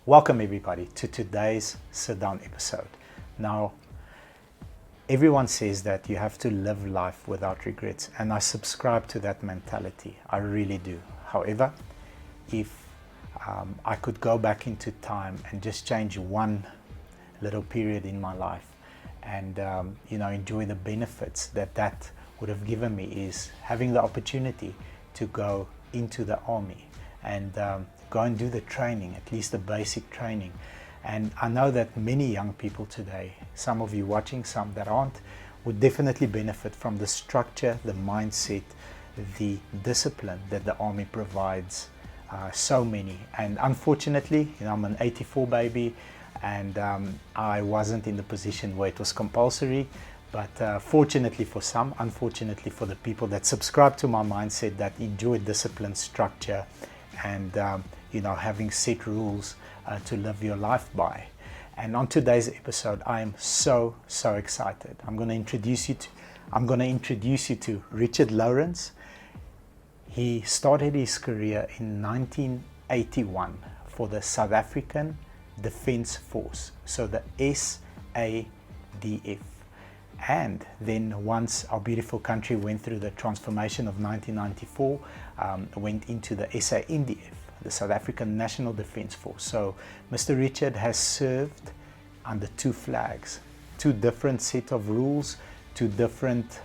Welcome everybody to today's sit down episode. Now, everyone says that you have to live life without regrets, and I subscribe to that mentality. I really do. However, if I could go back into time and just change one little period in my life and enjoy the benefits that would have given me, is having the opportunity to go into the army and go and do the training, at least the basic training. And I know that many young people today, some of you watching, some that aren't, would definitely benefit from the structure, the mindset, the discipline that the army provides so many. And unfortunately, I'm an 84 baby, and I wasn't in the position where it was compulsory. But fortunately for some, unfortunately for the people that subscribe to my mindset, that enjoy discipline, structure, and having set rules to live your life by. And on today's episode, I am so excited. I'm going to introduce you to Richard Lourens. He started his career in 1981 for the South African Defence Force, so the SADF. And then once our beautiful country went through the transformation of 1994, went into the SANDF, the South African National Defence Force. So Mr. Richard has served under two flags, two different set of rules, two different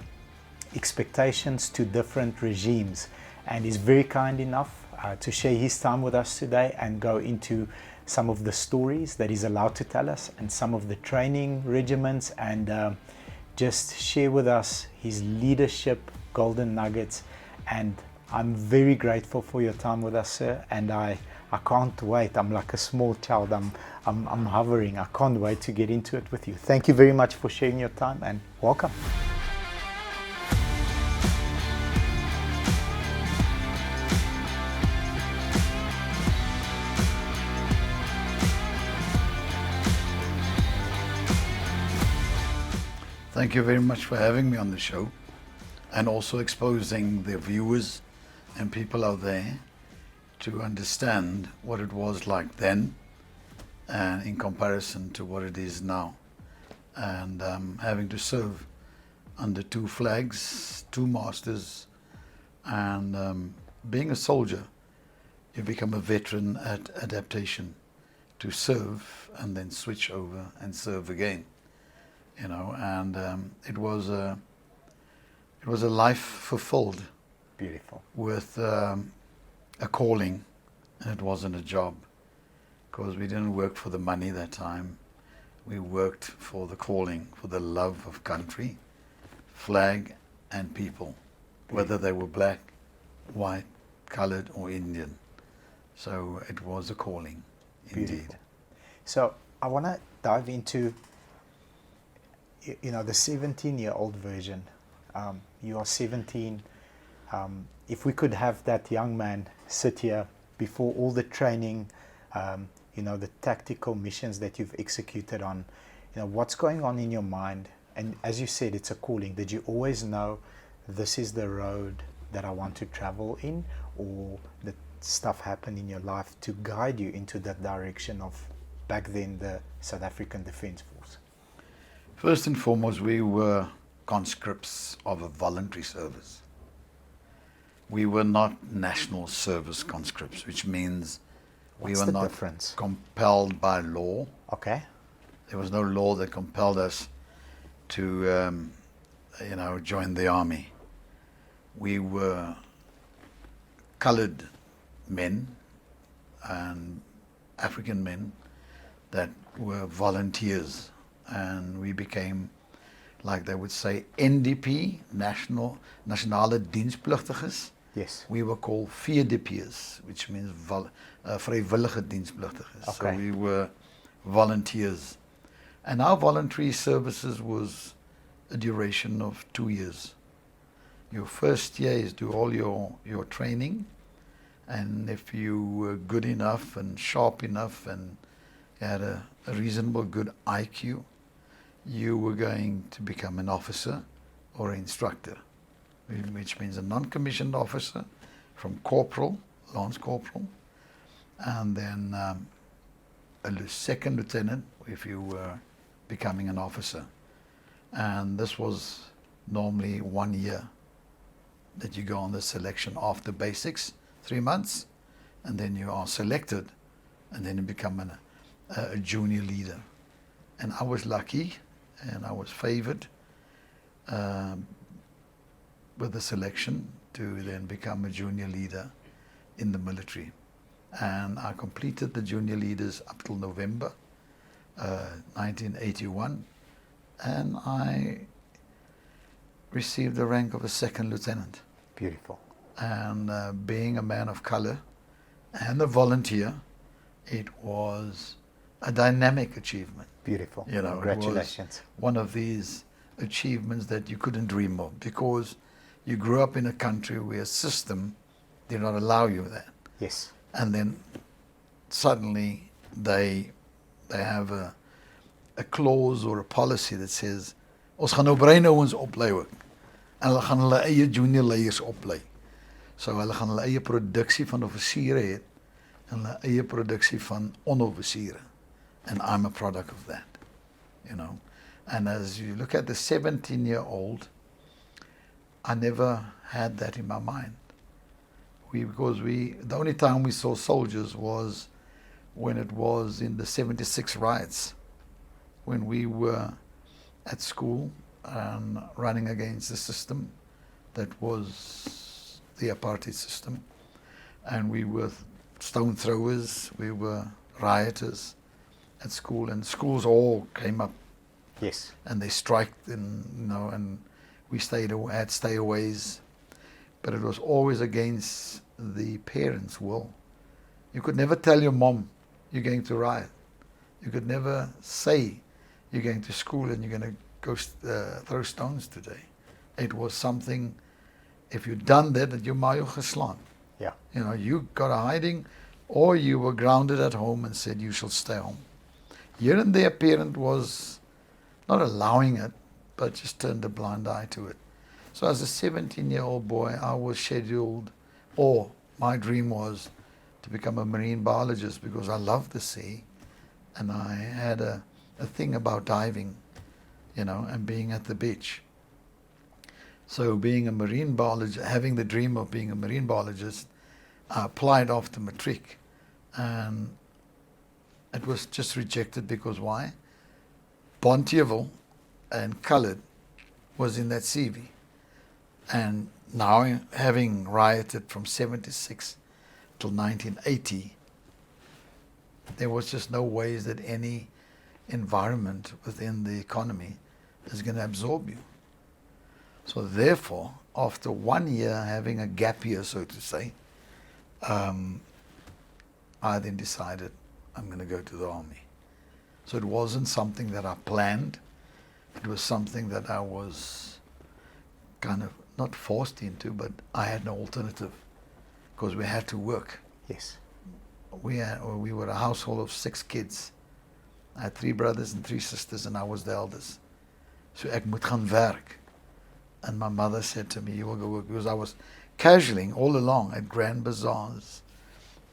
expectations, two different regimes, and is very kind enough to share his time with us today and go into some of the stories that he's allowed to tell us and some of the training regiments, and just share with us his leadership golden nuggets. And I'm very grateful for your time with us, sir, and I can't wait. I'm like a small child. I'm hovering. I can't wait to get into it with you. Thank you very much for sharing your time, and welcome. Thank you very much for having me on the show, and also exposing the viewers and people out there to understand what it was like then and in comparison to what it is now. And having to serve under two flags, two masters, and being a soldier, you become a veteran at adaptation, to serve and then switch over and serve again. And it was a life fulfilled. Beautiful. With a calling, and it wasn't a job, because we didn't work for the money that time. We worked for the calling, for the love of country, flag, and people, whether they were black, white, colored, or Indian. So it was a calling, indeed. Beautiful. So I want to dive into the 17-year-old version. You are 17. If we could have that young man sit here before all the training, the tactical missions that you've executed on, what's going on in your mind? And as you said, it's a calling. Did you always know this is the road that I want to travel in, or did stuff happen in your life to guide you into that direction of, back then, the South African Defence Force? First and foremost, we were conscripts of a voluntary service. We were not national service conscripts, which means we were not compelled by law. Okay. There was no law that compelled us to, join the army. We were colored men and African men that were volunteers. And we became, like they would say, NDP, Nationale Dienstpligtiges. Yes. We were called VDP's, which means Vrijwillige Dienstpligtiges. Okay. So we were volunteers. And our voluntary services was a duration of 2 years. Your first year is do all your training, and if you were good enough and sharp enough and had a reasonable good IQ, you were going to become an officer or an instructor, which means a non-commissioned officer, from corporal, lance corporal, and then second lieutenant if you were becoming an officer. And this was normally 1 year that you go on the selection after basics, 3 months, and then you are selected, and then you become a junior leader. And I was lucky, and I was favored with the selection to then become a junior leader in the military. And I completed the junior leaders up till November 1981, and I received the rank of a second lieutenant. Beautiful. And being a man of color and a volunteer, it was a dynamic achievement. Beautiful. You know, Congratulations. it was one of these achievements that you couldn't dream of, because you grew up in a country where a system did not allow you that. Yes. And then suddenly they have a clause or a policy that says, ons gaan nou breinouens oplei ook. En hulle gaan hulle eie junior leiers oplei. So hulle gaan hulle eie produksie van offisiere hê en hulle eie produksie van onoffisiere. And I'm a product of that, you know. And as you look at the 17-year-old, I never had that in my mind. Because the only time we saw soldiers was when it was in the 76 riots, when we were at school and running against the system that was the apartheid system. And we were stone throwers, we were rioters at school, and schools all came up. Yes. And they striked, and you know, and we had stayaways, but it was always against the parents' will. You could never tell your mom you're going to riot. You could never say you're going to school and you're going to go throw stones today. It was something, if you'd done that you might have geslaan. Yeah. You know, you got a hiding, or you were grounded at home and said you shall stay home. Here and there, parent was not allowing it, but just turned a blind eye to it. So as a 17-year-old boy, I was scheduled, or my dream was to become a marine biologist, because I loved the sea, and I had a thing about diving, you know, and being at the beach. So being a marine biologist, having the dream of being a marine biologist, I applied after matric, and it was just rejected because why? Bonteheuwel and coloured was in that CV. And now, having rioted from 76 till 1980, there was just no ways that any environment within the economy is going to absorb you. So therefore, after 1 year having a gap year, so to say, I then decided I'm going to go to the army. So it wasn't something that I planned. It was something that I was kind of not forced into, but I had no alternative, because we had to work. Yes. We were a household of 6 kids. I had 3 brothers and 3 sisters, and I was the eldest. So ek moet gaan werk. And my mother said to me, you will go work, because I was casualing all along at grand bazaars,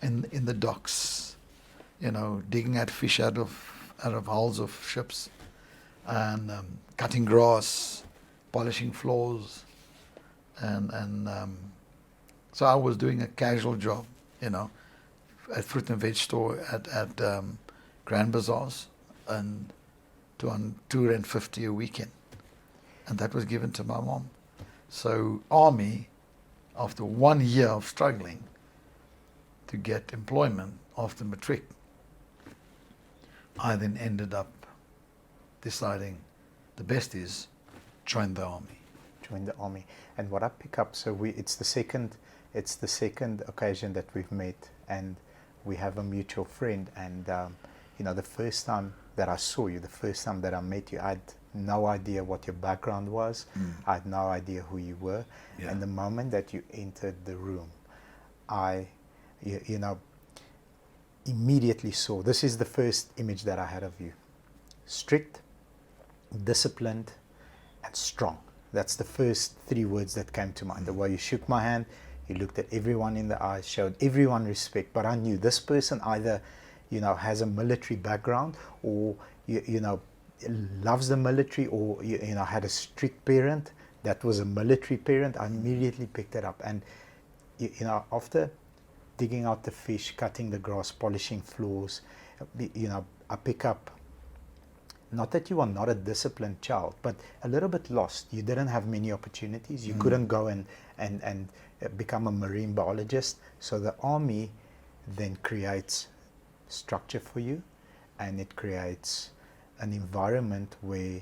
in the docks, you know, digging at fish out of hulls of ships, and cutting grass, polishing floors, and so I was doing a casual job, you know, at fruit and veg store at grand bazaars, and on £250 a weekend, and that was given to my mom. So army, after 1 year of struggling to get employment after matric, I then ended up deciding the best is join the army. Join the army. And what I pick up, so it's the second occasion that we've met, and we have a mutual friend. And you know, the first time that I saw you, the first time that I met you, I had no idea what your background was. I had no idea who you were. Yeah. And the moment that you entered the room, I, you know, immediately saw, this is the first image that I had of you. Strict, disciplined, and strong. That's the first 3 words that came to mind. The way you shook my hand, you looked at everyone in the eyes, showed everyone respect, but I knew this person either has a military background, or loves the military, or had a strict parent that was a military parent, I immediately picked it up. And after digging out the fish, cutting the grass, polishing floors, I pick up, not that you are not a disciplined child, but a little bit lost. You didn't have many opportunities. You couldn't go and become a marine biologist. So the army then creates structure for you, and it creates an environment where,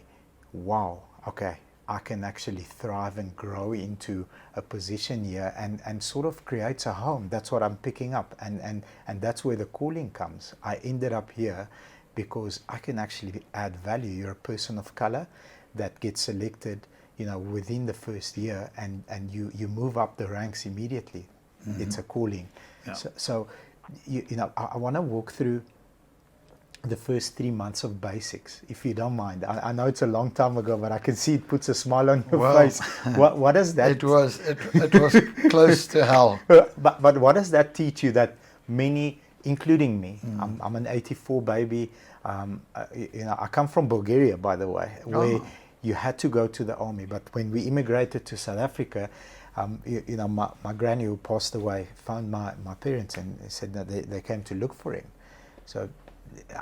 wow, okay, I can actually thrive and grow into a position here, and sort of creates a home. That's what I'm picking up, and that's where the calling comes. I ended up here because I can actually add value. You're a person of color that gets selected, within the first year, and you move up the ranks immediately. It's a calling. Yeah. So I want to walk through the first 3 months of basics, if you don't mind. I know it's a long time ago, but I can see it puts a smile on your face. What does that? It was close to hell. But what does that teach you that many, including me, I'm an 84 baby. I come from Bulgaria, by the way, where you had to go to the army. But when we immigrated to South Africa, my granny, who passed away, found my parents and said that they came to look for him. So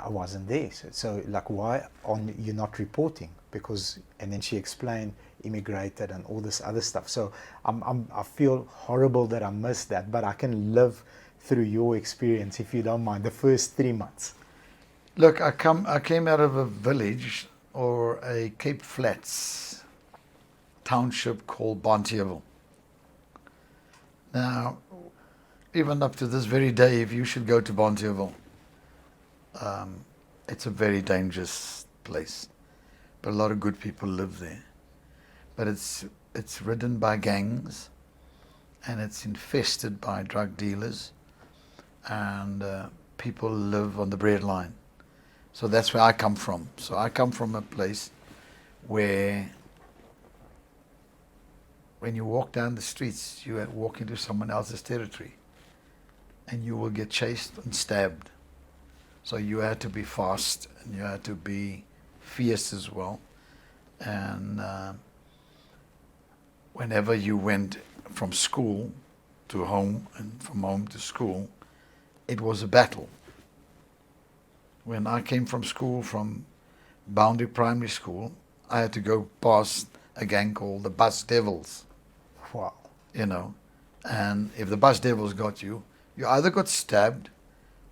I wasn't there. So like, why are you not reporting? Because, and then she explained, immigrated and all this other stuff. So I feel horrible that I missed that, but I can live through your experience, if you don't mind, the first 3 months. Look, I came out of a village, or a Cape Flats township called Bonteheuwel. Now, even up to this very day, if you should go to Bonteheuwel, it's a very dangerous place, but a lot of good people live there. But it's ridden by gangs, and it's infested by drug dealers, and people live on the breadline. So that's where I come from. So I come from a place where when you walk down the streets, you walk into someone else's territory, and you will get chased and stabbed. So you had to be fast, and you had to be fierce as well. And whenever you went from school to home, and from home to school, it was a battle. When I came from school, from Boundary Primary School, I had to go past a gang called the Bus Devils. Wow. And if the Bus Devils got you, you either got stabbed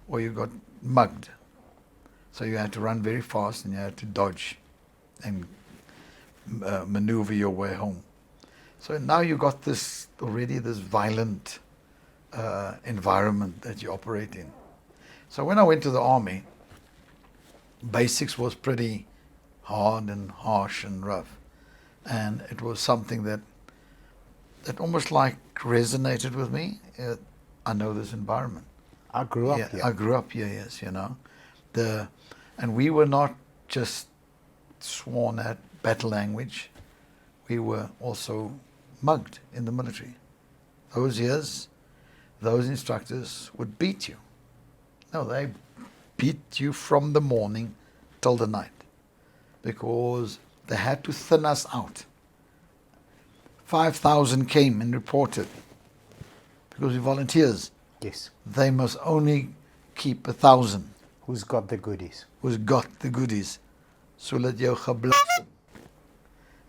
or you got mugged. So you had to run very fast, and you had to dodge and maneuver your way home. So now you got this violent environment that you operate in. So when I went to the army, basics was pretty hard and harsh and rough, and it was something that almost like resonated with me. I know this environment. I grew up here. I grew up here, yes, and we were not just sworn at battle language. We were also mugged in the military. Those years, those instructors would beat you. No, they beat you from the morning till the night, because they had to thin us out. 5,000 came and reported, because we volunteers. Yes. They must only keep 1,000. Who's got the goodies? Who's got the goodies? Sodat jou geblas.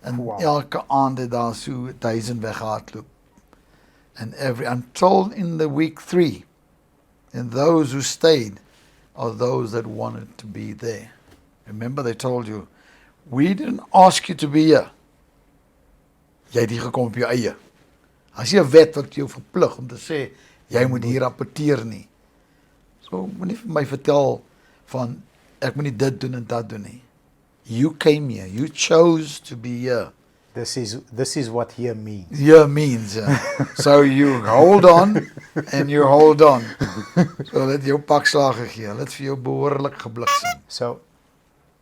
En Wow. elke aand het daar so 1000 weggehardloop. And until in the week 3, and those who stayed are those that wanted to be there. Remember, they told you, we didn't ask you to be here. Jy het hier gekom op jou eie. As jy 'n wet wat jou verplig om te sê, jy moet hier rapporteer nie. So, moenie vir my vertel van, ek moet nie dit doen en dat doen nie. You came here, you chose to be here. This is what here means. Here means, so you hold on, and you hold on. So let jou pakslaag gee, let vir jou behoorlik gebliksem. So,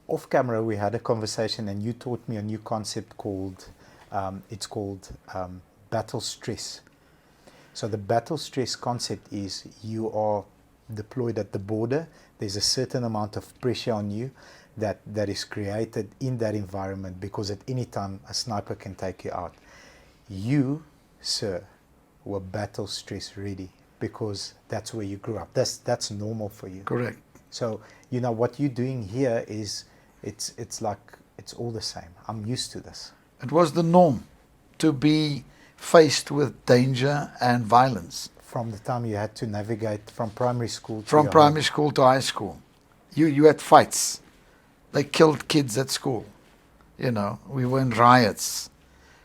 off camera, we had a conversation, and you taught me a new concept called, battle stress. So the battle stress concept is, you are deployed at the border, There's a certain amount of pressure on you that is created in that environment, because at any time a sniper can take you out. You, sir, were battle stress ready, because that's where you grew up. That's normal for you. Correct. So, you know, what you're doing here is, it's like, it's all the same. I'm used to this. It was the norm to be faced with danger and violence. From the time you had to navigate from primary school to From your primary home. school to high school. You had fights. They killed kids at school. You know, we were in riots.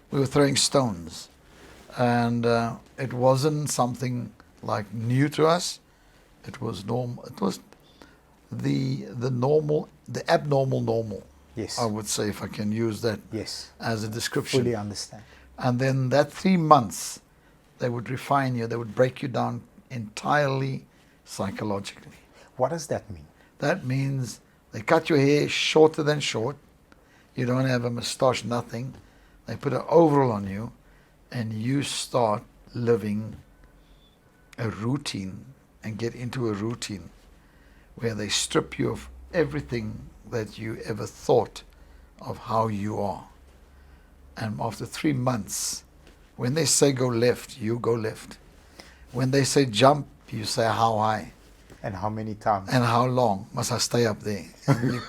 We were throwing stones. And it wasn't something like new to us. It was normal. It was the normal, the abnormal normal. Yes. I would say, if I can use that Yes. as a description. Fully understand. And then that 3 months, they would refine you. They would break you down entirely psychologically. What does that mean? That means they cut your hair shorter than short. You don't have a moustache, nothing. They put an overall on you, and you start living a routine and get into a routine where they strip you of everything that you ever thought of how you are. And after 3 months, when they say go left, you go left. When they say jump, you say how high. And how many times? And how long must I stay up there?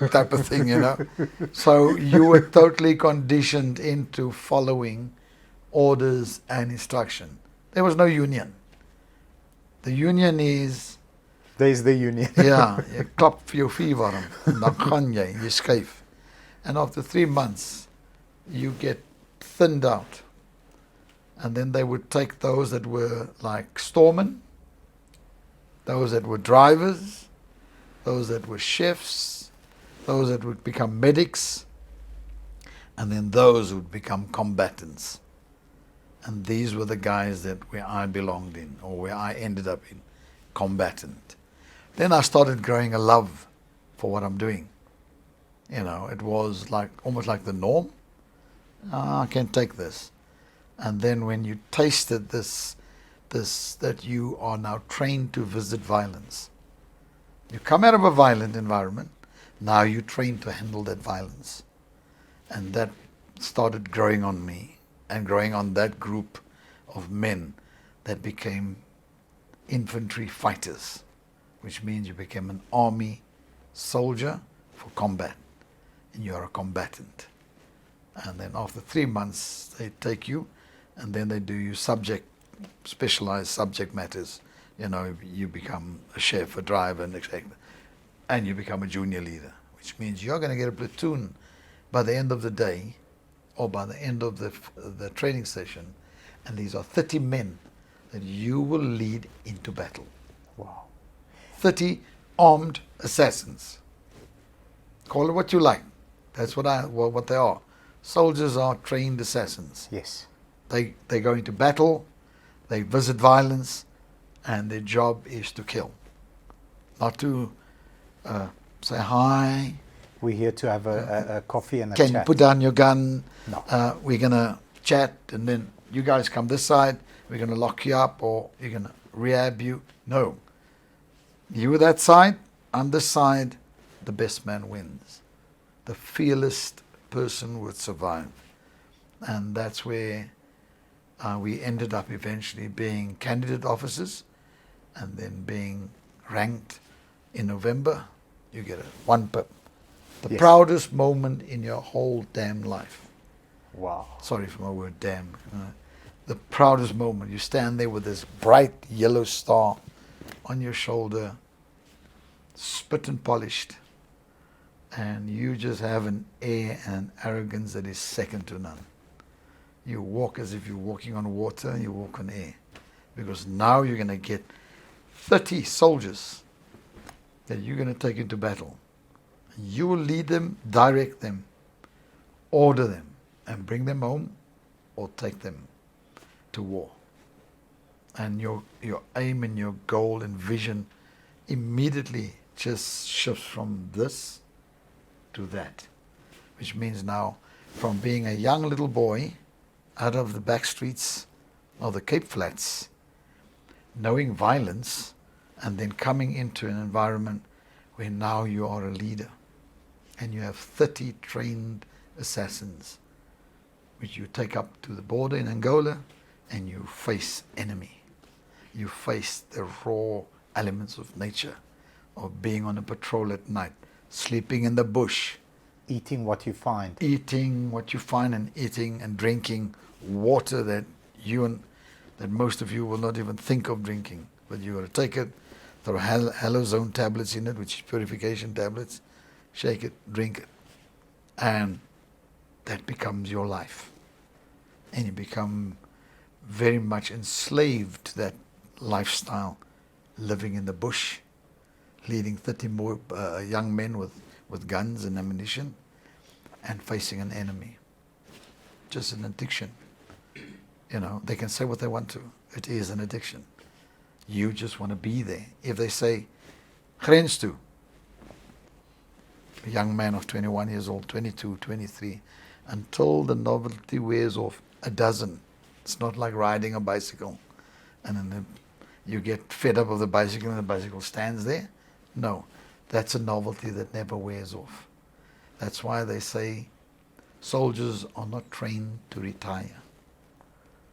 Type of thing, you know. So you were totally conditioned into following orders and instruction. There was no union. The union is... There's the union. Ja, jy klap vir jou vuur warm, en dan gaan jy skuif. And after 3 months, you get thinned out. And then they would take those that were like storemen, those that were drivers, those that were chefs, those that would become medics, and then those who would become combatants. And these were the guys that where I belonged in, or where I ended up in, combatant. Then I started growing a love for what I'm doing. You know, it was like almost like the norm. I can take this. And then when you tasted this, that you are now trained to visit violence. You come out of a violent environment, now you're trained to handle that violence. And that started growing on me and growing on that group of men that became infantry fighters, which means you became an army soldier for combat, and you're a combatant. And then after 3 months, they take you, and then they do you specialized subject matters. You know, you become a chef, a driver, and you become a junior leader, which means you're going to get a platoon by the end of the day, or by the end of the training session, and these are 30 men that you will lead into battle. Wow. 30 armed assassins. Call it what you like. That's what they are. Soldiers are trained assassins. Yes. They go into battle, they visit violence, and their job is to kill. Not to say hi. We're here to have a coffee and a Can chat. you put down your gun? No. We're going to chat, and then you guys come this side. We're going to lock you up, or you're going to rehab you. No. You that side, I'm this side. The best man wins. The fearless person would survive. And that's where we ended up eventually being candidate officers, and then being ranked in November. You get a 1 pip. The Yes. proudest moment in your whole damn life. Wow. Sorry for my word, damn. The proudest moment. You stand there with this bright yellow star on your shoulder, spit and polished, and you just have an air and an arrogance that is second to none. You walk as if you're walking on water, you walk on air. Because now you're going to get 30 soldiers that you're going to take into battle. You will lead them, direct them, order them, and bring them home, or take them to war. And your aim and your goal and vision immediately just shifts from this to that. Which means now, from being a young little boy out of the back streets of the Cape Flats, knowing violence, and then coming into an environment where now you are a leader and you have 30 trained assassins which you take up to the border in Angola and you face enemy. You face the raw elements of nature, of being on a patrol at night, sleeping in the bush, Eating what you find. eating what you find, and eating and drinking water that most of you will not even think of drinking. But you got to take it, throw halozone tablets in it, which is purification tablets, shake it, drink it, and that becomes your life. And you become very much enslaved to that lifestyle, living in the bush, leading 30 more young men with guns and ammunition, and facing an enemy. Just an addiction. They can say what they want to. It is an addiction. You just want to be there. If they say, grens toe, a young man of 21 years old, 22, 23, until the novelty wears off, a dozen. It's not like riding a bicycle and then you get fed up of the bicycle and the bicycle stands there. No, that's a novelty that never wears off. That's why they say soldiers are not trained to retire.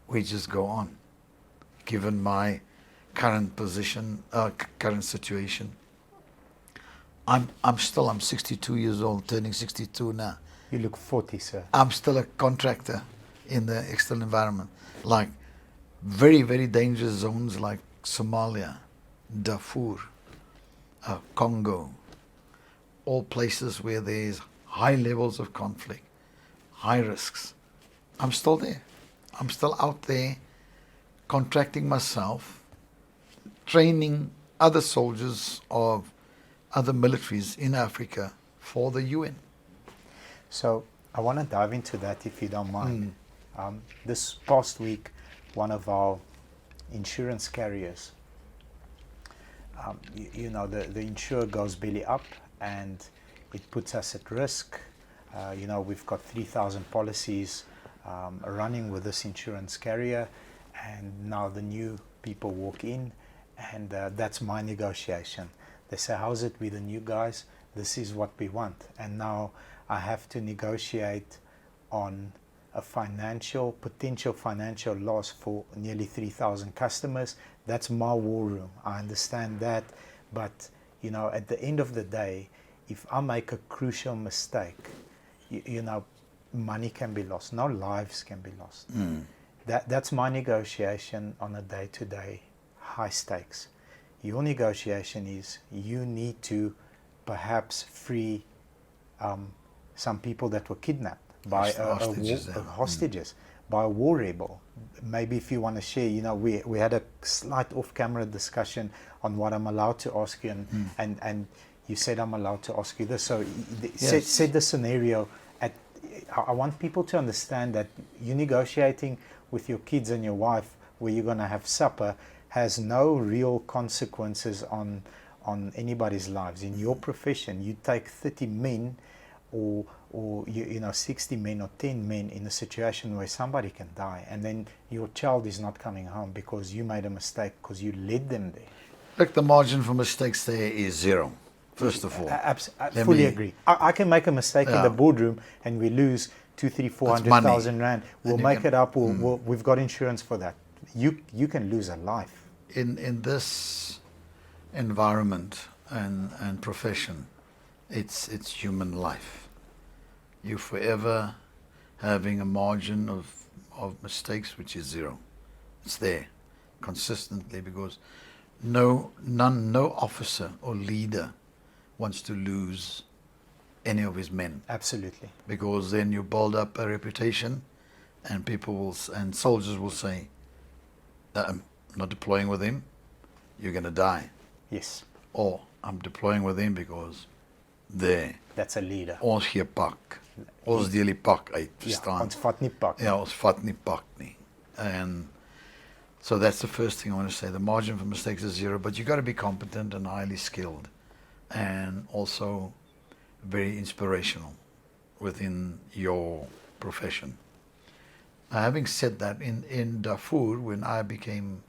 We just go on. Given my current position, current situation, I'm 62 years old, turning 62 now. You look 40, sir. I'm still a contractor in the external environment, like very, very dangerous zones like Somalia, Darfur, Congo, all places where there's high levels of conflict, high risks. I'm still there. I'm still out there contracting myself, training other soldiers of other militaries in Africa for the UN. So I want to dive into that if you don't mind. This past week, one of our insurance carriers, the insurer goes belly up and it puts us at risk. We've got 3,000 policies running with this insurance carrier, and now the new people walk in, and that's my negotiation. They say, how's it with the new guys? This is what we want. And now I have to negotiate on a potential financial loss for nearly 3,000 customers. That's my war room. I understand that. But, at the end of the day, if I make a crucial mistake, money can be lost. No lives can be lost. That's my negotiation on a day-to-day, high stakes. Your negotiation is you need to perhaps free some people that were kidnapped by hostages, by a war rebel. Maybe if you want to share, we had a slight off-camera discussion on what I'm allowed to ask you, and you said I'm allowed to ask you this. So set the scenario. I want people to understand that you negotiating with your kids and your wife where you're going to have supper has no real consequences on anybody's lives. In your profession, you take 30 men or 60 men or 10 men in a situation where somebody can die, and then your child is not coming home because you made a mistake because you led them there. Look, the margin for mistakes there is zero, first of all. I fully agree. I can make a mistake in the boardroom and we lose 400,000 rand. We'll make it up. We've got insurance for that. You can lose a life. In this environment and profession, it's human life. You're forever having a margin of mistakes which is zero. It's there consistently because no officer or leader wants to lose any of his men. Absolutely. Because then you build up a reputation, and soldiers will say, I'm not deploying with him, you're going to die. Yes. Or I'm deploying with him because that's a leader. Ons gee pak. Ons deel die pak uit, verstaan? Ons vat nie pak. Ja, ons vat nie pak nie. And so that's the first thing I want to say. The margin for mistakes is zero, but you got to be competent and highly skilled, and also very inspirational within your profession. Now, having said that, in Darfur, when I became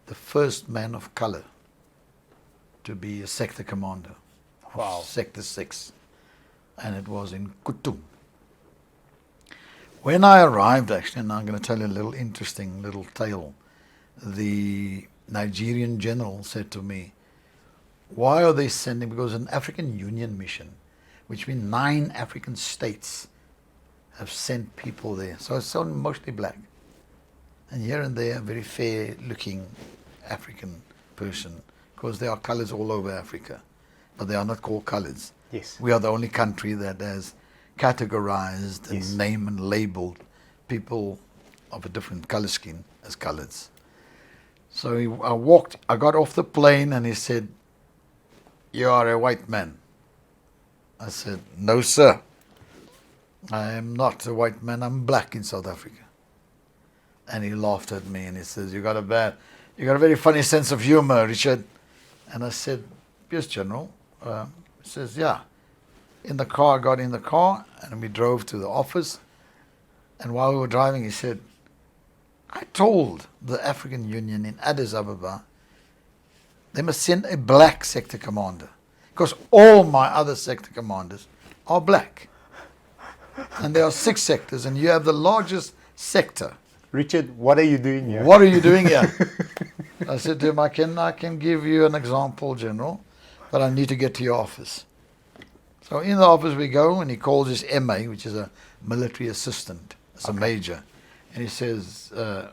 the first man of color to be a sector commander of Wow. Sector 6, and it was in Kutum. When I arrived, actually, and I'm going to tell you a little interesting little tale, the Nigerian general said to me, why are they sending, because an African Union mission, which means 9 African states have sent people there. So it's mostly black. And here and there, a very fair-looking African person, because there are colors all over Africa, but they are not called colors. Yes. We are the only country that has categorized and Yes. named and labeled people of a different color scheme as colors. So I got off the plane and he said, you are a white man. I said, no, sir. I am not a white man. I'm black in South Africa. And he laughed at me and he says, you got a very funny sense of humor, Richard. And I said, yes, General. He says, yeah. In the car, I got in the car and we drove to the office. And while we were driving, he said, I told the African Union in Addis Ababa they must send a black sector commander, because all my other sector commanders are black. And there are 6 sectors, and you have the largest sector. Richard, what are you doing here? What are you doing here? I said to him, I can give you an example, General, but I need to get to your office. So in the office we go, and he calls his MA, which is a military assistant. It's a major. And he says, the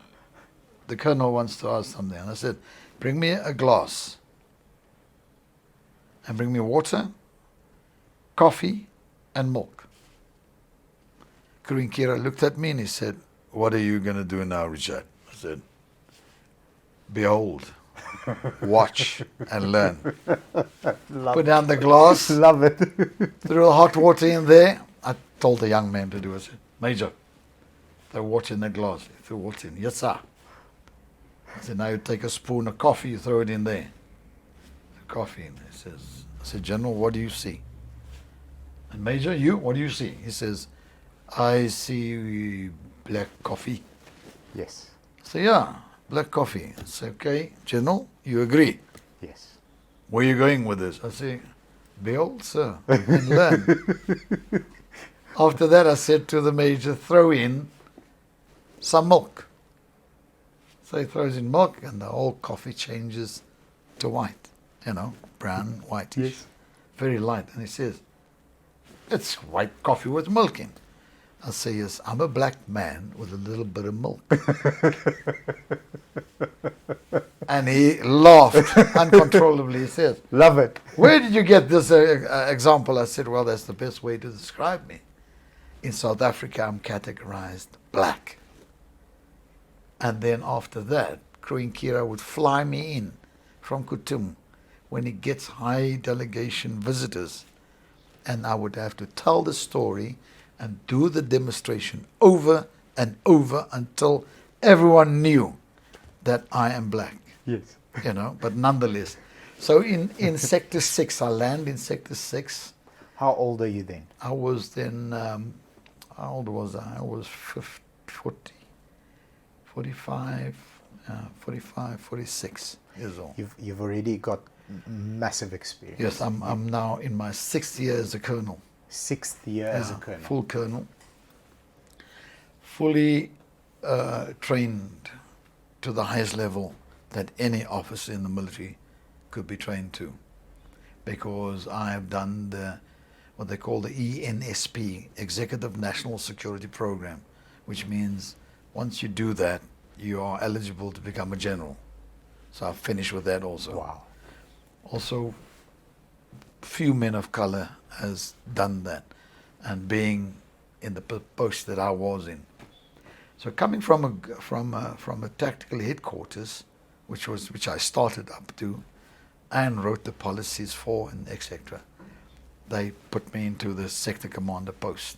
colonel wants to ask something. And I said, bring me a glass. And bring me water, coffee, and milk. Kirinkira looked at me and he said, what are you going to do now, Richard? I said, behold, watch, and learn. Put down the glass. Love it. Threw the hot water in there. I told the young man to do it. I said, Major, throw water in the glass. He threw water in. Yes, sir. I said, now you take a spoon of coffee, you throw it in there. The coffee in. He says, I said, General, what do you see? And Major, what do you see? He says, I see black coffee. Yes. I say, yeah, black coffee. I say, okay, General, you agree? Yes. Where are you going with this? I say, behold, sir, and learn. After that, I said to the Major, throw in some milk. So he throws in milk, and the whole coffee changes to white, brown, whitish, Yes. very light. And he says, it's white coffee with milk in. I say, yes, I'm a black man with a little bit of milk. And he laughed uncontrollably. He says, Love it. where did you get this example? I said, well, that's the best way to describe me. In South Africa, I'm categorized black. And then after that, Kirinkira would fly me in from Kutum when he gets high delegation visitors. And I would have to tell the story and do the demonstration over and over until everyone knew that I am black. Yes. But nonetheless. So in Sector 6, I land in Sector 6. How old are you then? I was then, how old was I? I was 45, 46 years old. You've already got massive experience. Yes, I'm now in my 6th year as a colonel. 6th year as a colonel. Full colonel. Fully trained to the highest level that any officer in the military could be trained to. Because I have done what they call the ENSP, Executive National Security Program, which means once you do that, you are eligible to become a general. So I've finished with that also. Wow. Also, few men of color has done that, and being in the post that I was in. So coming from a tactical headquarters, which I started up to, and wrote the policies for, and etc. They put me into the sector commander post.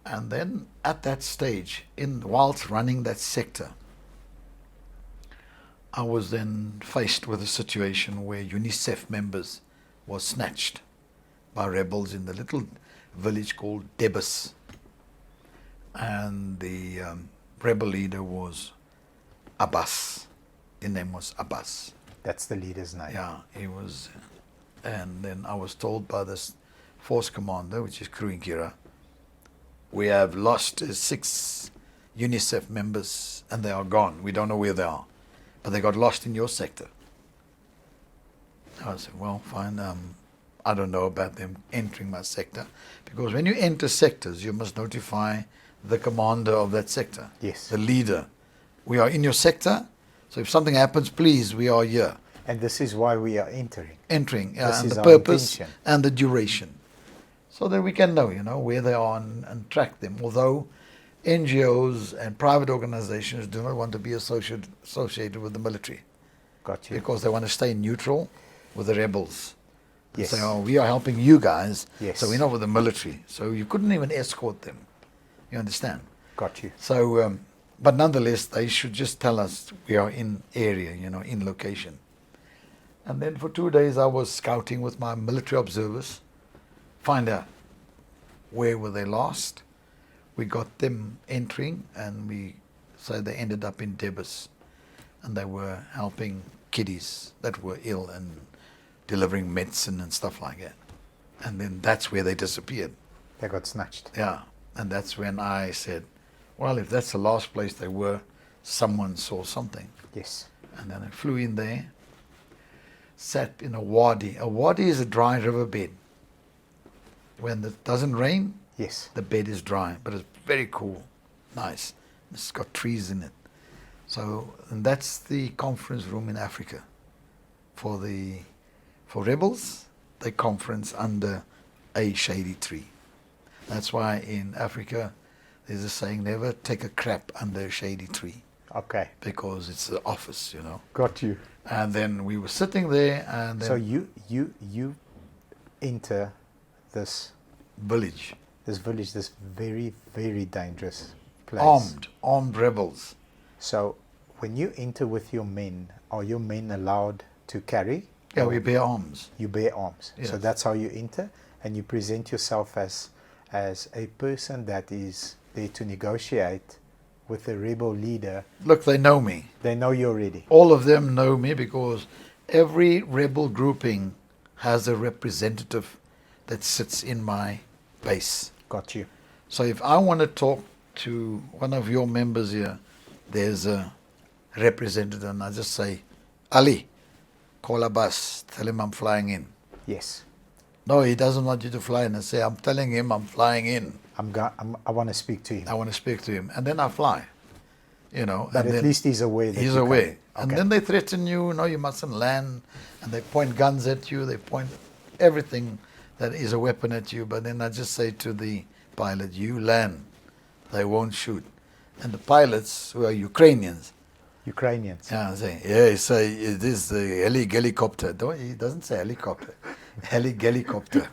And then at that stage, whilst running that sector, I was then faced with a situation where UNICEF members were snatched by rebels in the little village called Debus. And the rebel leader was Abbas. His name was Abbas. That's the leader's name. Yeah, he was And then I was told by this force commander, which is Kruinkira, we have lost 6 UNICEF members and they are gone. We don't know where they are, but they got lost in your sector. I said, well, fine. I don't know about them entering my sector, because when you enter sectors, you must notify the commander of that sector, Yes. the leader. We are in your sector, so if something happens, please, we are here. And this is why we are entering. Entering, This and is the our purpose intention. and the duration, so that we can know, where they are and track them. Although NGOs and private organizations do not want to be associated with the military, Got you. because they want to stay neutral with the rebels. They Yes. say, oh, we are helping you guys, Yes. so we're not with the military. So you couldn't even escort them. You understand? Got you. So, but nonetheless, they should just tell us we are in area, in location. And then for 2 days, I was scouting with my military observers, find out where were they lost. We got them entering, and so they ended up in Debus, and they were helping kiddies that were ill and delivering medicine and stuff like that. And then that's where they disappeared. They got snatched. Yeah, and that's when I said, well, if that's the last place they were, someone saw something. Yes. And then I flew in there, sat in a wadi. A wadi is a dry riverbed. When it doesn't rain, Yes. the bed is dry, but it's very cool, nice. It's got trees in it. So, and that's the conference room in Africa. For rebels, they conference under a shady tree. That's why in Africa, there's a saying, never take a crap under a shady tree, Okay. because it's the office, Got you. And then we were sitting there, and then So you enter this village, village, this very, very dangerous place. armed rebels. So when you enter with your men, are your men allowed to carry? Yeah, Or we bear arms. You bear arms. Yes. So that's how you enter, and you present yourself as a person that is there to negotiate with the rebel leader. Look, they know me. They know you already. All of them know me, because every rebel grouping has a representative that sits in my base. Got you. So if I want to talk to one of your members here, there's a representative, and I just say, Ali, call a bus, tell him I'm flying in. Yes. No, he doesn't want you to fly in. I say, I'm telling him I'm flying in. I want to speak to him. I want to speak to him. And then I fly, But and at then least he's aware that he's you aware. come. And Okay. then they threaten you, no, you mustn't land. And they point guns at you. They point everything that is a weapon at you. But then I just say to the pilot, you land. They won't shoot. And the pilots, who are Ukrainians, Ukrainians. yeah, he say, it is the helicopter. He doesn't say helicopter. Helicopter.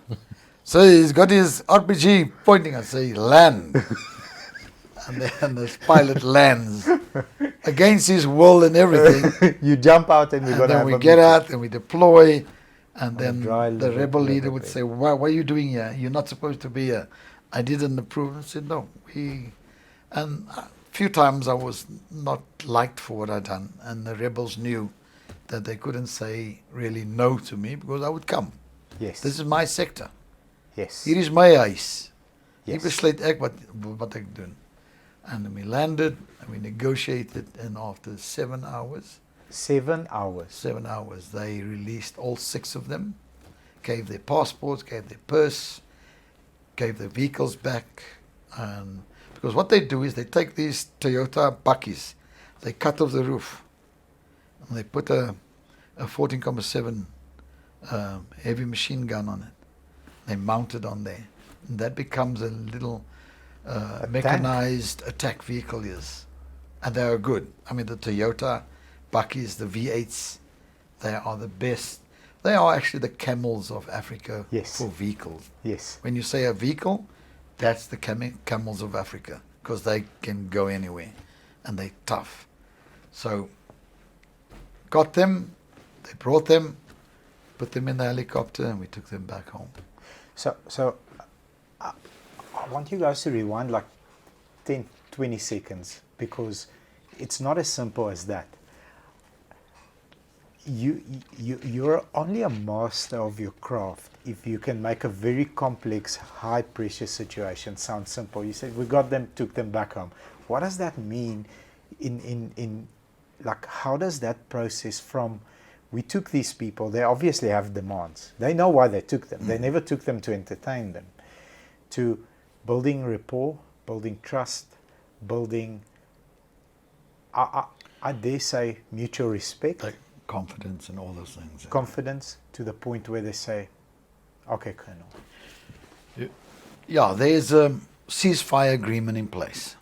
So he's got his RPG pointing. I say, land. And then the pilot lands against his will and everything. You jump out and we And got to then have we a get meeting. out and we deploy. And On a then dry the river- rebel leader would riverbed. say, what are you doing here? You're not supposed to be here. I didn't approve. I said, no. And a few times I was not liked for what I'd done. And the rebels knew that they couldn't say really no to me, because I would come. Yes. This is my sector. Yes. Hier is my huis. Hier Yes. besluit ek wat ek doen. And then we landed and we negotiated, and after 7 hours, 7 hours. 7 hours, they released all 6 of them, gave their passports, gave their purse, gave their vehicles back. And because what they do is they take these Toyota bakkies, they cut off the roof, and they put a 14.7 heavy machine gun on it. They mount it on there. And that becomes a little mechanized attack vehicle, yes. And they are good. I mean, the Toyota bakkies, the V8s, they are the best. They are actually the camels of Africa Yes. for vehicles. Yes. When you say a vehicle, that's the camels of Africa, because they can go anywhere and they're tough. So, got them, they brought them, put them in the helicopter, and we took them back home. So I want you guys to rewind like 10, 20 seconds, because it's not as simple as that. you're only a master of your craft if you can make a very complex, high pressure situation sound simple. You said we got them, took them back home. What does that mean in like, how does that process from we took these people, they obviously have demands. They know why they took them. They never took them to entertain them. To building rapport, building trust, building, I dare say, mutual respect. Like confidence and all those things. Confidence to the point where they say, okay, Colonel. Yeah, there's a ceasefire agreement in place.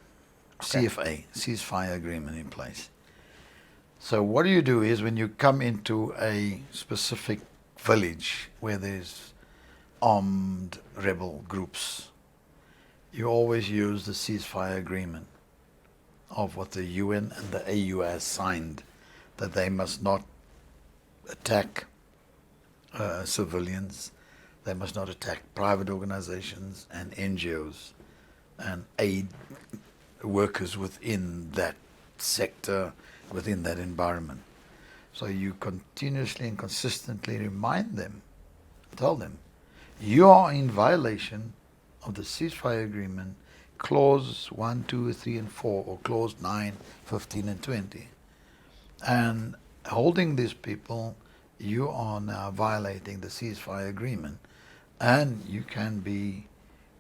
Okay. CFA, ceasefire agreement in place. So what you do is when you come into a specific village where there's armed rebel groups, you always use the ceasefire agreement of what the UN and the AU has signed, that they must not attack civilians, they must not attack private organizations and NGOs and aid workers within that sector, within that environment. So you continuously and consistently remind them, tell them, you are in violation of the ceasefire agreement, clause 1, 2, 3, and 4, or clause 9, 15, and 20. And holding these people, you are now violating the ceasefire agreement, and you can be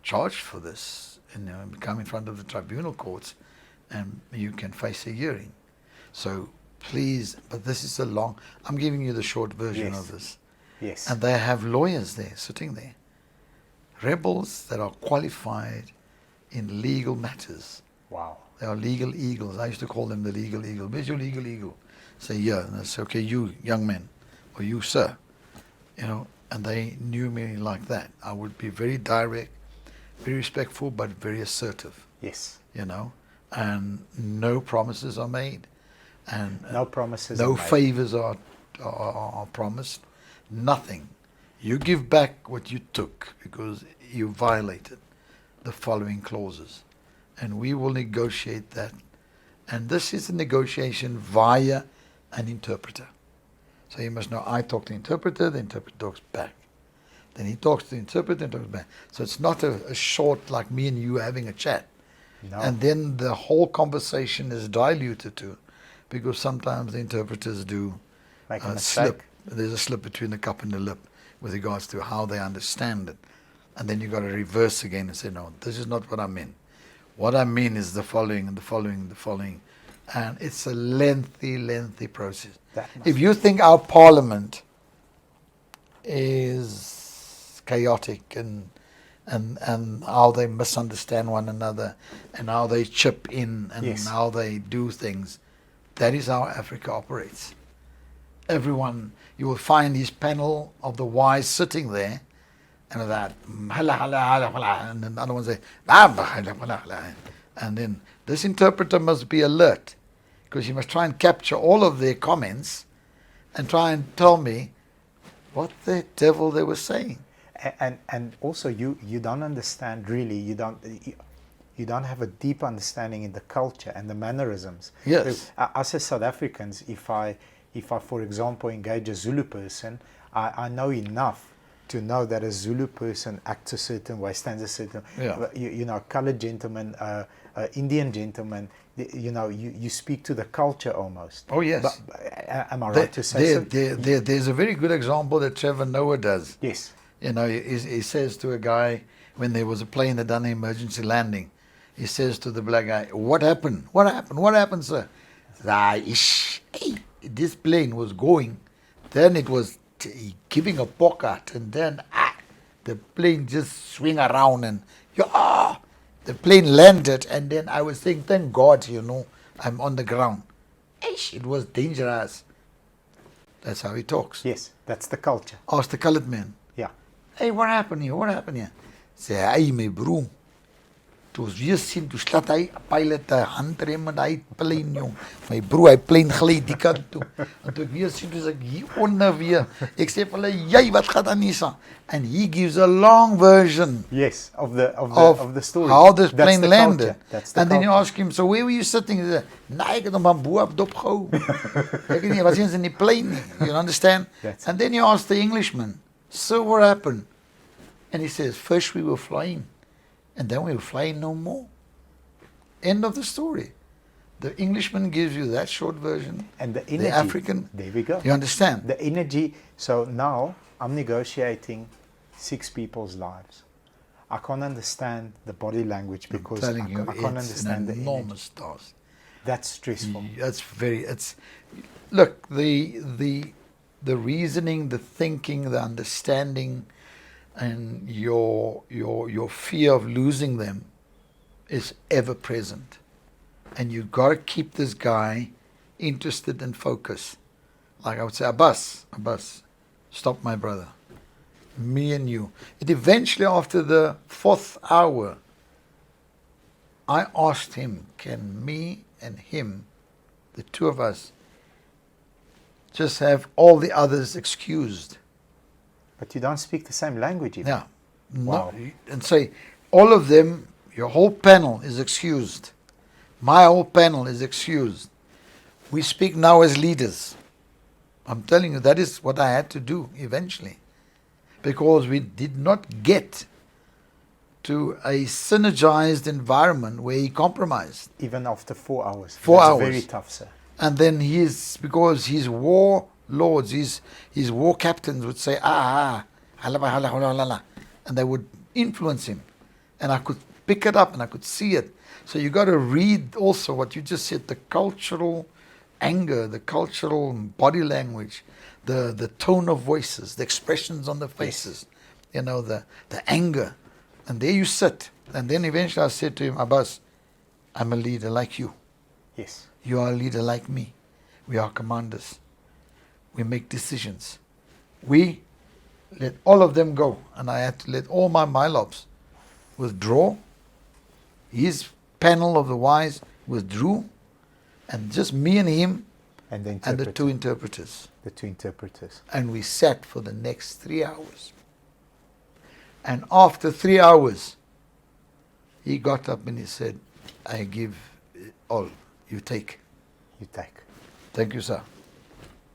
charged for this, and come in front of the tribunal courts, and you can face a hearing. So please, but this is I'm giving you the short version of this. Yes. And they have lawyers there, sitting there. Rebels that are qualified in legal matters. Wow. They are legal eagles. I used to call them the legal eagle. Where's your legal eagle? Say, yeah. And I say, okay, you young man, or you sir. And they knew me like that. I would be very direct, very respectful, but very assertive. Yes. And no promises are made. And no promises no are made. favors are promised. Nothing. You give back what you took because you violated the following clauses. And we will negotiate that. And this is a negotiation via an interpreter. So you must know, I talk to the interpreter talks back. Then he talks to the interpreter and talks back. So it's not a short, like me and you having a chat. No. And then the whole conversation is diluted too, because sometimes the interpreters do Make a slip. mistake. There's a slip between the cup and the lip with regards to how they understand it. And then you've got to reverse again and say, no, this is not what I mean. What I mean is the following and the following and the following. And it's a lengthy process. If you think our parliament is chaotic and how they misunderstand one another and how they chip in and Yes. how they do things, that is how Africa operates. Everyone, you will find his panel of the wise sitting there, and that, and then the other one say, and then this interpreter must be alert, because he must try and capture all of their comments and try and tell me what the devil they were saying. And also you don't understand really, you don't have a deep understanding in the culture and the mannerisms. Yes. Us as South Africans, if I for example engage a Zulu person, I know enough to know that a Zulu person acts a certain way, stands a certain colored gentleman, Indian gentleman, you speak to the culture almost. Oh yes. But, am I right to say so? There's a very good example that Trevor Noah does. Yes. He says to a guy, when there was a plane that done an emergency landing, he says to the black guy, what happened? What happened, sir? This plane was going, then it was giving a pocket, and then the plane just swing around, and the plane landed, and then I was saying, thank God, I'm on the ground. It was dangerous. That's how he talks. Yes, that's the culture. Ask the colored man. Yeah. Hey, what happened here? Say, hey, my bro. Toe ons weer sien, toe slat hy pilot 'n handrem en hy plein jong. My broer, hy plein gly die kant toe. En toe ek weer sien, toe is ek hier onder weer. Ek sê vir hulle, jy, wat gaan aan hier sa? And he gives a long version Yes, of the story. how this That's plane the landed. culture. That's the And then you culture. ask him, so where were you sitting? He said, nee, ek het hom van bo af dopgehou. Ek weet nie, was eens in die plane nie. You understand? That's And then you ask the Englishman, so what happened? And he says, first we were flying, and then we were flying no more. End of the story. The Englishman gives you that short version. And the energy. The African, There we go. you understand? The energy. So now I'm negotiating 6 people's lives. I can't understand the body language because I telling you, can't it's understand an the enormous task. That's stressful. Look, the reasoning, the thinking, the understanding, and your fear of losing them is ever present. And you got to keep this guy interested and focused. Like I would say, Abbas, stop my brother. Me and you. It eventually, after the 4th hour, I asked him, can me and him, the two of us, just have all the others excused? But you don't speak the same language even. Yeah. Wow. And say, all of them, your whole panel is excused. My whole panel is excused. We speak now as leaders. I'm telling you, that is what I had to do eventually. Because we did not get to a synergized environment where he compromised. Even after 4 hours. 4 That's hours. very tough, sir. And then because his war lords, his war captains would say, hala, and they would influence him. And I could pick it up and I could see it. So you got to read also what you just said, the cultural anger, the cultural body language, the tone of voices, the expressions on the faces, you know, the anger. And there you sit. And then eventually I said to him, Abbas, I'm a leader like you. Yes. You are a leader like me. We are commanders. We make decisions. We let all of them go. And I had to let all my Milobs withdraw. His panel of the wise withdrew. And just me and him And the and the interpreter. two interpreters. The 2 interpreters. And we sat for the next 3 hours. And after 3 hours, he got up and he said, I give all. You take. You take. Thank you, sir.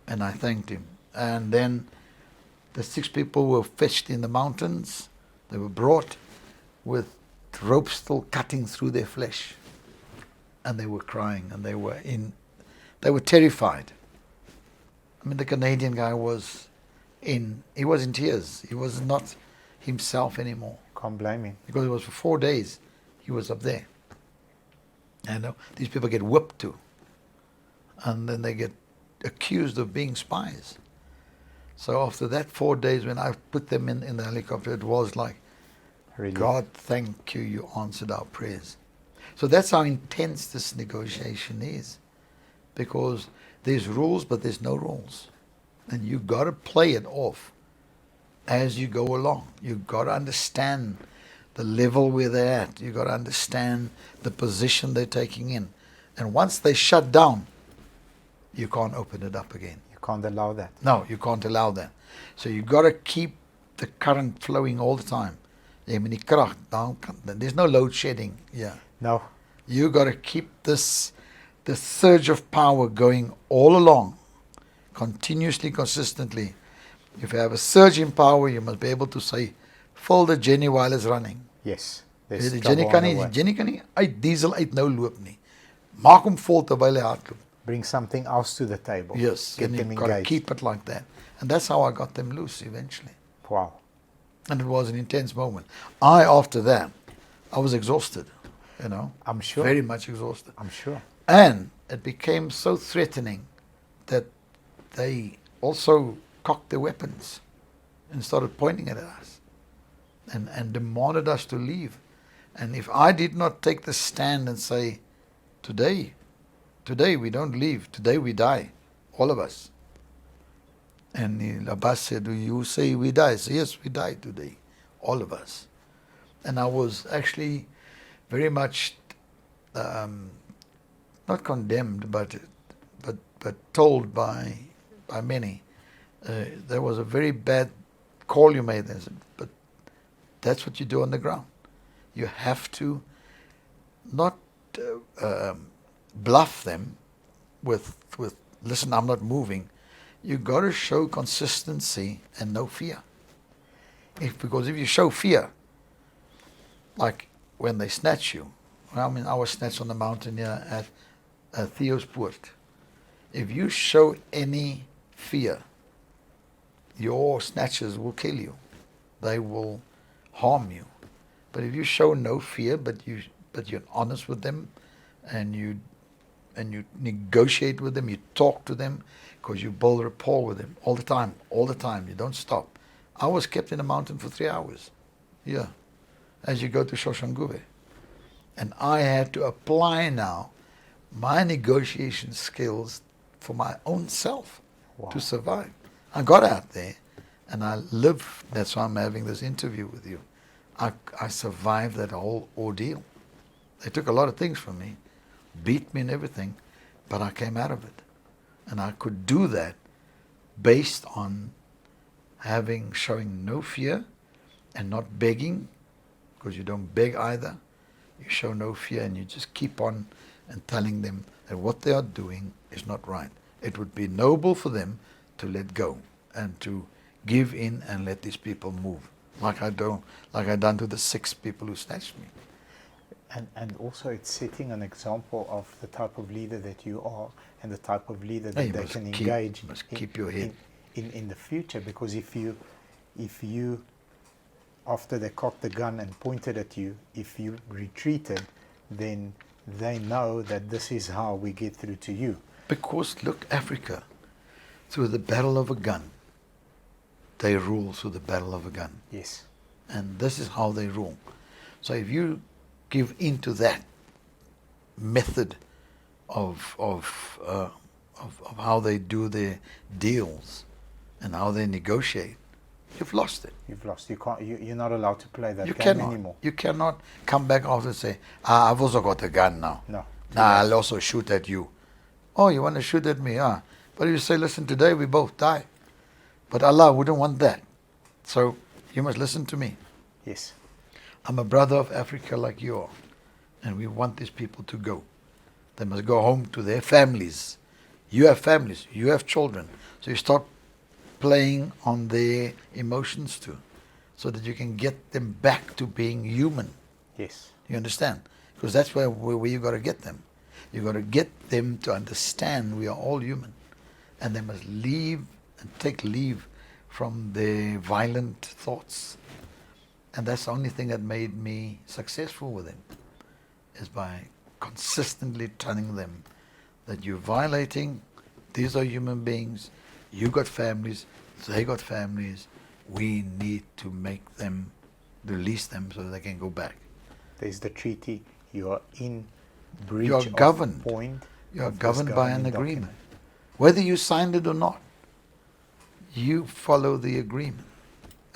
And I thanked him. And then the 6 people were fetched in the mountains. They were brought with ropes still cutting through their flesh. And they were crying and they were terrified. I mean, the Canadian guy was in tears. He was not himself anymore. Can't blame him. Because it was for 4 days he was up there. And these people get whipped too. And then they get accused of being spies. So after that 4 days, when I put them in the helicopter, it was like, Really. God, thank you, you answered our prayers. So that's how intense this negotiation is. Because there's rules, but there's no rules. And you got to play it off as you go along. You got to understand the level where they're at. You got to understand the position they're taking in. And once they shut down, you can't open it up again. You can't allow that. No, you can't allow that. So you got to keep the current flowing all the time. There's no load shedding. Yeah. No. You got to keep the surge of power going all along, continuously, consistently. If you have a surge in power, you must be able to say, fill the Jenny while it's running. Yes. Die There's Jenny trouble kan on the nie, way. Jenny kan nie uit diesel uit nou loop nie. Maak hom vol terwyl hy hardloop. Bring something else to the table. Yes, Get and them you've got to engaged. keep it like that. And that's how I got them loose eventually. Wow. And it was an intense moment. After that, I was exhausted, you know. I'm sure. Very much exhausted. I'm sure. And it became so threatening that they also cocked their weapons and started pointing it at us and demanded us to leave. And if I did not take the stand and say, today we don't leave, today we die, all of us. And Abbas said, do you say we die? I said, yes, we die today, all of us. And I was actually very much not condemned, but told by many. There was a very bad call you made. They said, but that's what you do on the ground. You have to not bluff them with listen, I'm not moving. You got to show consistency and no fear. Because if you show fear, like when they snatch you, I mean, I was snatched on the mountain here at Theospoort. If you show any fear, your snatchers will kill you. They will harm you. But if you show no fear, but you're honest with them, and you negotiate with them, you talk to them, because you build rapport with them all the time. You don't stop. I was kept in a mountain for 3 hours, yeah, as you go to Shoshanguve. And I had to apply now my negotiation skills for my own self to survive. I got out there and I lived. That's why I'm having this interview with you. I survived that whole ordeal. They took a lot of things from me, beat me and everything, but I came out of it. And I could do that based on showing no fear and not begging, because you don't beg either. You show no fear and you just keep on and telling them that what they are doing is not right. It would be noble for them to let go and to give in and let these people move, like I done to the 6 people who snatched me. And also it's setting an example of the type of leader that you are and the type of leader that they can engage keep your head in the future. Because if you after they cocked the gun and pointed at you, if you retreated, then they know that this is how we get through to you. Because look, Africa, through the battle of a gun, they rule through the battle of a gun. Yes. And this is how they rule. So if you give into that method of how they do their deals and how they negotiate, you've lost it. You've lost. You can't. You're not allowed to play that game anymore. You cannot come back after and say, I've also got a gun now. No. I'll also shoot at you. Oh, you want to shoot at me? But you say, listen, today we both die. But Allah wouldn't want that. So you must listen to me. Yes. I'm a brother of Africa like you are. And we want these people to go. They must go home to their families. You have families. You have children. So you start playing on their emotions too, so that you can get them back to being human. Yes. You understand? Because that's where you got to get them. You got to get them to understand we are all human, and they must leave and take leave from their violent thoughts. And that's the only thing that made me successful with them, is by consistently telling them that you're violating. These are human beings. You got families, they got families. We need to make them, release them so that they can go back. There's the treaty. You are in breach You are governed. of point. You are of this governed by an governing agreement. document. Whether you signed it or not, you follow the agreement.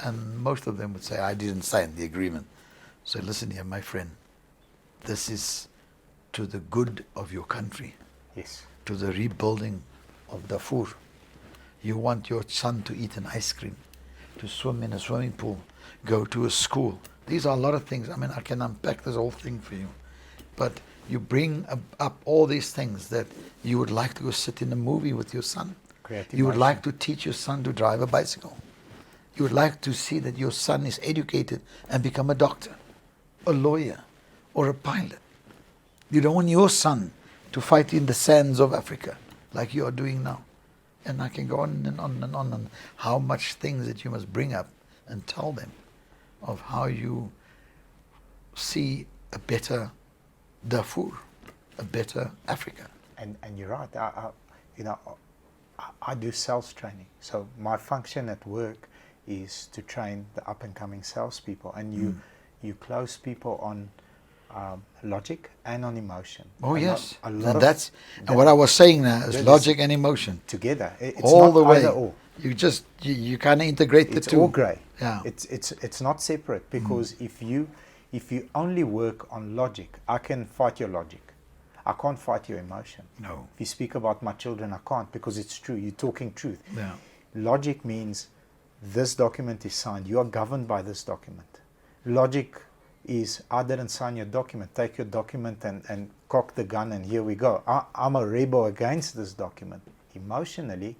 And most of them would say, I didn't sign the agreement. So listen here, my friend. This is to the good of your country. Yes. To the rebuilding of Darfur. You want your son to eat an ice cream, to swim in a swimming pool, go to a school. These are a lot of things. I mean, I can unpack this whole thing for you. But you bring up all these things that you would like to go sit in a movie with your son. You would like to teach your son to drive a bicycle. You would like to see that your son is educated and become a doctor, a lawyer, or a pilot. You don't want your son to fight in the sands of Africa like you are doing now. And I can go on and on and on how much things that you must bring up and tell them of how you see a better Darfur, a better Africa. And you're right. I do sales training. So my function at work is to train the up-and-coming salespeople. And you close people on logic and on emotion. Oh, yes. And what I was saying now is logic and emotion. Together. It's all not the way. either or. You kind of integrate the two. It's all grey. Yeah. It's not separate, because if you If you only work on logic, I can fight your logic. I can't fight your emotion. No. If you speak about my children, I can't, because it's true. You're talking truth. Yeah. Logic means this document is signed. You are governed by this document. Logic is, I didn't sign your document. Take your document and cock the gun and here we go. I'm a rebel against this document. Emotionally,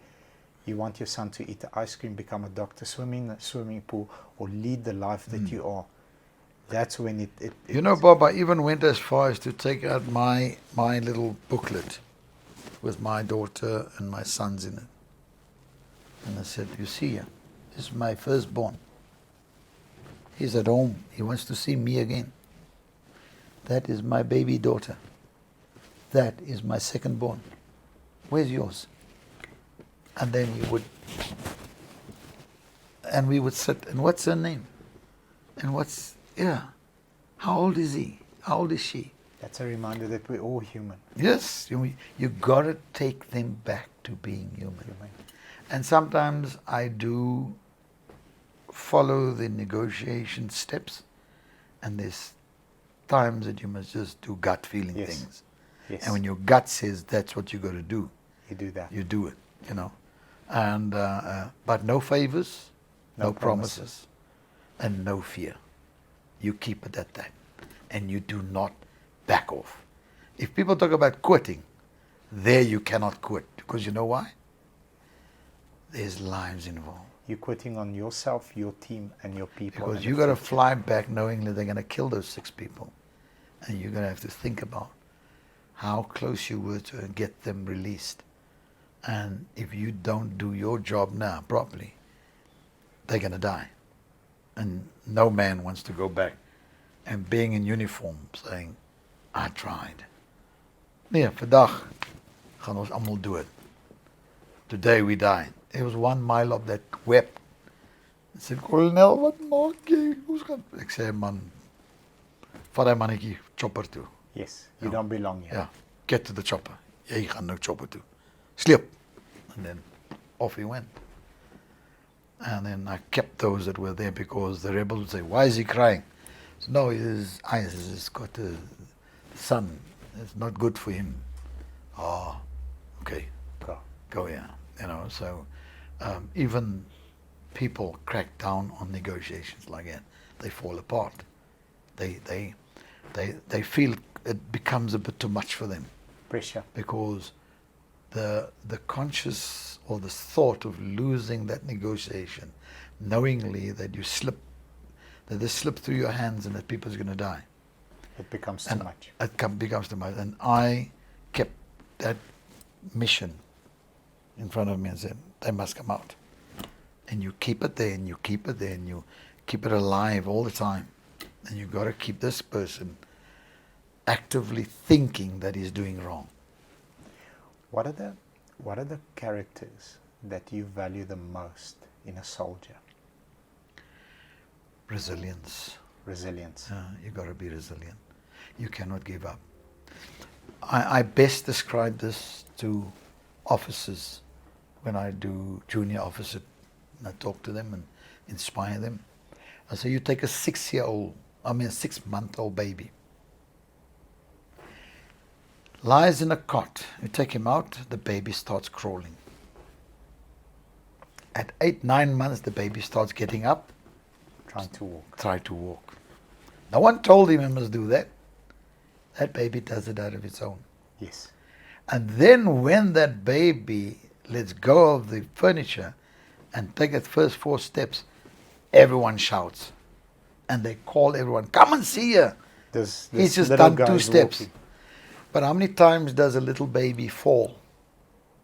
you want your son to eat the ice cream, become a doctor, swim in a swimming pool, or lead the life that you are. That's when it You know, Bob, I even went as far as to take out my little booklet with my daughter and my sons in it. And I said, you see, this is my firstborn. He's at home. He wants to see me again. That is my baby daughter. That is my secondborn. Where's yours? And then we would sit, and what's her name? And how old is he? How old is she? That's a reminder that we're all human. Yes, you got to take them back to being human. And sometimes I do follow the negotiation steps, and there's times that you must just do gut feeling things. Yes. And when your gut says that's what you got to do, you do that. You do it, And but no favors, no promises, and no fear. You keep it at that, and you do not back off. If people talk about quitting, there you cannot quit, because you know why? There's lives involved. You're quitting on yourself, your team, and your people. Because you got to fly back knowing that they're going to kill those 6 people, and you're going to have to think about how close you were to get them released. And if you don't do your job now properly, they're going to die. And no man wants to go back and being in uniform saying, I tried. Nee, vandag gaan ons allemaal do it. Today we die. There was one mile up that wept. He said, Kolonel, wat maak jy? Ek sê, man, vat die mannetjie chopper toe. Yes, you don't belong here. Yeah, get to the chopper. Jy gaan nou chopper toe. Sleep. And then off he went. And then I kept those that were there, because the rebels would say, why is he crying? So, no, his eyes has got the sun. It's not good for him. Oh, okay. Go here. So even people crack down on negotiations like that. They fall apart. They feel it becomes a bit too much for them. Pressure. Because the conscious or the thought of losing that negotiation, knowingly that you slip, that they slip through your hands and that people's going to die. It becomes too much. It becomes too much. And I kept that mission in front of me and said, they must come out. And you keep it there, and you keep it there, and you keep it alive all the time. And you got to keep this person actively thinking that he's doing wrong. What are the characters that you value the most in a soldier? Resilience. Resilience. You got to be resilient. You cannot give up. I best describe this to officers when I do junior officer, and I talk to them and inspire them. I say, you take a 6-month-old baby, lies in a cot. You take him out, the baby starts crawling. At 8-9 months, the baby starts getting up, Try to walk. No one told him he must do that. That baby does it out of its own. Yes. And then when that baby lets go of the furniture and take its first 4 steps, everyone shouts. And they call everyone, come and see her. He's just done 2 steps. Walking. But how many times does a little baby fall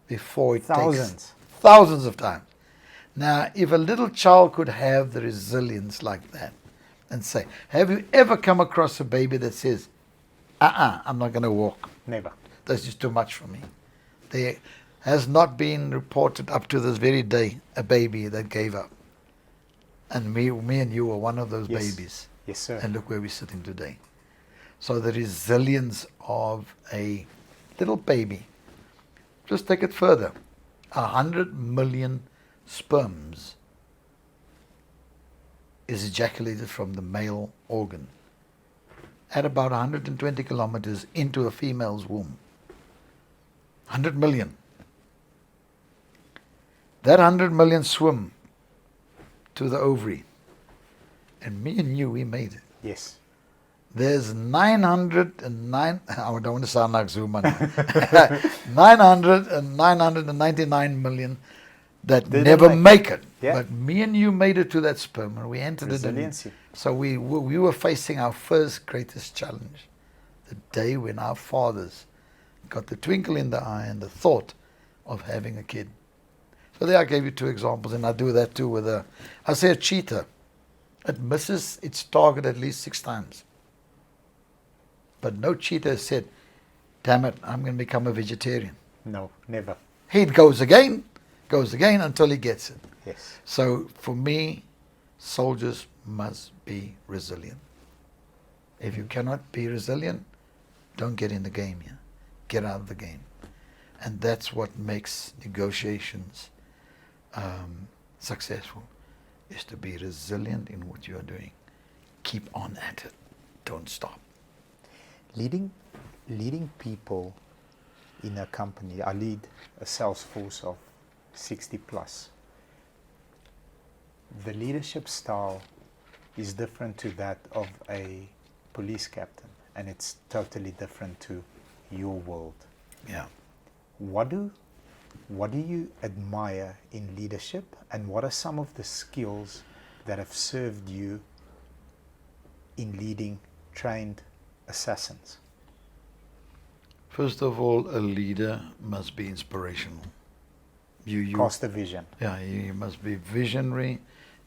before it takes? Thousands of times. Now, if a little child could have the resilience like that and say, have you ever come across a baby that says, I'm not going to walk? Never. That's just too much for me. There has not been reported up to this very day a baby that gave up. And me and you were one of those babies. Yes, sir. And look where we're sitting today. So the resilience of a little baby. Just take it further. 100 million sperms is ejaculated from the male organ at about 120 kilometers into a female's womb. 100 million. That 100 million swim to the ovary. And me and you, we made it. Yes. There's 909, I don't want to sound like Zuma now, 999 million that never make it. Yeah. But me and you made it to that sperm, and we entered Resiliency. it. So we were facing our first greatest challenge, the day when our fathers got the twinkle in the eye and the thought of having a kid. So there I gave you 2 examples, and I do that too with I say a cheetah. It misses its target at least 6 times. But no cheetah has said, damn it, I'm going to become a vegetarian. No, never. He goes again until he gets it. Yes. So for me, soldiers must be resilient. If you cannot be resilient, don't get in the game here. Get out of the game. And that's what makes negotiations successful, is to be resilient in what you are doing. Keep on at it. Don't stop. Leading people in a company, I lead a sales force of 60 plus. The leadership style is different to that of a police captain, and it's totally different to your world. Yeah. What do you admire in leadership, and what are some of the skills that have served you in leading trained assassins? First of all, a leader must be inspirational. You Cast a vision. Yeah, you must be visionary.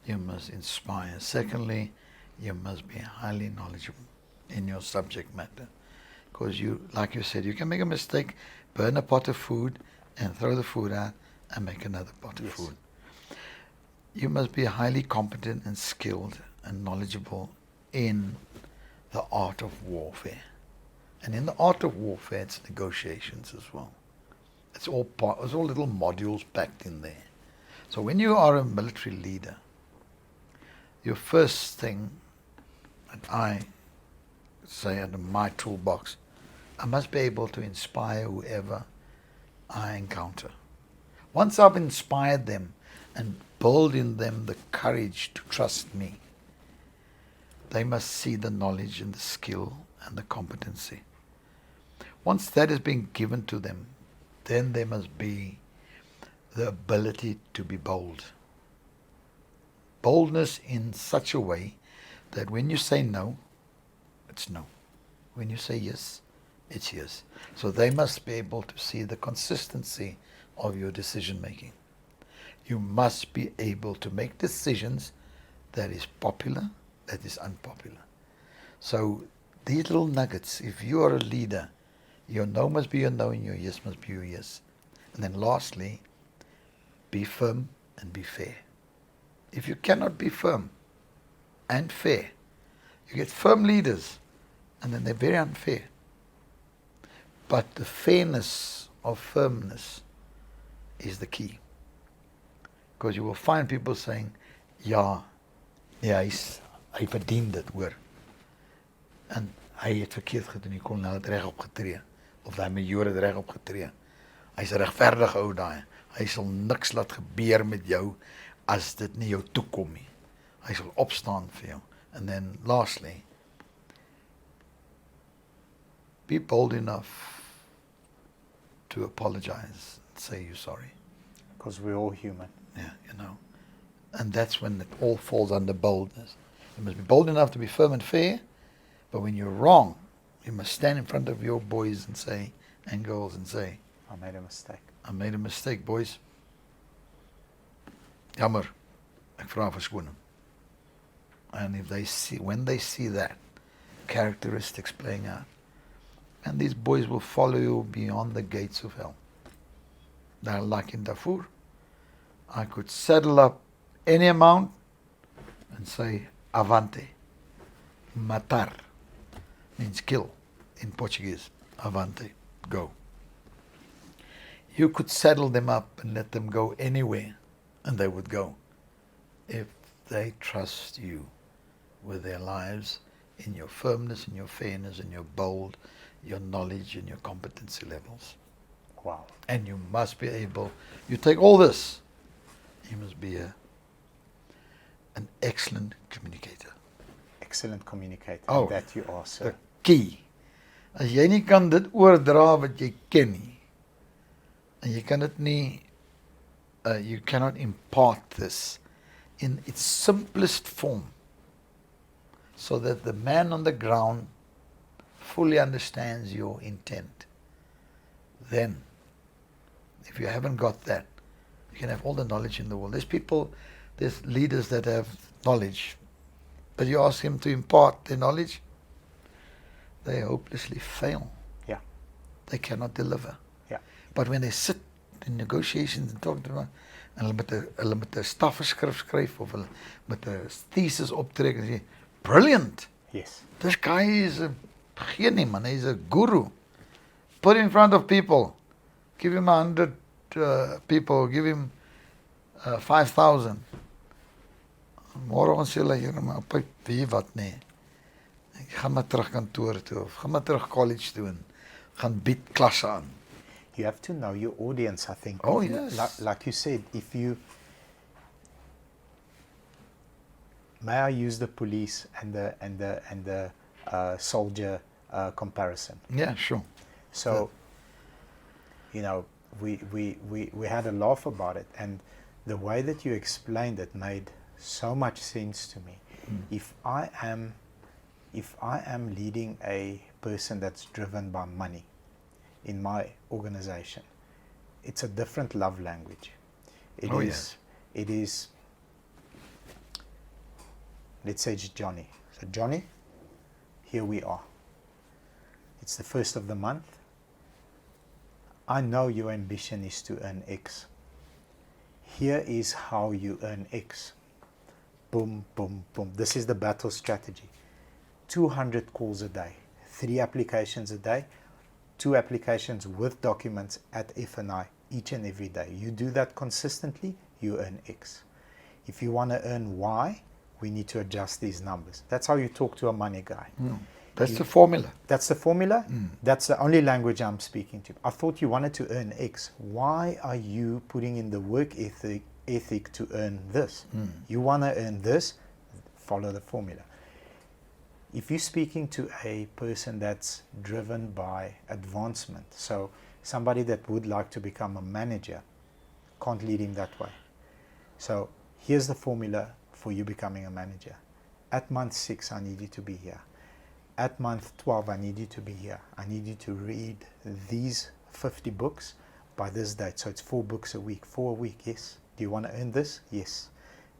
You must inspire. Secondly, you must be highly knowledgeable in your subject matter. Because you, like you said, you can make a mistake, burn a pot of food, and throw the food out, and make another pot of food. You must be highly competent and skilled and knowledgeable in the art of warfare. And in the art of warfare, it's negotiations as well. It's all little modules packed in there. So when you are a military leader, your first thing that I say under my toolbox, I must be able to inspire whoever I encounter. Once I've inspired them and build in them the courage to trust me, they must see the knowledge and the skill and the competency. Once that has been given to them, then there must be the ability to be bold. Boldness in such a way that when you say no, it's no. When you say yes, it's yes. So they must be able to see the consistency of your decision making. You must be able to make decisions that is popular, that is unpopular. So these little nuggets, if you are a leader, your no must be your no and your yes must be your yes. And then lastly, be firm and be fair. If you cannot be firm and fair, you get firm leaders and then they're very unfair. But the fairness of firmness is the key. Because you will find people saying, ja, hy verdien dit, hoor. En hy het verkeerd gedoen, die kolonel het reg opgetree. Of die majoor het reg opgetree. Hy's 'n regverdige ou daai. Hy sal niks laat gebeur met jou as dit nie jou toekom nie. Hy sal opstaan vir jou. And then lastly, be bold enough to apologize and say you're sorry. Because we're all human. Yeah, you know. And that's when it all falls under boldness. You must be bold enough to be firm and fair, but when you're wrong, you must stand in front of your boys and say, and girls, and say, I made a mistake. I made a mistake, boys. Jammer, ek vra verskoning. And if they see, when they see that characteristics playing out, and these boys will follow you beyond the gates of hell. Now, like in Darfur, I could saddle up any amount and say, avante, matar, means kill in Portuguese, avante, go. You could saddle them up and let them go anywhere, and they would go, if they trust you with their lives in your firmness, in your fairness, in your bold, your knowledge, and your competency levels. Wow. And you must be able, you take all this, you must be an excellent communicator. Excellent communicator. Oh, That you are, sir. The key. As jy nie kan dit oordra wat jy ken nie, en jy kan dit nie, you cannot impart this in its simplest form, so that the man on the ground fully understands your intent. Then, if you haven't got that, you can have all the knowledge in the world. There's leaders that have knowledge, but you ask them to impart their knowledge, they hopelessly fail. Yeah. They cannot deliver. Yeah. But when they sit in negotiations and talk to them, en hulle met 'n stafskrif skryf of hulle met 'n thesis optrek en sê, brilliant. Yes. This guy is a genie, man. He's a guru. Put in front of people. Give him 100 people. Give him 5,000. Môre ons sê hulle hier maar op wie wat nee. Ek gaan maar terug kantoor toe of gaan maar terug college toe en gaan bied klasse aan. You have to know your audience, I think. Oh, yes. Like you said, if you... May I use the police and the soldier comparison? Yeah, sure. So, you know, we had a laugh about it, and the way that you explained it made so much sense to me. If I am leading a person that's driven by money in my organization, it's a different love language. It is, let's say it's Johnny. So Johnny, here we are. It's the first of the month. I know your ambition is to earn X. Here is how you earn X. Boom, boom, boom. This is the battle strategy. 200 calls a day, 3 applications a day, 2 applications with documents at F&I each and every day. You do that consistently, you earn X. If you want to earn Y, we need to adjust these numbers. That's how you talk to a money guy. That's the formula. That's the formula? That's the only language I'm speaking to. I thought you wanted to earn X. Why are you putting in the work ethic to earn this? You want to earn this, follow the formula. If you're speaking to a person that's driven by advancement, so somebody that would like to become a manager, can't lead him that way. So here's the formula for you becoming a manager. At month 6, I need you to be here. At month 12, I need you to be here. I need you to read these 50 books by this date. So it's 4 books a week. 4 a week, yes. Do you want to earn this? Yes.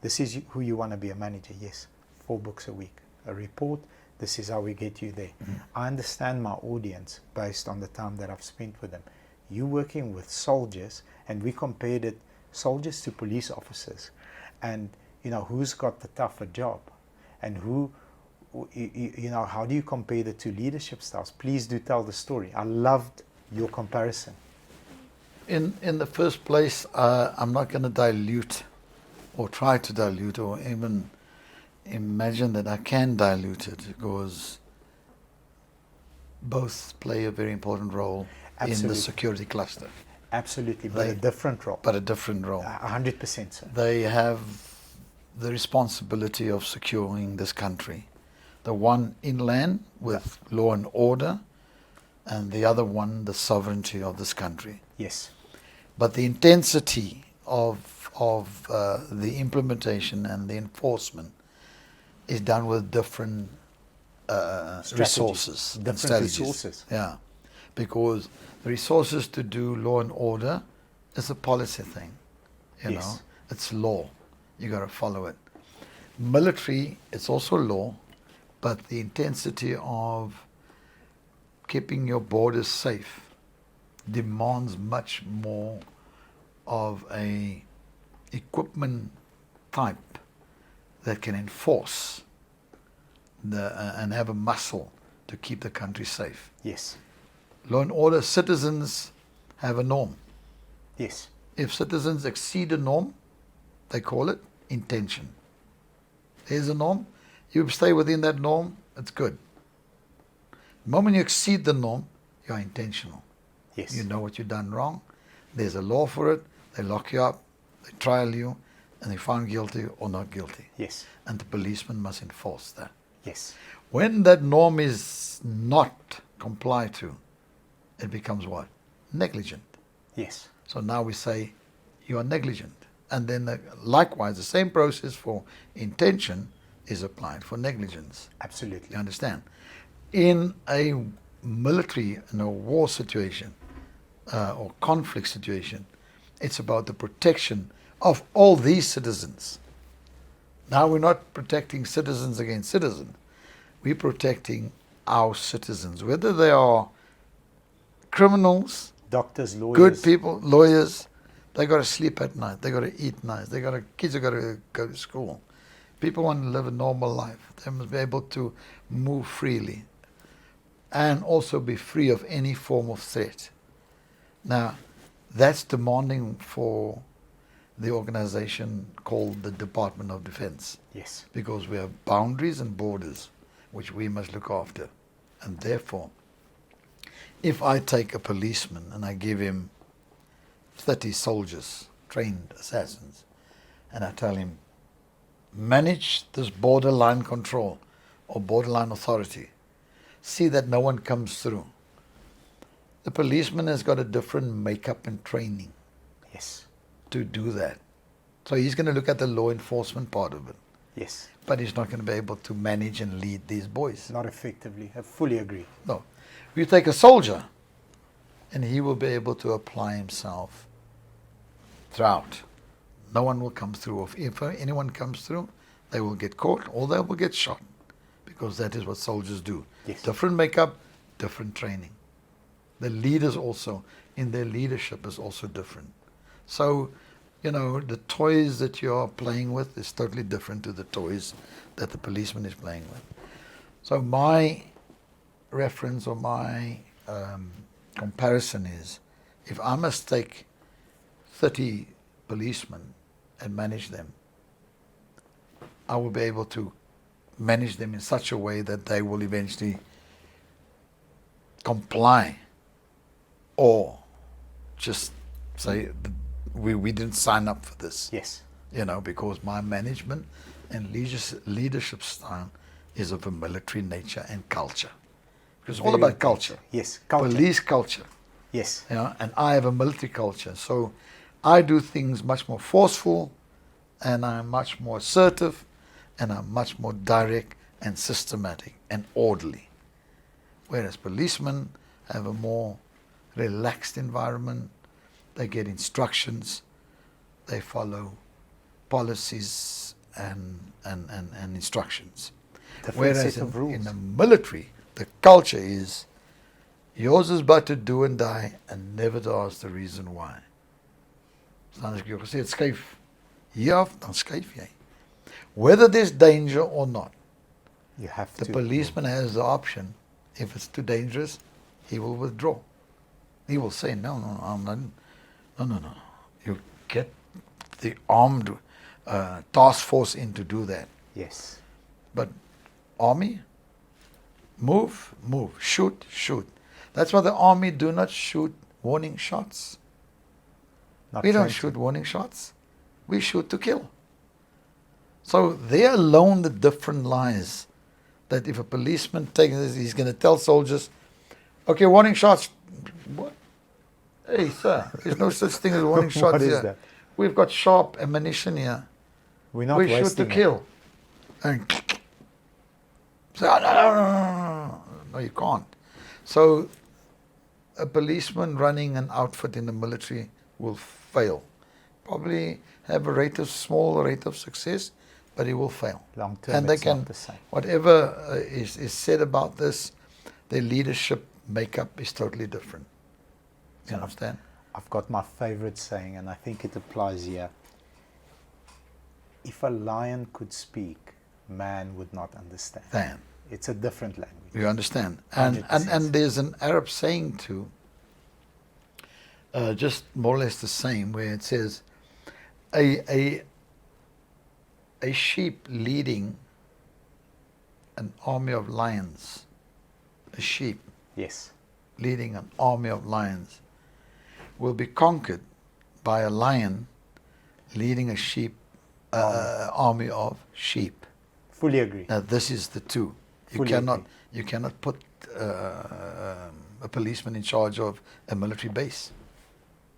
This is who you want to be a manager? Yes. 4 books a week. A report. This is how we get you there. I understand my audience based on the time that I've spent with them. You working with soldiers, and we compared it soldiers to police officers, and you know who's got the tougher job, and who, you know, how do you compare the 2 leadership styles? Please do tell the story. I loved your comparison. In the first place, I'm not going to dilute or try to dilute or even imagine that I can dilute it, because both play a very important role in the security cluster. Absolutely, but a different role. But a different role. 100%, sir. They have the responsibility of securing this country. The one inland with law and order, and the other one the sovereignty of this country. Yes. But the intensity of the implementation and the enforcement is done with different resources. Different strategies. resources. Yeah. Because the resources to do law and order is a policy thing. You know, it's law. You got to follow it. Military, it's also law, but the intensity of keeping your borders safe demands much more of a equipment type that can enforce and have a muscle to keep the country safe. Yes. Law and order, citizens have a norm. Yes. If citizens exceed a norm, they call it intention. There's a norm. You stay within that norm, it's good. The moment you exceed the norm, you're intentional. Yes. You know what you've done wrong. There's a law for it. They lock you up, they trial you, and they find guilty or not guilty. Yes. And the policeman must enforce that. Yes. When that norm is not complied to, it becomes what? Negligent. Yes. So now we say, you are negligent. And then likewise, the same process for intention is applied for negligence. Absolutely. You understand? In a military, in a war situation or conflict situation, it's about the protection of all these citizens. Now we're not protecting citizens against citizens. We're protecting our citizens, whether they are criminals, Doctors, lawyers. good people, lawyers. They got to sleep at night. They got to eat nice. Kids have got to go to school. People want to live a normal life. They must be able to move freely and also be free of any form of threat. Now, that's demanding for the organization called the Department of Defense. Yes. Because we have boundaries and borders which we must look after. And therefore, if I take a policeman and I give him 30 soldiers, trained assassins, and I tell him, manage this borderline control or borderline authority, see that no one comes through. The policeman has got a different makeup and training Yes. to do that. So he's going to look at the law enforcement part of it, Yes. but he's not going to be able to manage and lead these boys. Not effectively. I fully agree. No. You take a soldier, and he will be able to apply himself throughout. No one will come through. If anyone comes through, they will get caught or they will get shot, because that is what soldiers do. Yes. Different makeup, different training. The leaders also, in their leadership, is also different. So, the toys that you're playing with is totally different to the toys that the policeman is playing with. So my reference or my comparison is, if I must take 30 policemen and manage them, I will be able to manage them in such a way that they will eventually comply or just say, we didn't sign up for this. Yes. Because my management and leadership style is of a military nature and culture. It's all Very about culture. Yes. Culture. Police culture. Yes. And I have a military culture. So I do things much more forceful, and I'm much more assertive, and I'm much more direct and systematic and orderly. Whereas policemen have a more relaxed environment. They get instructions, they follow policies and instructions. Different Whereas set of rules. in the military, the culture is, yours is but to do and die and never to ask the reason why. So dan as ek jou gesê het, skuif hier af, dan skuif jy. Whether there's danger or not, You have the to. policeman has the option. If it's too dangerous, he will withdraw. He will say, no, I'm not. No. You get the armed task force in to do that. Yes. But army, move, shoot. That's why the army do not shoot warning shots. Not We don't trained to. shoot warning shots. We shoot to kill. So there alone the different lies. That if a policeman takes this, he's going to tell soldiers, okay, warning shots. What? Hey, sir, there's no such thing as warning shots What is here. that? We've got sharp ammunition here. We're not We shoot wasting to it. kill. And say, oh, no, you can't. So a policeman running an outfit in the military will fail. Probably have a small rate of success, but he will fail. Long term, And they it's can, not the same. whatever is said about this, their leadership makeup is totally different. You understand? I've got my favorite saying, and I think it applies here. If a lion could speak, man would not understand. Then It's a different language. you understand. And there's an Arab saying too, just more or less the same, where it says, a sheep leading an army of lions, a sheep Yes. leading an army of lions, will be conquered by a lion leading a sheep army of sheep. Fully agree. Now this is the two. Fully agree. You cannot put a policeman in charge of a military base.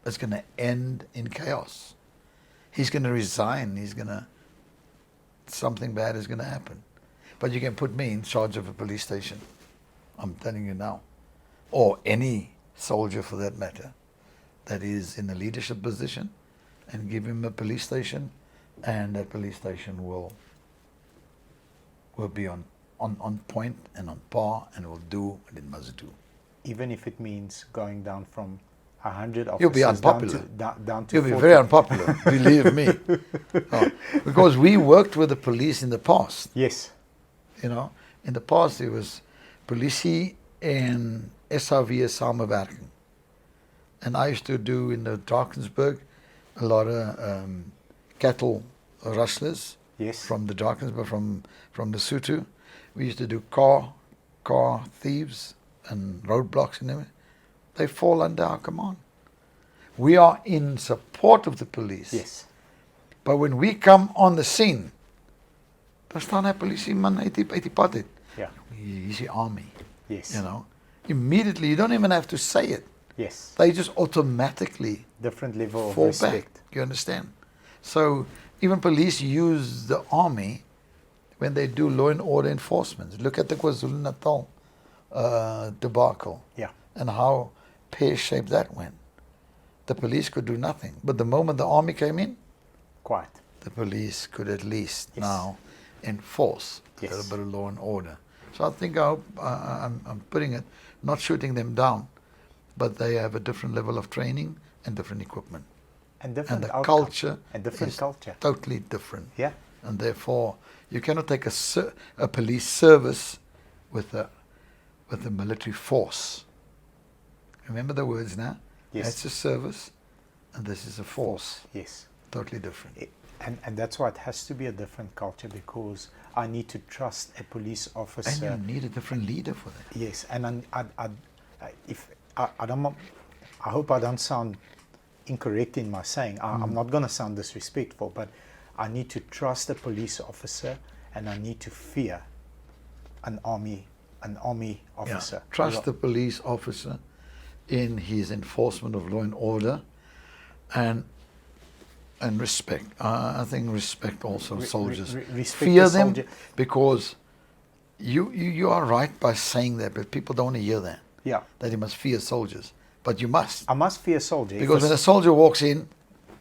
It's going to end in chaos. He's going to resign. Something bad is going to happen. But you can put me in charge of a police station. I'm telling you now. Or any soldier for that matter that is in a leadership position, and give him a police station, and that police station will be on point and on par, and will do what it must do. Even if it means going down from 100 officers You'll be unpopular. down to You'll be 40. very unpopular, believe me. Because we worked with the police in the past. Yes. You know, in the past there was politie en SAW samenwerking. And I used to do in the Drakensberg a lot of cattle rustlers. Yes. From the Drakensberg, from the Lesotho. We used to do car thieves and roadblocks and everything. They fall under our command. We are in support of the police. Yes. But when we come on the scene, dan staan hy polisieman uit die pad uit. Yeah. He's the army. Yes. You know, immediately, you don't even have to say it. Yes. They just automatically Different level of fall respect. back. You understand? So even police use the army when they do law and order enforcement. Look at the KwaZulu-Natal debacle. Yeah. And how pear-shaped that went. The police could do nothing. But the moment the army came in, Quiet. the police could at least Yes. now enforce a Yes. little bit of law and order. So I think I'm putting it, not shooting them down, but they have a different level of training and different equipment. And different And the outcome. culture And different is culture. totally different. Yeah. And therefore, you cannot take a police service with a military force. Remember the words now? Yes. That's a service, and this is a force. Yes. Totally different. And that's why it has to be a different culture, because I need to trust a police officer. And you need a different leader for that. Yes, and I hope I don't sound incorrect in my saying. I'm not going to sound disrespectful, but I need to trust a police officer, and I need to fear an army officer. Yeah. Trust the police officer in his enforcement of law and order, and respect. I think respect also soldiers. Respect Fear the them, soldier. because you are right by saying that, but people don't want to hear that. Yeah. That you must fear soldiers, but you must, I must fear a soldier. because when a soldier walks in,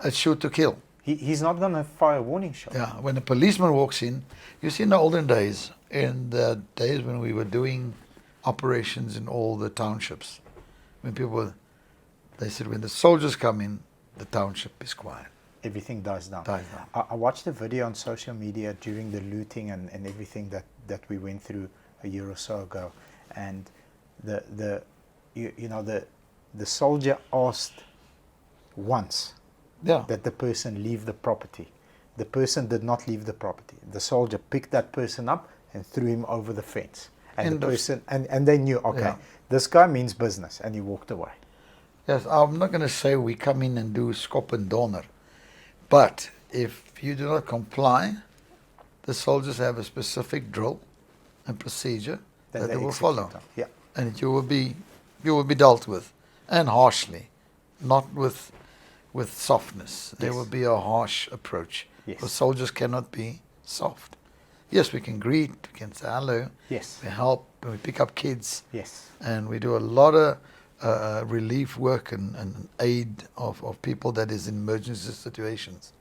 it's shoot to kill. he's not going to fire a warning shot. Yeah, when a policeman walks in, you see in the olden days, in the days when we were doing operations in all the townships, when they said when the soldiers come in, the township is quiet. Everything dies down. Dies down. I watched a video on social media during the looting and everything that we went through a year or so ago, and the soldier asked once Yeah. that the person leave the property. The person did not leave the property. The soldier picked that person up and threw him over the fence. And and they knew, okay, Yeah. this guy means business, and he walked away. Yes, I'm not going to say we come in and do skop and donder, but if you do not comply, the soldiers have a specific drill and procedure that they will execute follow, on. Yeah. and you will be dealt with, and harshly, not with softness. There Yes. will be a harsh approach. Yes. Because soldiers cannot be soft. Yes, we can greet, we can say hello, Yes. we help, we pick up kids, Yes. and we do a lot of relief work and aid of people that is in emergency situations.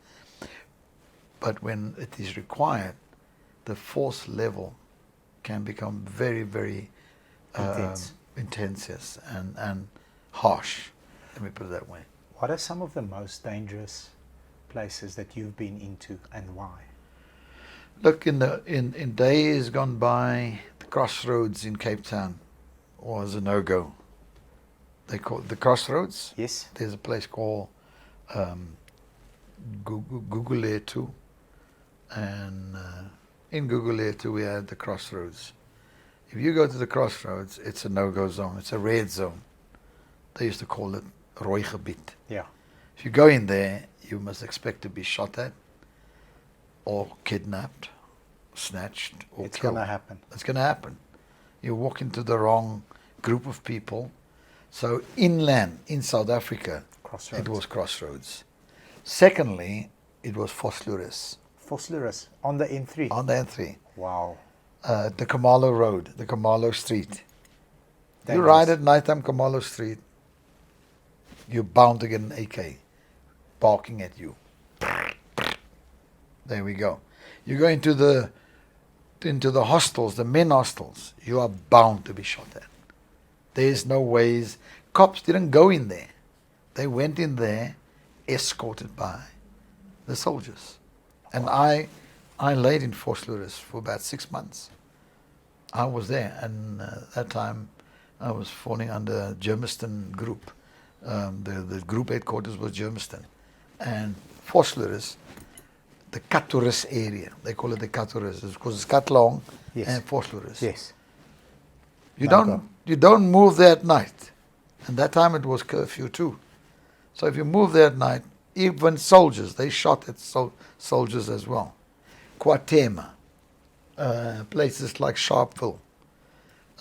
But when it is required, the force level can become very, very intense, yes, and harsh. Let me put it that way. What are some of the most dangerous places that you've been into, and why? Look, in days gone by, the crossroads in Cape Town was a no-go. They call it the crossroads. Yes. There's a place called Guguletu, and in Guguletu we had the crossroads. If you go to the crossroads, it's a no-go zone. It's a red zone. They used to call it rooi gebied. Yeah. If you go in there, you must expect to be shot at, or kidnapped, snatched, or It's killed. going to happen. It's going to happen. You walk into the wrong group of people. So inland, in South Africa, Crossroads. it was crossroads. Secondly, it was Vosloorus Vosloorus on the N3. on the N3. Wow. The Kamalo Road, the Kamalo Street. You Dangerous. ride at nighttime Kamalo Street, you're bound to get an AK barking at you. There we go. You go into the hostels, the men hostels, you are bound to be shot at. There's no ways. Cops didn't go in there. They went in there escorted by the soldiers. And I laid in Vosloorus for about 6 months. I was there, and that time I was falling under Germiston Group. The group headquarters was Germiston. And Vosloorus, the Katoris area, they call it the Katoris, because it's Katlong Yes. and Vosloorus. Yes. You No don't move there at night. And that time it was curfew too. So if you move there at night, even soldiers, they shot at soldiers as well. Kwatema, places like Sharpeville.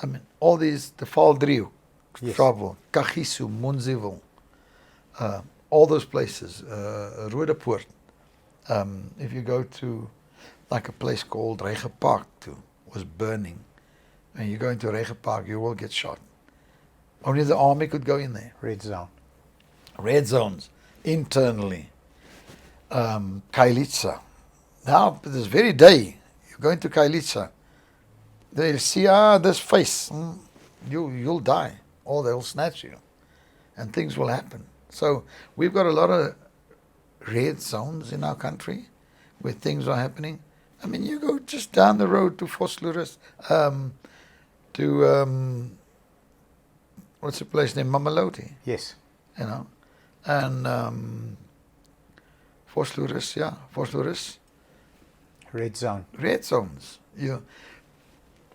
I mean, all these, the Valdriu, Yes. Sharpeville, Kagiso, Munziville, all those places, Roodepoort. If you go to like a place called Rake Park too, was burning. When you go into Rake Park, you will get shot. Only the army could go in there. Red zone. Red zones, internally. Kailitsa. Now, this very day, you go into Kailitsa, they'll see, this face, you'll die, or they'll snatch you, and things will happen. So we've got a lot of red zones in our country where things are happening. I mean, you go just down the road to Vosloorus, what's the place named Mamelodi, Yes. you know, and Vosloorus, Red zone. red zones.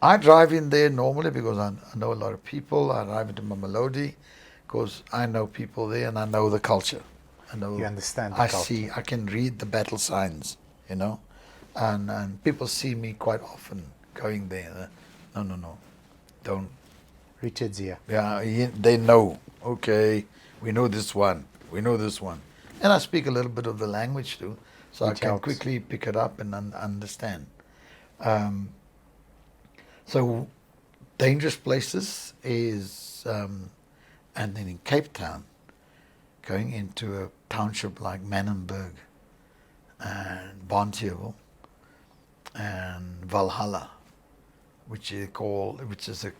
I drive in there normally because I know a lot of people. I drive into Mamelodi because I know people there and I know the culture. You understand the I culture. see, I can read the battle signs, you know, and people see me quite often going there. No, don't. Richard's here. Yeah, they know. Okay, we know this one. And I speak a little bit of the language too, so Which I can helps. quickly pick it up and understand. So dangerous places is, and then in Cape Town, going into a township like Manenberg and Bonteheuwel and Valhalla, which is a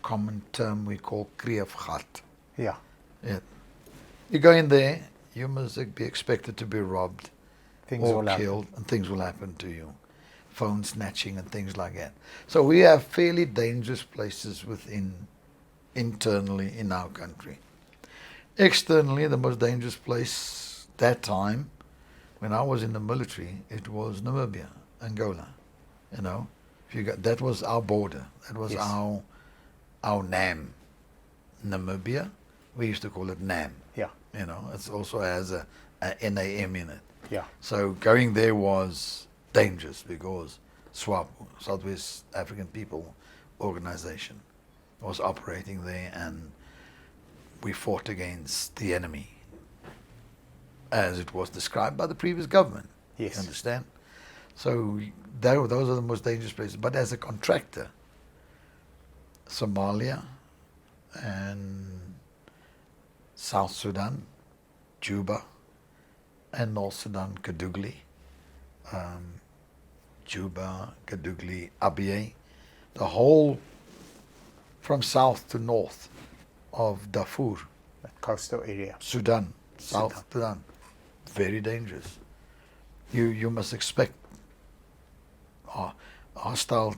common term we call Kreefgat. Yeah. Yeah. You go in there, you must be expected to be robbed Things or will happen. killed, and things will happen to you. Phone snatching and things like that. So we have fairly dangerous places internally in our country. Externally, the most dangerous place that time, when I was in the military, it was Namibia, Angola. You know, that was our border. That was Yes. our NAM. Namibia, we used to call it NAM. Yeah. You know, it also has a NAM in it. Yeah. So going there was dangerous because SWAP, Southwest African People Organization, was operating there, and we fought against the enemy as it was described by the previous government. Yes. You understand? So those are the most dangerous places. But as a contractor, Somalia and South Sudan, Juba, and North Sudan, Kadugli, Juba, Kadugli, Abyei, the whole from south to north of Darfur, That coastal area. Sudan, South Sudan, very dangerous. You must expect hostile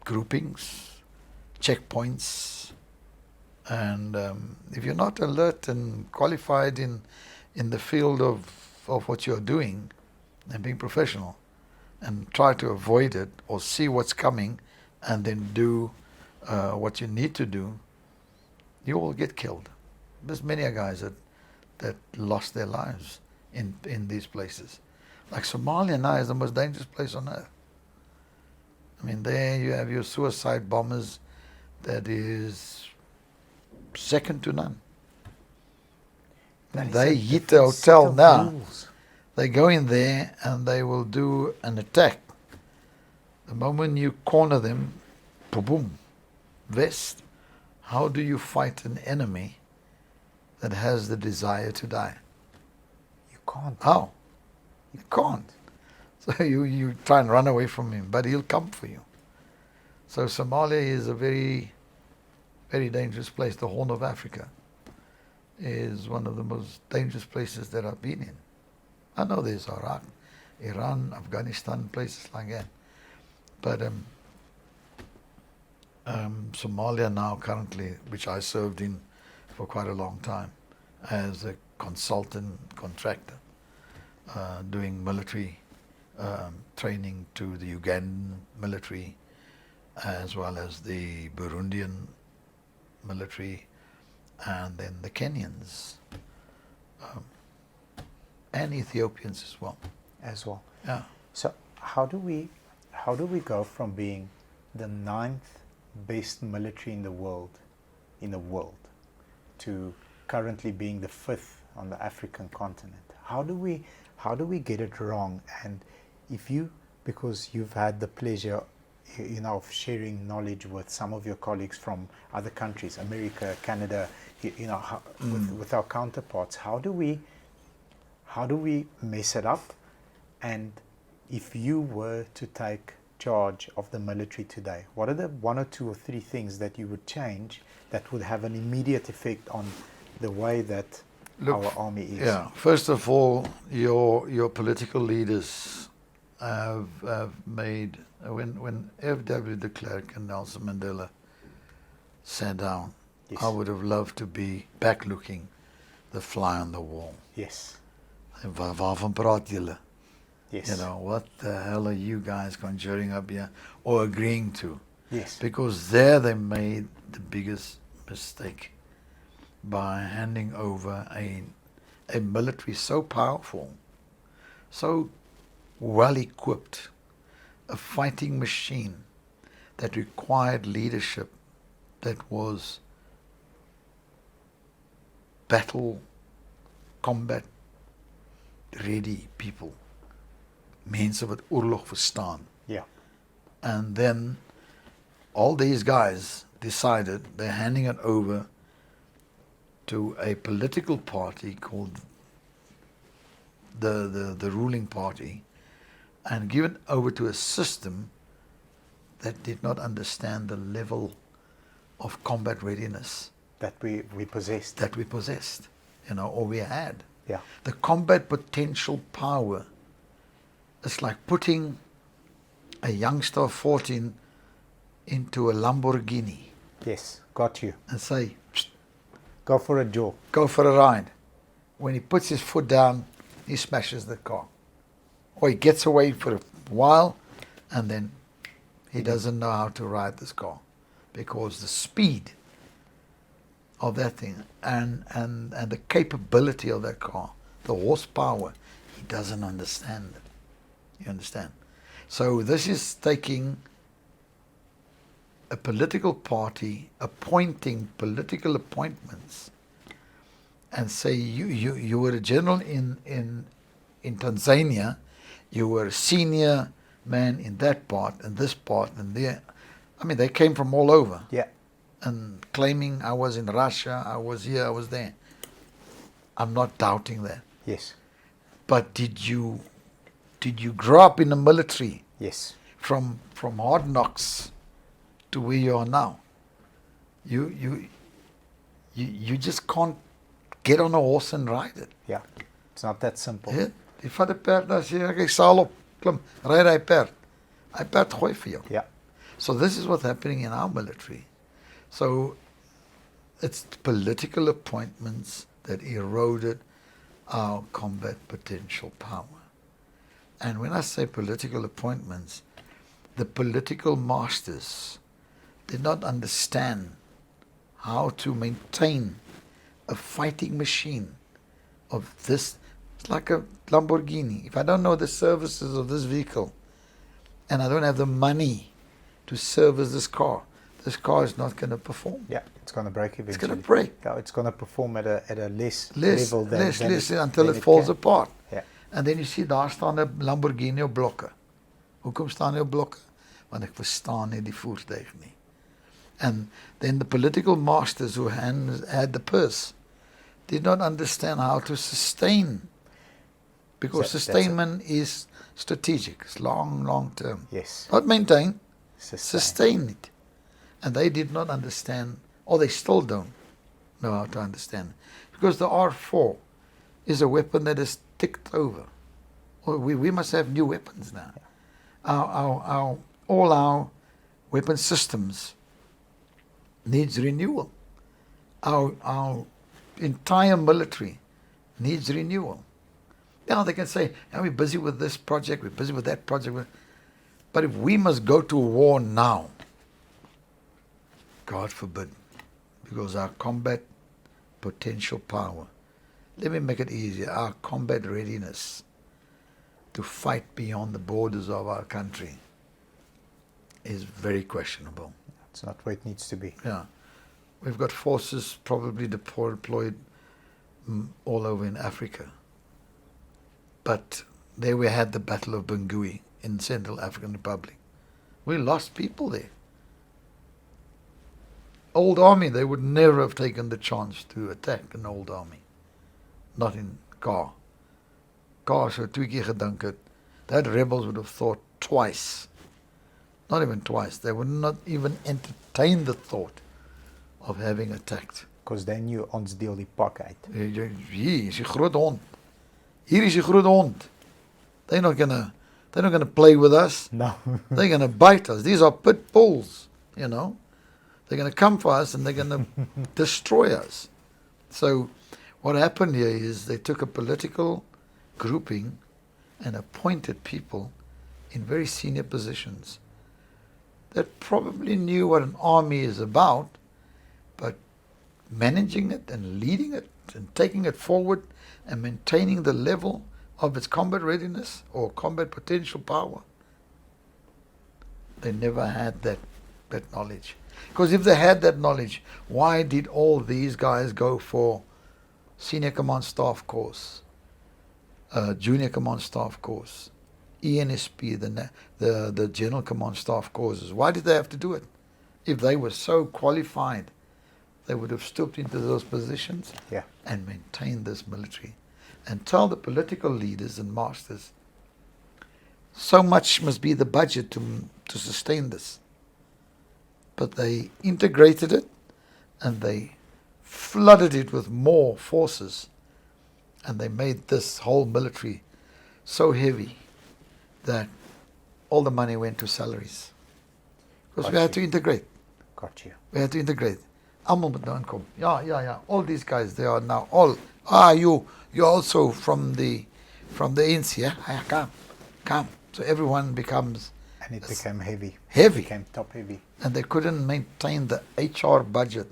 groupings, checkpoints, and if you're not alert and qualified in the field of what you're doing and being professional, and try to avoid it or see what's coming and then do what you need to do, you will get killed. There's many guys that lost their lives in these places. Like Somalia now is the most dangerous place on earth. I mean, there you have your suicide bombers that is second to none. And they hit the hotel now. They go in there and they will do an attack. The moment you corner them, boom, vest. How do you fight an enemy that has the desire to die? You can't. How? You can't. So you try and run away from him, but he'll come for you. So Somalia is a very, very dangerous place. The Horn of Africa is one of the most dangerous places that I've been in. I know there's Iraq, Iran, Afghanistan, places like that. But Somalia now currently, which I served in for quite a long time as a consultant contractor, doing military training to the Ugandan military as well as the Burundian military and then the Kenyans and Ethiopians as well. Yeah. So how do we go from being the 9th best military in the world to currently being the 5th on the African continent? How do we get it wrong? And because you've had the pleasure, of sharing knowledge with some of your colleagues from other countries, America, Canada, with our counterparts, how do we mess it up? And if you were to take charge of the military today, what are the 1 or 2 or 3 things that you would change that would have an immediate effect on the way that our army is? Yeah, first of all, your political leaders have made, when F.W. de Klerk and Nelson Mandela sat down, Yes. I would have loved to be back looking the fly on the wall. Yes. Waarvan praat julle? Yes. What the hell are you guys conjuring up here or agreeing to? Yes. Because there they made the biggest mistake by handing over a military so powerful, so well equipped, a fighting machine that required leadership that was battle, combat ready people. Mense wat oorlog verstaan. Yeah. And then all these guys decided they're handing it over to a political party called the ruling party, and given over to a system that did not understand the level of combat readiness That we possessed. or we had. Yeah. The combat potential power is like putting a youngster of 14 into a Lamborghini Yes. Got you. and say, Go for a jog. go for a ride. When he puts his foot down, he smashes the car. Or he gets away for a while and then he doesn't know how to ride this car because the speed of that thing and the capability of that car, the horsepower, he doesn't understand it. You understand? So this is taking a political party appointing political appointments and say you were a general in Tanzania, you were a senior man in that part and this part and there. I mean, they came from all over. Yeah. And claiming I was in Russia, I was here, I was there. I'm not doubting that. Yes. But did you grow up in the military? Yes. From hard knocks to where you are now. You just can't get on a horse and ride it. Yeah. It's not that simple. Ja, die vat 'n perd dan sê ek sal op, klim, ry hy perd. Hy perd gooi vir jou. Yeah. So this is what's happening in our military. So it's political appointments that eroded our combat potential power. And when I say political appointments, the political masters did not understand how to maintain a fighting machine of this. It's like a Lamborghini. If I don't know the services of this vehicle and I don't have the money to service this car is not going to perform. Yeah, it's going to break eventually. It's going to break. Yeah, it's going to perform at a less Level than until it falls can. apart. Yeah. En dan jy sien daar staan 'n Lamborghini op blokke. Hoekom staan hy op blokke? Want ek verstaan nie die voertuig nie. And then the political masters who had the purse did not understand how to sustain, because sustainment is strategic. It's long term. Yes. Not maintain, sustain it. And they did not understand, or they still don't know how to understand. Because the R4 is a weapon that is ticked over. We must have new weapons now. All our weapon systems needs renewal. Our entire military needs renewal. Now they can say, we're busy with this project, we're busy with that project. But if we must go to war now, God forbid, because our combat potential power, let me make it easier, our combat readiness to fight beyond the borders of our country is very questionable. It's not where it needs to be. Yeah. We've got forces probably deployed all over in Africa. But there we had the Battle of Bangui in Central African Republic. We lost people there. Old army, they would never have taken the chance to attack an old army. Not in Ka. Ka so 2 keer gedink het, that rebels would have thought twice. Not even twice. They would not even entertain the thought of having attacked. Because they knew ons deel die pak uit. Hier is die groot hond. Hier is die groot hond. They're not gonna play with us. No. They're gonna bite us. These are pit bulls, you know. They're gonna come for us and they're gonna destroy us. So what happened here is they took a political grouping and appointed people in very senior positions that probably knew what an army is about, but managing it and leading it and taking it forward and maintaining the level of its combat readiness or combat potential power, they never had that knowledge. Because if they had that knowledge, why did all these guys go for senior command staff course, junior command staff course, ENSP, the general command staff courses? Why did they have to do it? If they were so qualified, they would have stooped into those positions and maintained this military. And tell the political leaders and masters, so much must be the budget to sustain this. But they integrated it and they flooded it with more forces, and they made this whole military so heavy that all the money went to salaries. Because we had to integrate. Got you. We had to integrate. Almal moet nou inkom. Ja. All these guys, they are now all. You're also from the ANC, yeah? Come. So everyone becomes. And it became heavy. Heavy. It became top heavy. And they couldn't maintain the HR budget.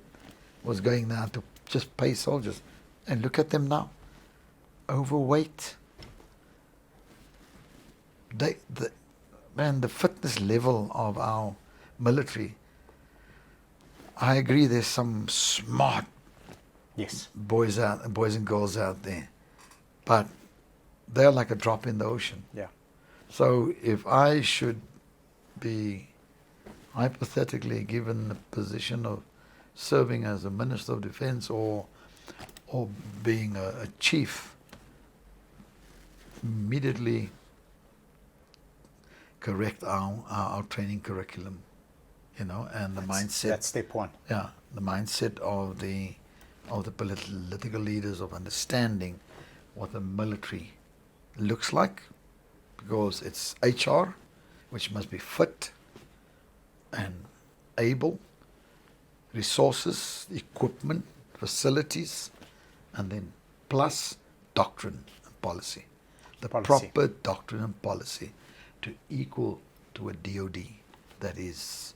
Was going now to just pay soldiers. And look at them now. Overweight. The fitness level of our military. I agree there's some smart boys and girls out there. But they're like a drop in the ocean. Yeah. So if I should be hypothetically given the position of serving as a Minister of Defense or being a chief, immediately correct our training curriculum, and the mindset. That's step one. Yeah, the mindset of the political leaders of understanding what the military looks like, because it's HR, which must be fit and able, resources, equipment, facilities, and then plus doctrine and policy. the Policy. proper doctrine and policy to equal to a DOD that is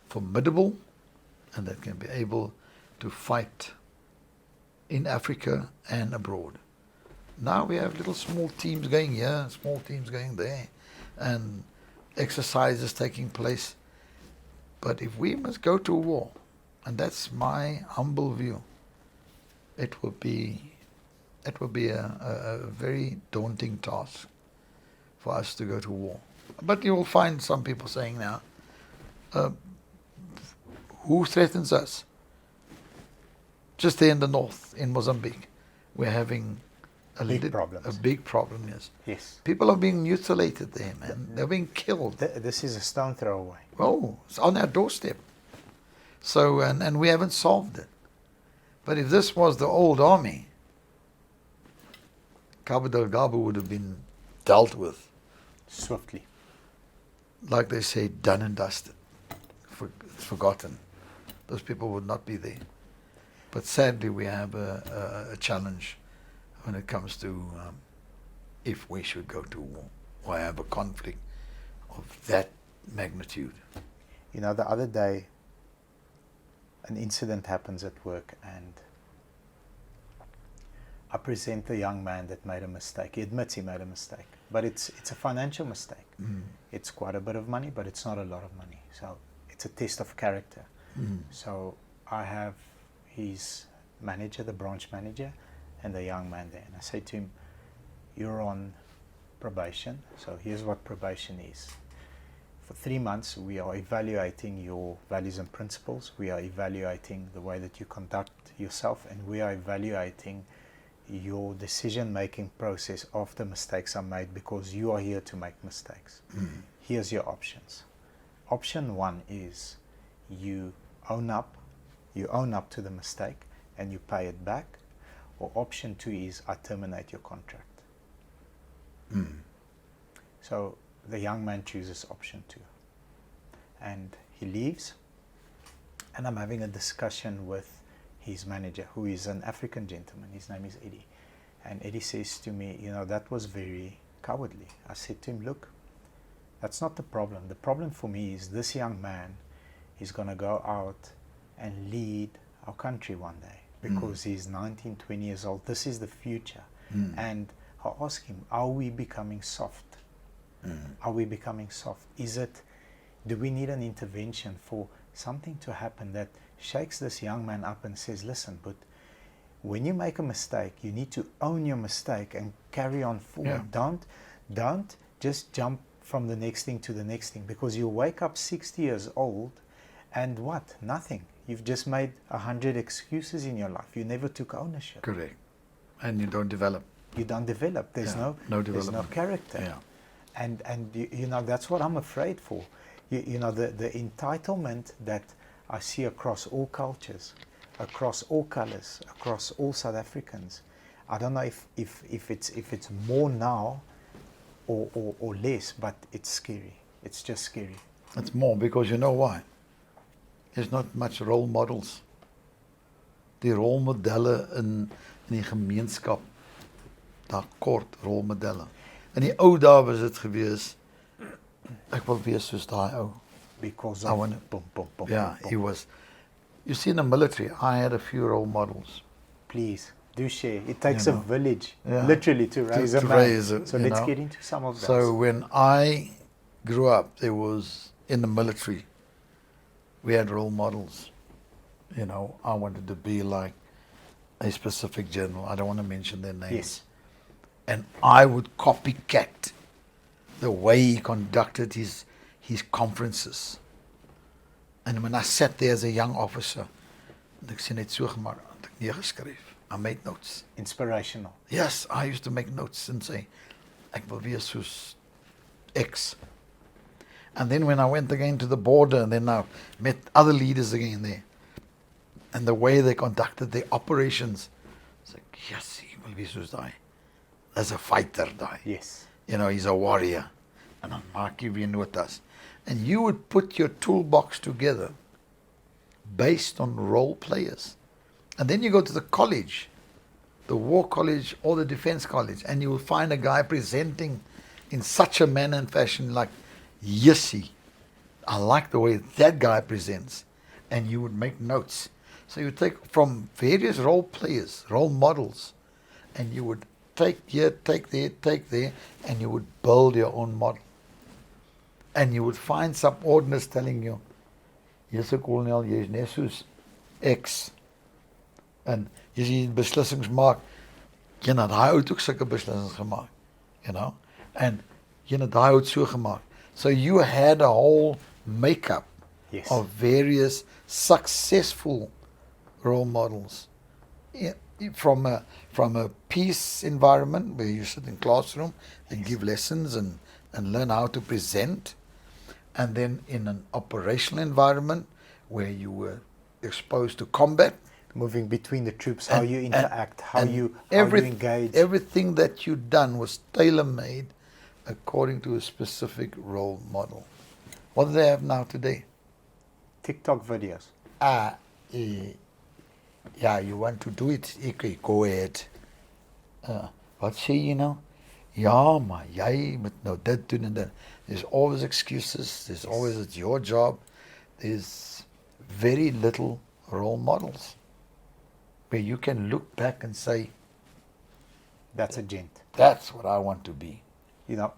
formidable and that can be able to fight in Africa and abroad. Now we have little small teams going here, small teams going there, and exercises taking place. But if we must go to war, and that's my humble view, it will be a very daunting task for us to go to war. But you will find some people saying now, who threatens us? Just there in the north, in Mozambique, we're having a Big problems. A big problem, yes. Yes. People are being mutilated there, man. They're being killed. This is a stone throw away. Oh, it's on our doorstep. So, and we haven't solved it. But if this was the old army, Cabo Delgado would have been dealt with, Swiftly. like they say, done and dusted, forgotten. Those people would not be there. But sadly, we have a challenge when it comes to if we should go to war or have a conflict of that magnitude. You know, the other day, an incident happens at work, and I present a young man that made a mistake. He admits he made a mistake, but it's a financial mistake. Mm. It's quite a bit of money, but it's not a lot of money. So it's a test of character. Mm. So I have his manager, the branch manager, and the young man there. And I say to him, you're on probation. So here's what probation is. For 3 months, we are evaluating your values and principles. We are evaluating the way that you conduct yourself, and we are evaluating your decision-making process after mistakes are made, because you are here to make mistakes. Mm. Here's your options. Option 1 is you own up to the mistake and you pay it back. Or option 2 is I terminate your contract. Mm. So the young man chooses option 2. And he leaves, and I'm having a discussion with his manager, who is an African gentleman. His name is Eddie. And Eddie says to me, you know, that was very cowardly. I said to him, look, that's not the problem. The problem for me is this young man is going to go out and lead our country one day, because he's 19, 20 years old. This is the future. Mm. And I ask him, are we becoming soft? Are we becoming soft? Do we need an intervention for something to happen that shakes this young man up and says, listen, but when you make a mistake, you need to own your mistake and carry on forward. Yeah. Don't just jump from the next thing to the next thing, because you wake up 60 years old and what? Nothing. You've just made 100 excuses in your life. You never took ownership. Correct. And you don't develop. You don't develop. There's no there's no development. character. Yeah. And you know, that's what I'm afraid for. You know, the entitlement that I see across all cultures, across all colors, across all South Africans. I don't know if it's more now or less, but it's scary. It's just scary. It's more, because you know why? There's not much role models. Die rolmodelle in die gemeenskap, daar kort rolmodelle. In die ou dae was dit gewees, ek wil wees soos daai ou. Because I of wanna- boom, boom, boom, Yeah, boom, he boom. was. You see, in the military, I had a few role models. Please do share. It takes You a know. village, Yeah. literally, to raise a to man. raise a- So you let's know. get into some of those. So when I grew up, there was, in the military, we had role models. You know, I wanted to be like a specific general. I don't want to mention their names. Yes. And I would copycat the way he conducted his conferences. And when I sat there as a young officer, ek sê net so gemaak, het ek neergeskryf. I made notes. Inspirational. Yes, I used to make notes and say, ek wil wees soos X. And then when I went again to the border, and then I met other leaders again there, and the way they conducted their operations, it's like, yes, he will be soos daai. As a fighter daai. Yes. You know, he's a warrior. And dan maak jy weer notas. And you would put your toolbox together based on role players. And then you go to the college, the War College or the Defense College, and you will find a guy presenting in such a manner and fashion like, yesy, I like the way that guy presents. And you would make notes. So you would take from various role players, role models, and you would take here, take there, and you would build your own model. And you would find subordinates telling you, jy's 'n kolonel, jy's net soos X. En as jy beslissings maak, jy het daai ou ook sulke beslissings gemaak, you know? En jy het daai ou so gemaak. So you had a whole makeup of various successful role models from a peace environment where you sit in classroom and give lessons and learn how to present, and then in an operational environment where you were exposed to combat, moving between the troops, how you interact, how you engage. Everything that you done was tailor-made according to a specific role model. What do they have now today? TikTok videos. Yeah, you want to do it? Okay, go ahead. Wat sê jy nou? Ja, maar jy moet nou dit doen en dit. There's always excuses. There's always, it's your job. There's very little role models where you can look back and say, that's a gent. That's what I want to be. You know,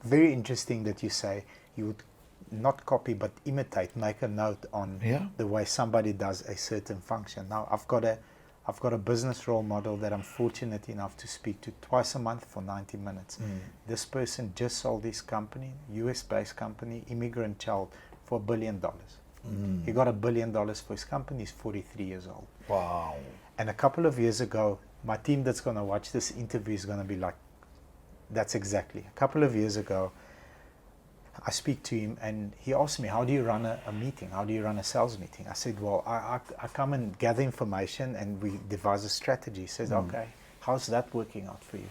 very interesting that you say you would not copy but imitate, make a note on the way somebody does a certain function. Now I've got a business role model that I'm fortunate enough to speak to twice a month for 90 minutes. This person just sold his company, US based company, immigrant child, for $1 billion. He got $1 billion for his company. He's 43 years old. Wow. And a couple of years ago, my team that's going to watch this interview is going to be like, that's exactly. A couple of years ago, I speak to him and he asked me, how do you run a meeting? How do you run a sales meeting? I said, well, I come and gather information and we devise a strategy. He says, okay, how's that working out for you?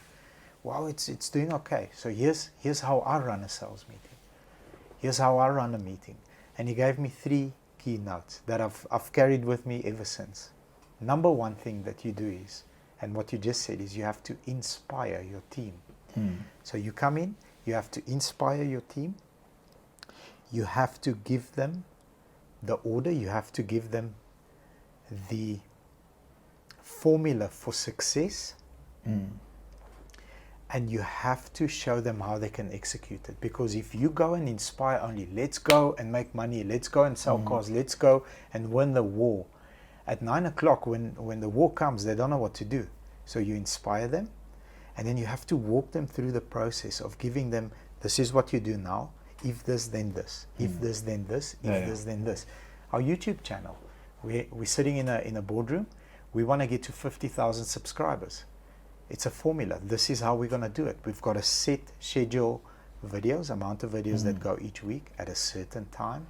Well, it's doing okay. So here's how I run a sales meeting. Here's how I run a meeting. And he gave me 3 key notes that I've carried with me ever since. Number one thing that you do is, and what you just said is, you have to inspire your team. So you come in, you have to inspire your team. You have to give them the order, you have to give them the formula for success, and you have to show them how they can execute it. Because if you go and inspire only, let's go and make money, let's go and sell cars, let's go and win the war. At 9 o'clock, when the war comes, they don't know what to do. So you inspire them, and then you have to walk them through the process of giving them, this is what you do now. If this, then this. If this, then this. If this, then this. Our YouTube channel, we're sitting in a boardroom. We want to get to 50,000 subscribers. It's a formula. This is how we're going to do it. We've got a set schedule videos, amount of videos that go each week at a certain time,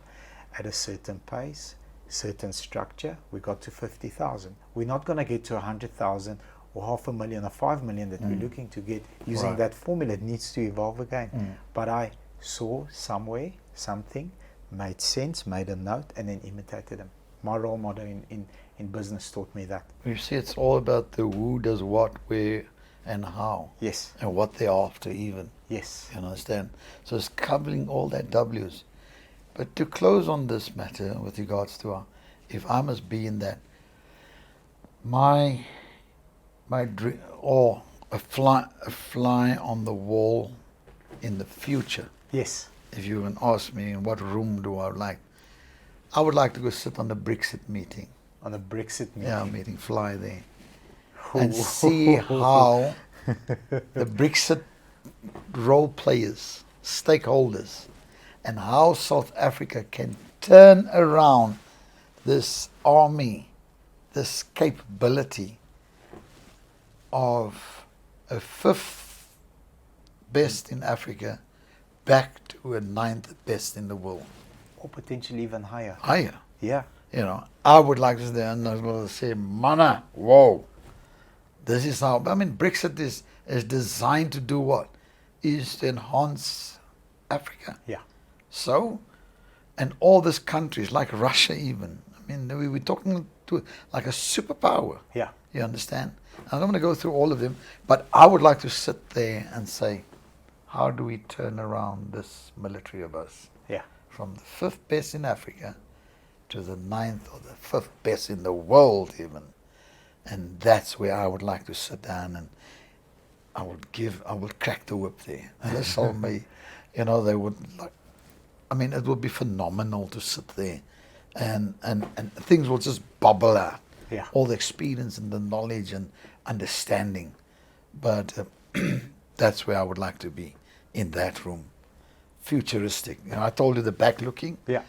at a certain pace, certain structure. We got to 50,000. We're not going to get to 100,000 or 500,000 or 5 million that we're looking to get using that formula. It needs to evolve again. But I saw somewhere something, made sense, made a note, and then imitated them. My role model in business taught me that. You see, it's all about the who does what, where, and how. Yes. And what they're after even. Yes. You understand? So it's covering all that W's. But to close on this matter with regards to if I must be in that, my dream, or a fly on the wall in the future. Yes. If you can ask me in what room do I like, I would like to go sit on the Brexit meeting. On the Brexit meeting? Yeah, meeting, fly there. And see how the Brexit role players, stakeholders, and how South Africa can turn around this army, this capability of a 5th best in Africa back to a 9th best in the world. Or potentially even higher. Higher. Yeah. You know, I would like to sit there and say, Mana, whoa, this is how, I mean, Brexit is designed to do what? Is to enhance Africa. Yeah. So, and all these countries, like Russia even, I mean, we're talking to like a superpower. Yeah. You understand? I'm not going to go through all of them, but I would like to sit there and say, how do we turn around this military of us? Yeah. From the 5th best in Africa to the 9th or the 5th best in the world even. And that's where I would like to sit down, and I would crack the whip there. And they told me, they would like, it would be phenomenal to sit there and things will just bubble out. Yeah. All the experience and the knowledge and understanding. But that's where I would like to be, in that room. Futuristic. I told you the back looking. Yeah.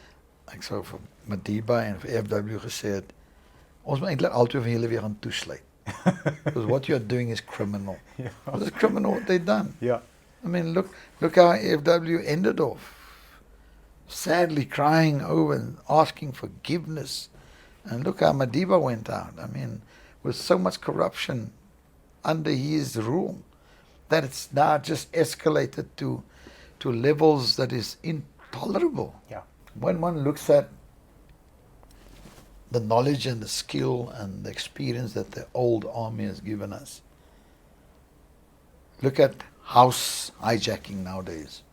Ek sou vir Madiba en vir FW gesê het, ons moet eintlik altyd van julle weer gaan toesluit. Because what you're doing is criminal. Yeah. It's criminal what they've done. Yeah. Look how FW ended off. Sadly crying over and asking forgiveness. And look how Madiba went out. With so much corruption under his rule, that it's now just escalated to levels that is intolerable. Yeah. When one looks at the knowledge and the skill and the experience that the old army has given us, look at house hijacking nowadays.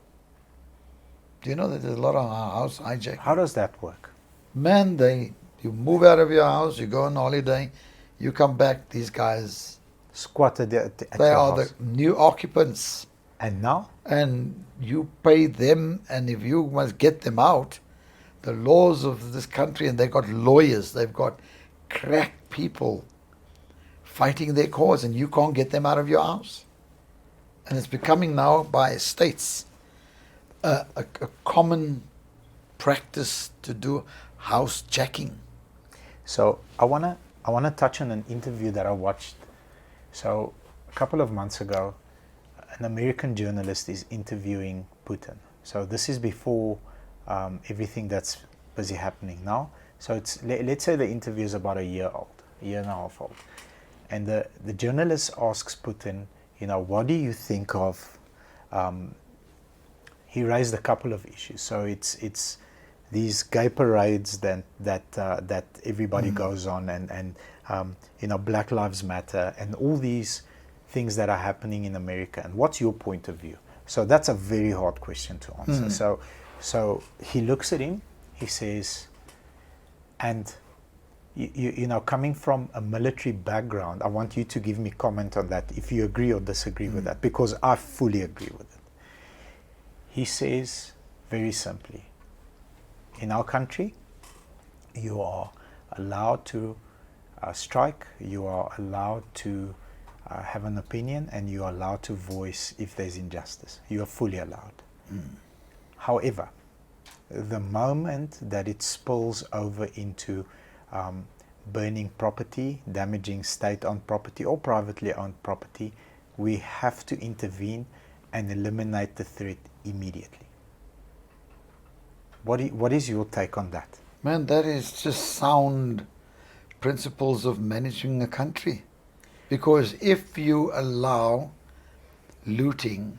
Do you know that there's a lot of house hijacking? How does that work? Man, you move out of your house, you go on holiday, you come back, these guys, Squatted at they your are house. the new occupants. And now? And you pay them, and if you must get them out, the laws of this country, and they've got lawyers, they've got crack people fighting their cause, and you can't get them out of your house. And it's becoming now by states a common practice to do house jacking. So I wanna touch on an interview that I watched. So a couple of months ago, an American journalist is interviewing Putin. So this is before everything that's busy happening now. So let's say the interview is about a year and a half old. And the journalist asks Putin, what do you think of, he raised a couple of issues. So it's these gay parades that everybody goes on, and Black Lives Matter, and all these things that are happening in America. And what's your point of view? So that's a very hard question to answer. So he looks at him, he says, and coming from a military background, I want you to give me comment on that, if you agree or disagree with that, because I fully agree with it. He says very simply, in our country, you are allowed to strike, you are allowed to have an opinion, and you are allowed to voice if there's injustice. You are fully allowed. However, the moment that it spills over into burning property, damaging state-owned property or privately owned property, we have to intervene and eliminate the threat immediately. What is your take on that? Man, that is just sound principles of managing a country. Because if you allow looting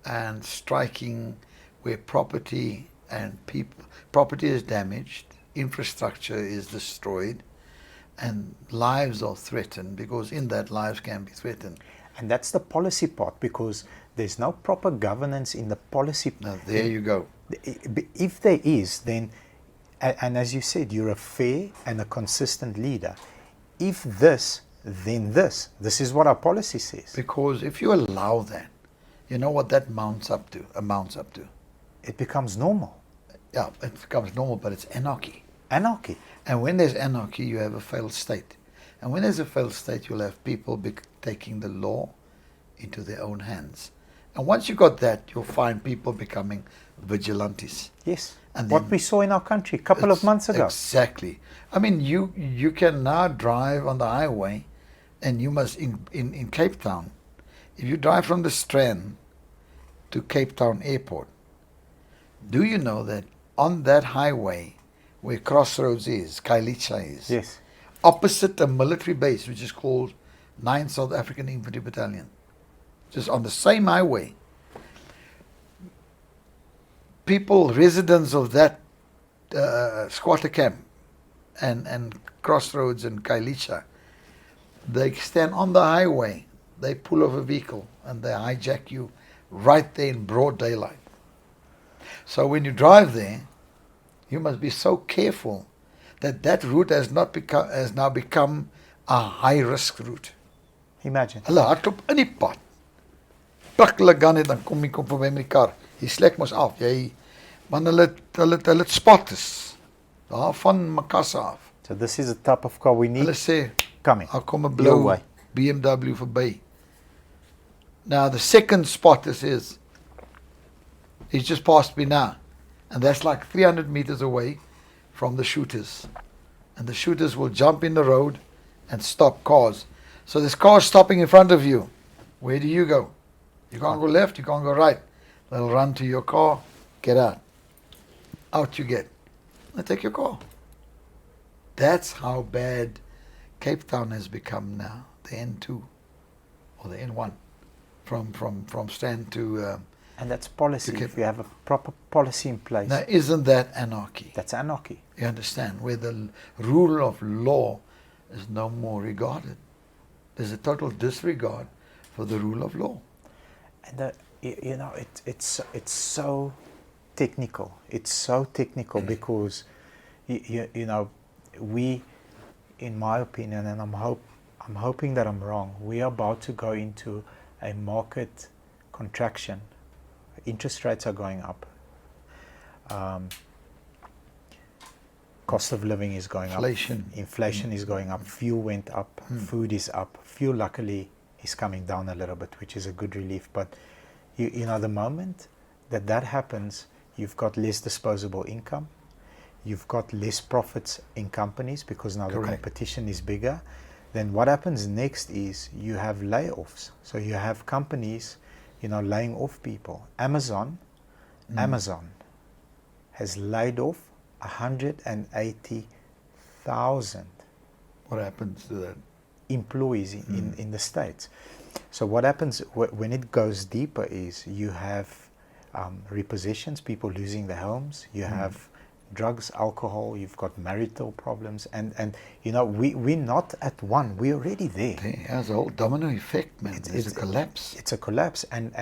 and striking where property is damaged, infrastructure is destroyed, and lives are threatened, because in that lives can be threatened. And that's the policy part, because there's no proper governance in the policy. Now, there you go. If there is, then, and as you said, you're a fair and a consistent leader. If this, then this. This is what our policy says. Because if you allow that, you know what that amounts up to? It becomes normal. Yeah, it becomes normal, but it's anarchy. Anarchy. And when there's anarchy, you have a failed state. And when there's a failed state, you'll have people taking the law into their own hands. And once you got that, you'll find people becoming vigilantes. Yes. And what we saw in our country a couple of months ago. Exactly. I mean, you can now drive on the highway, and you must, in Cape Town, if you drive from the Strand to Cape Town Airport, do you know that on that highway where Crossroads is, Kailicha is, Yes. opposite a military base which is called 9th South African Infantry Battalion, just on the same highway, people, residents of that Squatter Camp and Crossroads and Kailicha, they stand on the highway, they pull over a vehicle and they hijack you right there in broad daylight. So when you drive there, you must be so careful that route has now become a high risk route. Imagine. Hulle hardloop in die pad. Plak hulle gun en dan kom verby met die kar. Jy slek mos af. Want hulle spotters. Daar van Makassar af. So this is the type of car we need. Hulle sê, Coming. I'll come a Your blow way. BMW verby. Now the second spotter says, he's just passed me now. And that's like 300 meters away from the shooters. And the shooters will jump in the road and stop cars. So this car is stopping in front of you. Where do you go? You can't go left, you can't go right. They'll run to your car, get out. Out you get. They take your car. That's how bad Cape Town has become now. The N2 or the N1 from Strand to And that's policy. If you have a proper policy in place. now, isn't that anarchy? That's anarchy. You understand? Where the rule of law is no more regarded. There's a total disregard for the rule of law. And it's so technical. It's so technical because we, in my opinion, and I'm hoping that I'm wrong, we are about to go into a market contraction. Interest rates are going up. Cost of living is going up. Inflation is going up. Fuel went up. Food is up. Fuel, luckily, is coming down a little bit, which is a good relief. But the moment that happens, you've got less disposable income. You've got less profits in companies because now Correct. the competition is bigger. Then what happens next is you have layoffs. So you have companies, laying off people. Amazon has laid off 180,000 What happens to that? employees in the States. So what happens when it goes deeper is you have repossessions, people losing their homes, you have drugs, alcohol, you've got marital problems, and we're not at one, we're already there. There's a whole domino effect, man. It's a collapse. It's a collapse, and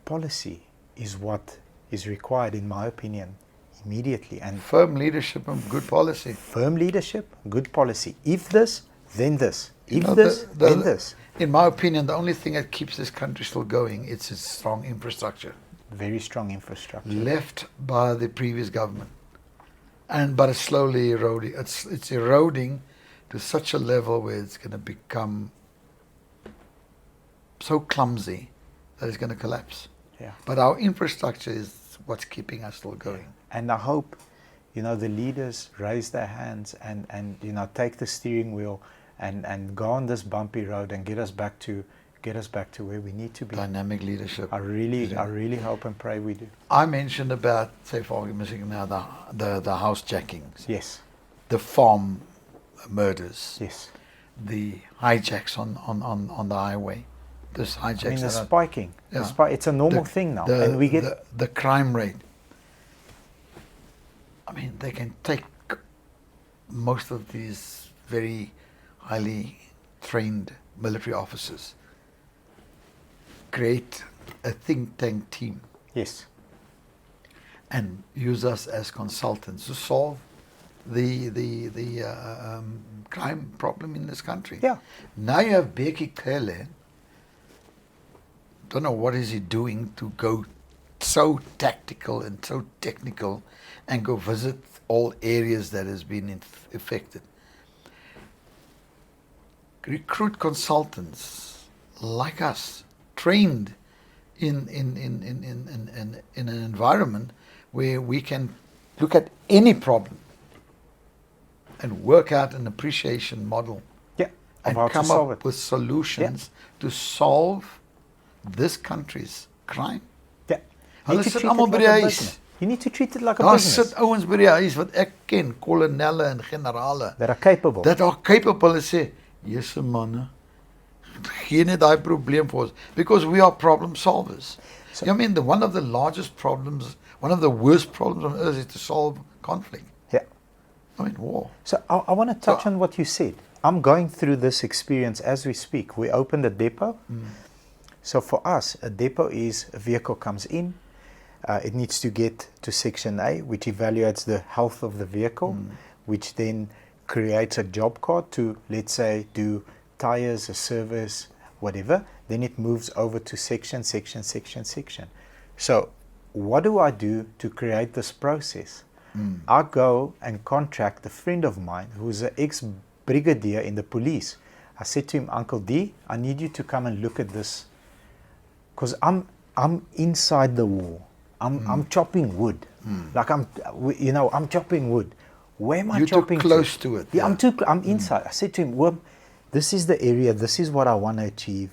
policy is what is required, in my opinion, immediately. And Firm leadership and good policy. firm leadership, good policy. If this, then this. If know, this, the- then this. In my opinion, the only thing that keeps this country still going, it's its strong infrastructure. Very strong infrastructure. Left by the previous government. But it's slowly eroding. It's eroding to such a level where it's going to become so clumsy that it's going to collapse. Yeah. But our infrastructure is what's keeping us still going. And I hope, the leaders raise their hands and take the steering wheel and go on this bumpy road and get us back to where we need to be. Dynamic leadership. I really hope and pray we do. I mentioned about, say for argument's sake now, the house jackings, Yes. the farm murders, Yes. the hijacks on the highway. This hijacks. I mean, the that are- spiking. Yeah. It's a normal thing now, and we get the crime rate. I mean, they can take most of these very highly trained military officers, create a think tank team, yes. and use us as consultants to solve the crime problem in this country. Yeah. Now you have Beki Kele. Don't know what is he doing to go so tactical and so technical and go visit all areas that has been affected. Recruit consultants like us, trained in an environment where we can look at any problem and work out an appreciation model Yeah. and Of how to come solve up it. with solutions to solve this country's crime. Yeah. You Hulle need to sit treat allemaal it by like die a huis. business. You need to treat it like a Daar business. sit ouens by die huis wat ek ken, kolonelle en generale, That are capable. dat are capable en sê, "Jesse manne, gee net daai probleem vir ons," because we are problem solvers. So- I mean, one of the largest problems, One of the worst problems on earth is to solve conflict. Yeah. I mean, war. So I want to touch on what you said. I'm going through this experience as we speak. We opened a depot. So for us, a depot is a vehicle comes in. It needs to get to Section A, which evaluates the health of the vehicle, which then creates a job card to, let's say, do tires, a service, whatever. Then it moves over to section. So what do I do to create this process? I go and contract a friend of mine who's an ex-brigadier in the police. I said to him, Uncle D, I need you to come and look at this, because I'm inside the war. I'm chopping wood. Like I'm chopping wood. Where am I chopping? You're too close to it. Yeah, I'm inside. I said to him, well, this is the area. This is what I want to achieve.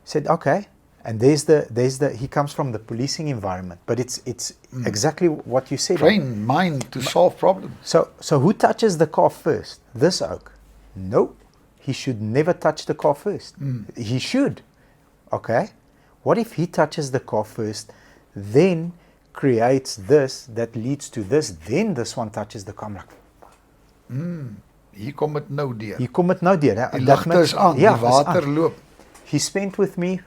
He said, okay. And there's the he comes from the policing environment, but it's exactly what you said. Train mind to solve problems. So who touches the car first? This oak? No, he should never touch the car first. He should. Okay. What if he touches the car first, then creates this that leads to this, then this one touches the car? I'm like, Hier kom dit nou deur. Hier kom dit nou deur. Die ligte is aan, die water loop. He spent with me,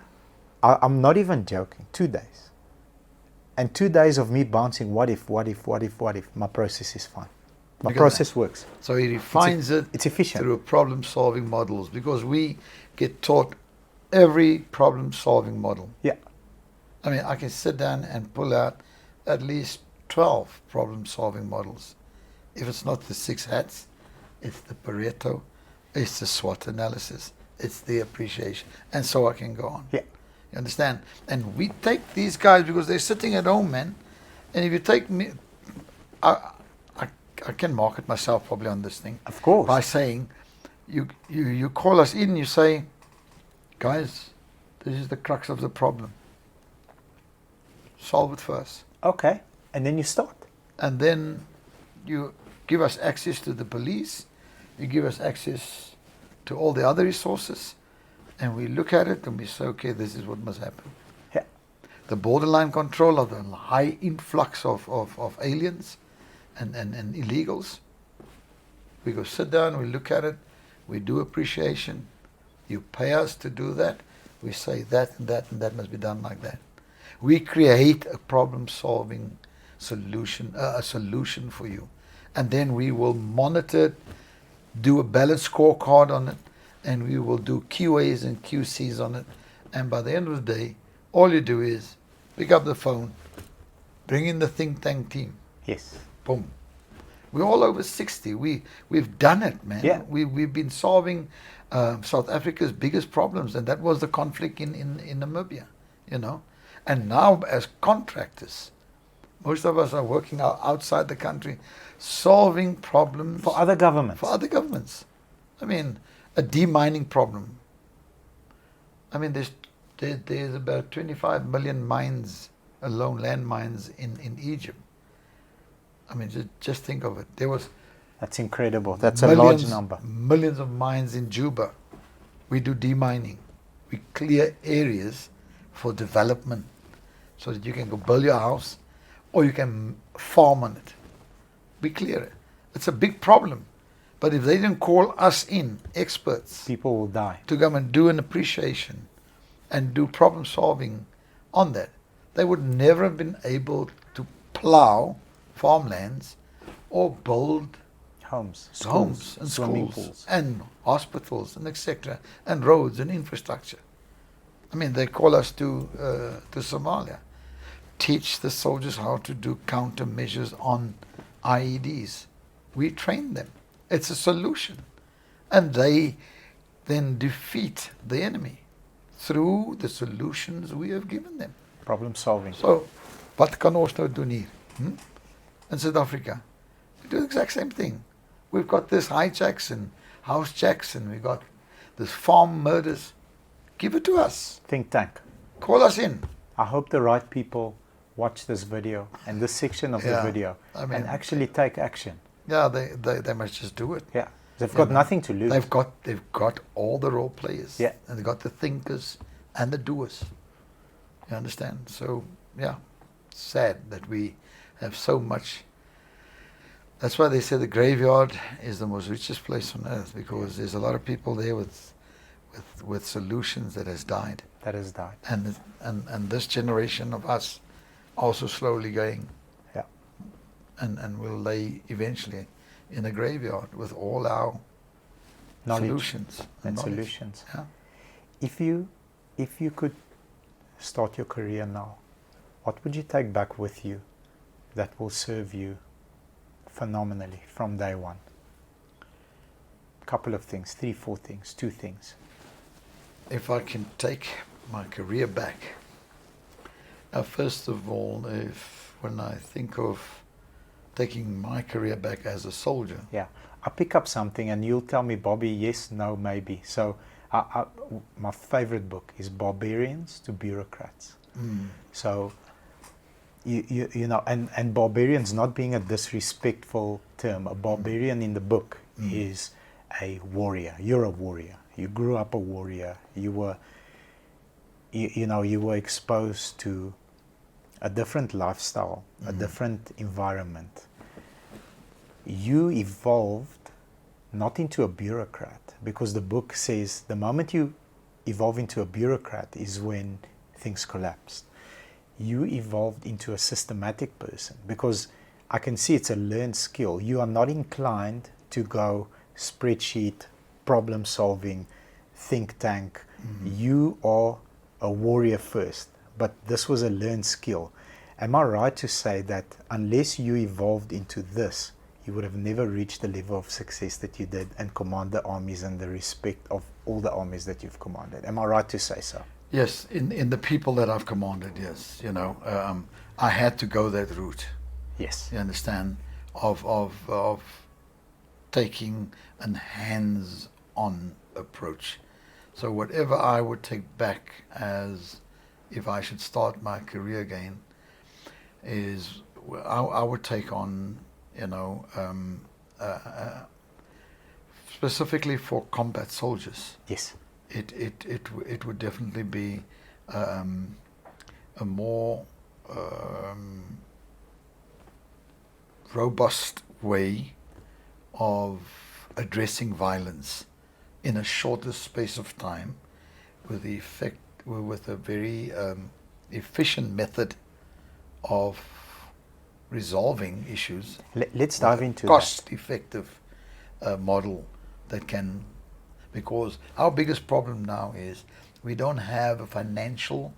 I'm not even joking, 2 days. And 2 days of me bouncing, what if, my process is fine. My process works. So he refines it's efficient. Through problem-solving models, because we get taught every problem-solving model. Yeah. I mean, I can sit down and pull out at least 12 problem-solving models. If it's not the 6 hats, it's the Pareto, it's the SWOT analysis, it's the appreciation, and so I can go on. Yeah. You understand? And we take these guys because they're sitting at home, man. And if you take me, I can market myself probably on this thing. Of course. By saying, you call us in, you say, guys, this is the crux of the problem. Solve it first. Okay. And then you start. And then you give us access to the police. You give us access to all the other resources. And we look at it and we say, okay, this is what must happen. Yeah. The borderline control of the high influx of aliens and illegals. We go sit down, we look at it, we do appreciation. You pay us to do that. We say that and that and that must be done like that. We create a problem-solving solution, a solution for you. And then we will monitor it, do a balanced scorecard on it, and we will do QAs and QCs on it. And by the end of the day, all you do is pick up the phone, bring in the think tank team. Yes. Boom. We're all over 60. We've done it, man. Yeah. We've been solving South Africa's biggest problems, and that was the conflict in Namibia, you know. And now as contractors, most of us are working outside the country, solving problems For other governments. For other governments. I mean, a demining problem. I mean, there's about 25 million mines alone, landmines in Egypt. I mean, just think of it. There was That's incredible. That's a large number. Millions of mines in Juba. We do demining. We clear areas for development so that you can go build your house or you can farm on it. We clear it. It's a big problem. But if they didn't call us in, experts, People will die. to come and do an appreciation and do problem solving on that, they would never have been able to plow farmlands or build Homes, homes schools, and swimming schools pools. and hospitals and etc. and roads and infrastructure. I mean, they call us to Somalia, teach the soldiers how to do countermeasures on IEDs. We train them. It's a solution, and they then defeat the enemy through the solutions we have given them. Problem solving. So, wat kan ons nou doen hier? In South Africa, we do the exact same thing. We've got this hijacks and housejacks, and we've got this farm murders. Give it to us. Think tank. Call us in. I hope the right people watch this video and this section of the Yeah, video I mean, and actually take action. Yeah, they must just do it. Yeah. They've got nothing to lose. They've got all the role players. Yeah. And they've got the thinkers and the doers. You understand? So yeah, sad that we have so much. That's why they say the graveyard is the most richest place on earth, because there's a lot of people there with solutions that has died. That has died. And this generation of us also slowly going, Yeah. and will lay eventually in a graveyard with all our Knowledge solutions and knowledge. solutions. Yeah. If you could start your career now, what would you take back with you that will serve you phenomenally from day one? A couple of things, 3, 4 things, 2 things. If I can take my career back, first of all, when I think of taking my career back as a soldier, Yeah, I pick up something and you'll tell me, Bobby, yes, no, maybe. So my favorite book is Barbarians to Bureaucrats. So you know, and barbarians not being a disrespectful term. A barbarian in the book is a warrior. You're a warrior. You grew up a warrior. You were, you know, you were exposed to a different lifestyle, a different environment. You evolved not into a bureaucrat, because the book says the moment you evolve into a bureaucrat is when things collapsed. You evolved into a systematic person, because I can see it's a learned skill. You are not inclined to go spreadsheet, problem solving, think tank. You are a warrior first, but this was a learned skill. Am I right to say that unless you evolved into this, you would have never reached the level of success that you did and command the armies and the respect of all the armies that you've commanded? Am I right to say so? yes, in the people that I've commanded, yes, you know, I had to go that route. Yes. You understand, of taking a hands-on approach. So whatever I would take back as if I should start my career again is I would take on, you know, specifically for combat soldiers. Yes. It would definitely be a more robust way of addressing violence in a shorter space of time, with a very efficient method of resolving issues. Let's dive into cost-effective model that can, because our biggest problem now is we don't have a financial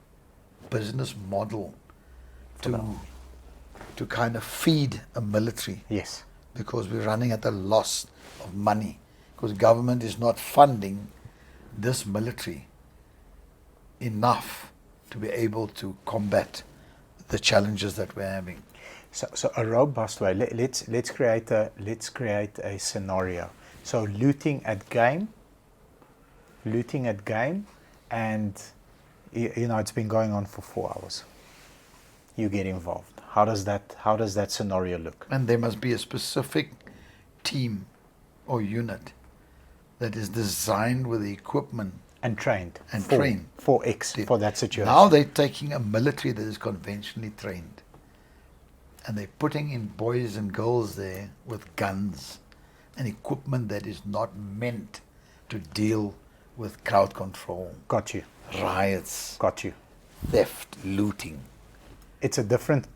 business model to kind of feed a military. Yes. Because we're running at a loss of money, because government is not funding this military enough to be able to combat the challenges that we're having. So a robust way. Let's create a scenario. So looting at game, and you know, it's been going on for 4 hours. You get involved. How does that scenario look? And there must be a specific team or unit that is designed with the equipment And trained. trained for that situation. Now they're taking a military that is conventionally trained, and they're putting in boys and girls there with guns and equipment that is not meant to deal with crowd control, Got you. riots, Got you. theft, looting. It's a different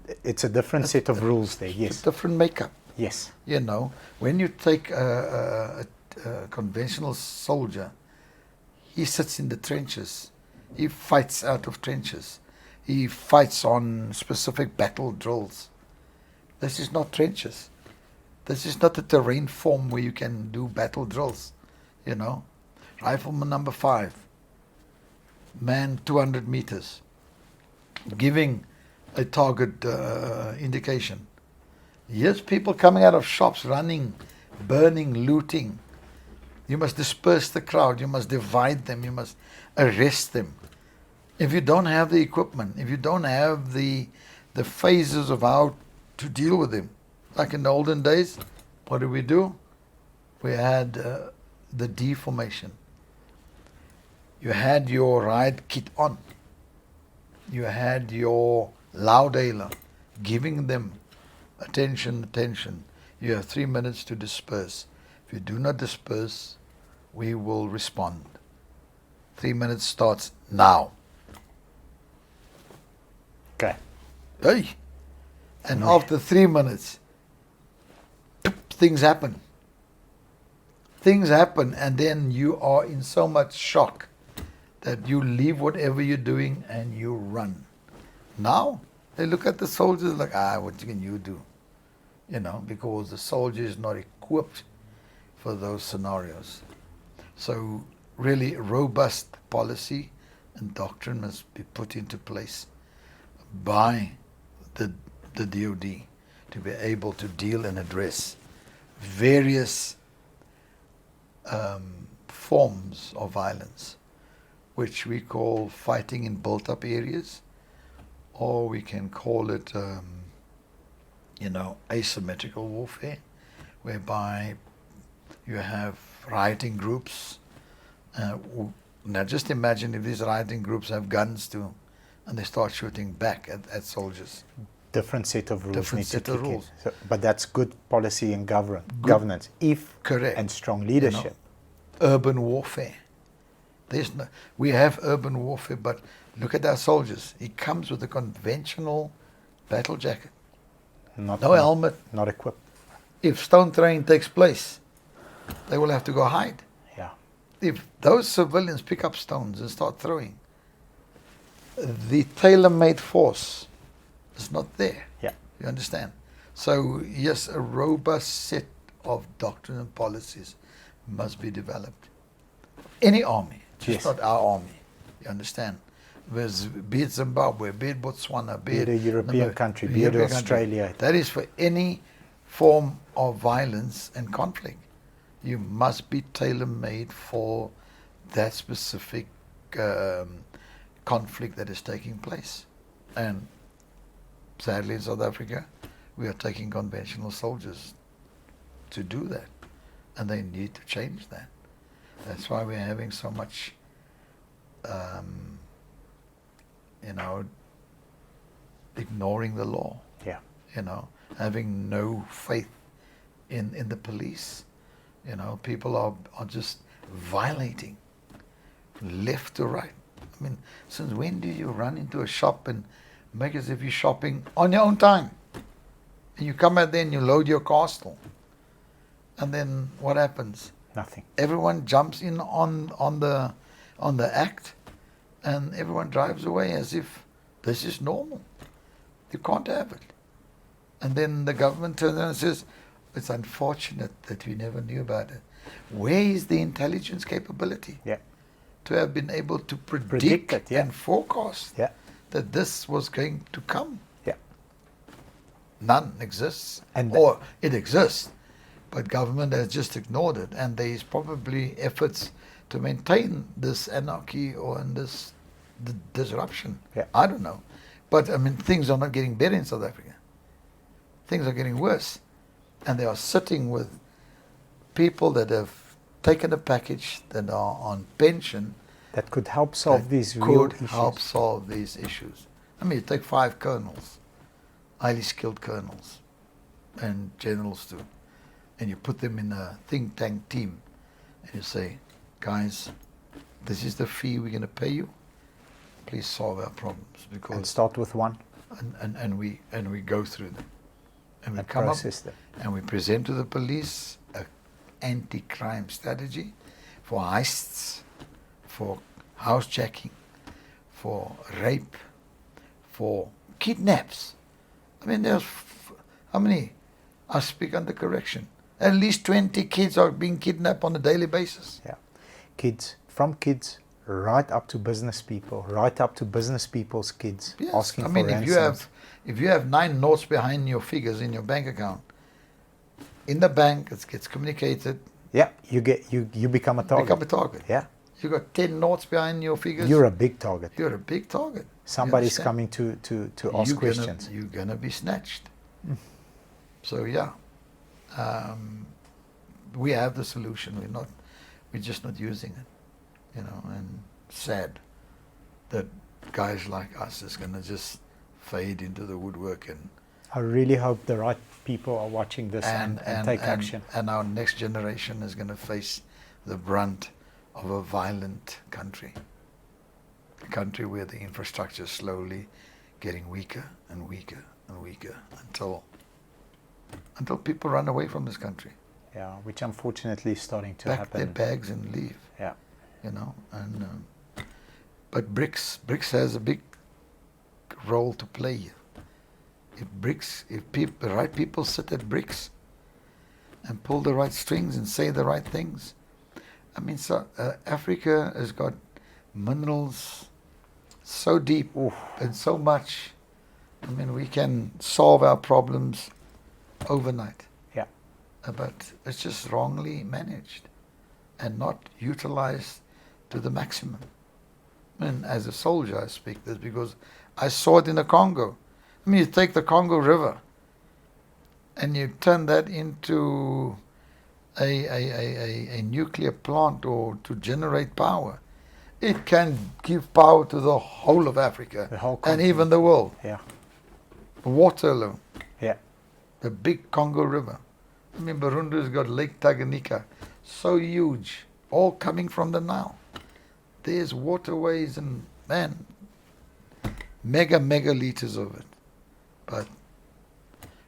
set of rules there. It's Yes. a different makeup. Yes. You know, when you take a conventional soldier, he sits in the trenches. He fights out of trenches. He fights on specific battle drills. This is not trenches. This is not a terrain form where you can do battle drills. You know, rifleman number 5, man 200 meters, giving a target indication. Here's people coming out of shops, running, burning, looting. You must disperse the crowd. You must divide them. You must arrest them. If you don't have the equipment, if you don't have the phases of how to deal with them, like in the olden days, what did we do? We had the D formation. You had your riot kit on. You had your loudhailer, giving them attention, attention. You have 3 minutes to disperse. If you do not disperse, we will respond. 3 minutes starts now. Okay. Hey! And after 3 minutes, things happen. Things happen, and then you are in so much shock that you leave whatever you're doing and you run. Now, they look at the soldiers like, what can you do? You know, because the soldier is not equipped for those scenarios. So, really, robust policy and doctrine must be put into place by the DOD to be able to deal and address various forms of violence, which we call fighting in built-up areas, or we can call it, asymmetrical warfare, whereby you have rioting groups. Now just imagine if these rioting groups have guns too, and they start shooting back at soldiers. Different set of rules Different need set to of kick in. rules. So, but that's good policy and governance, Correct. and strong leadership. Urban warfare. We have urban warfare, but look at our soldiers. He comes with a conventional battle jacket, no helmet. Not equipped. If stone throwing takes place, they will have to go hide. Yeah. If those civilians pick up stones and start throwing, the tailor-made force is not there. Yeah. You understand? So, yes, a robust set of doctrine and policies must be developed. Any army, just not our army. You understand? Be it Zimbabwe, be it Botswana, Be it a European country, be it Australia. That is for any form of violence and conflict. You must be tailor-made for that specific conflict that is taking place. And sadly in South Africa, we are taking conventional soldiers to do that. And they need to change that. That's why we're having so much, ignoring the law. Yeah. Having no faith in the police. People are just violating left to right. I mean, since when do you run into a shop and make as if you're shopping on your own time? And you come out there and you load your castle. And then what happens? Nothing. Everyone jumps in on the act, and everyone drives away as if this is normal. You can't have it. And then the government turns around and says, it's unfortunate that we never knew about it. Where is the intelligence capability? Yeah. To have been able to Predict it, yeah. and forecast that this was going to come. Yeah. None exists. Or it exists, but government has just ignored it, and there is probably efforts to maintain this anarchy or this disruption. Yeah. I don't know. But I mean, things are not getting better in South Africa. Things are getting worse. And they are sitting with people that have taken a package, that are on pension. That could help solve these real issues. Could help solve these issues. I mean, you take 5 colonels, highly skilled colonels, and generals too, and you put them in a think tank team, and you say, guys, this is the fee we're going to pay you. Please solve our problems. And start with one. And we go through them. And we come process them. And we present to the police an anti-crime strategy for heists, for housejacking, for rape, for kidnaps. I mean, there's how many? I speak under correction. At least 20 kids are being kidnapped on a daily basis. Yeah, kids, right up to business people, right up to business people's kids, asking for ransoms. If you have 9 notes behind your figures in your bank account, in the bank it gets communicated. Yeah, you become a target. Become a target. Yeah. You got 10 notes behind your figures. You're a big target. You're a big target. Somebody's coming to ask questions. You're gonna be snatched. So yeah, we have the solution. We're just not using it. And sad that guys like us is gonna just fade into the woodwork. And I really hope the right people are watching this and take action. And our next generation is going to face the brunt of a violent country. A country where the infrastructure is slowly getting weaker and weaker and weaker until people run away from this country. Yeah, which unfortunately is starting to Pack happen. their bags and leave. Yeah. You know, and but BRICS has a big role to play here. If the right people sit at BRICS and pull the right strings and say the right things, I mean, so Africa has got minerals so deep and so much. I mean, we can solve our problems overnight. Yeah. But it's just wrongly managed and not utilized to the maximum. And as a soldier, I speak this because I saw it in the Congo. I mean, you take the Congo River and you turn that into a nuclear plant or to generate power. It can give power to the whole of Africa The whole and continent. even the world. Yeah. Water alone. Yeah. The big Congo River. I mean, Burundi's got Lake Tanganyika, so huge, all coming from the Nile. There's waterways and, man, mega liters of it. But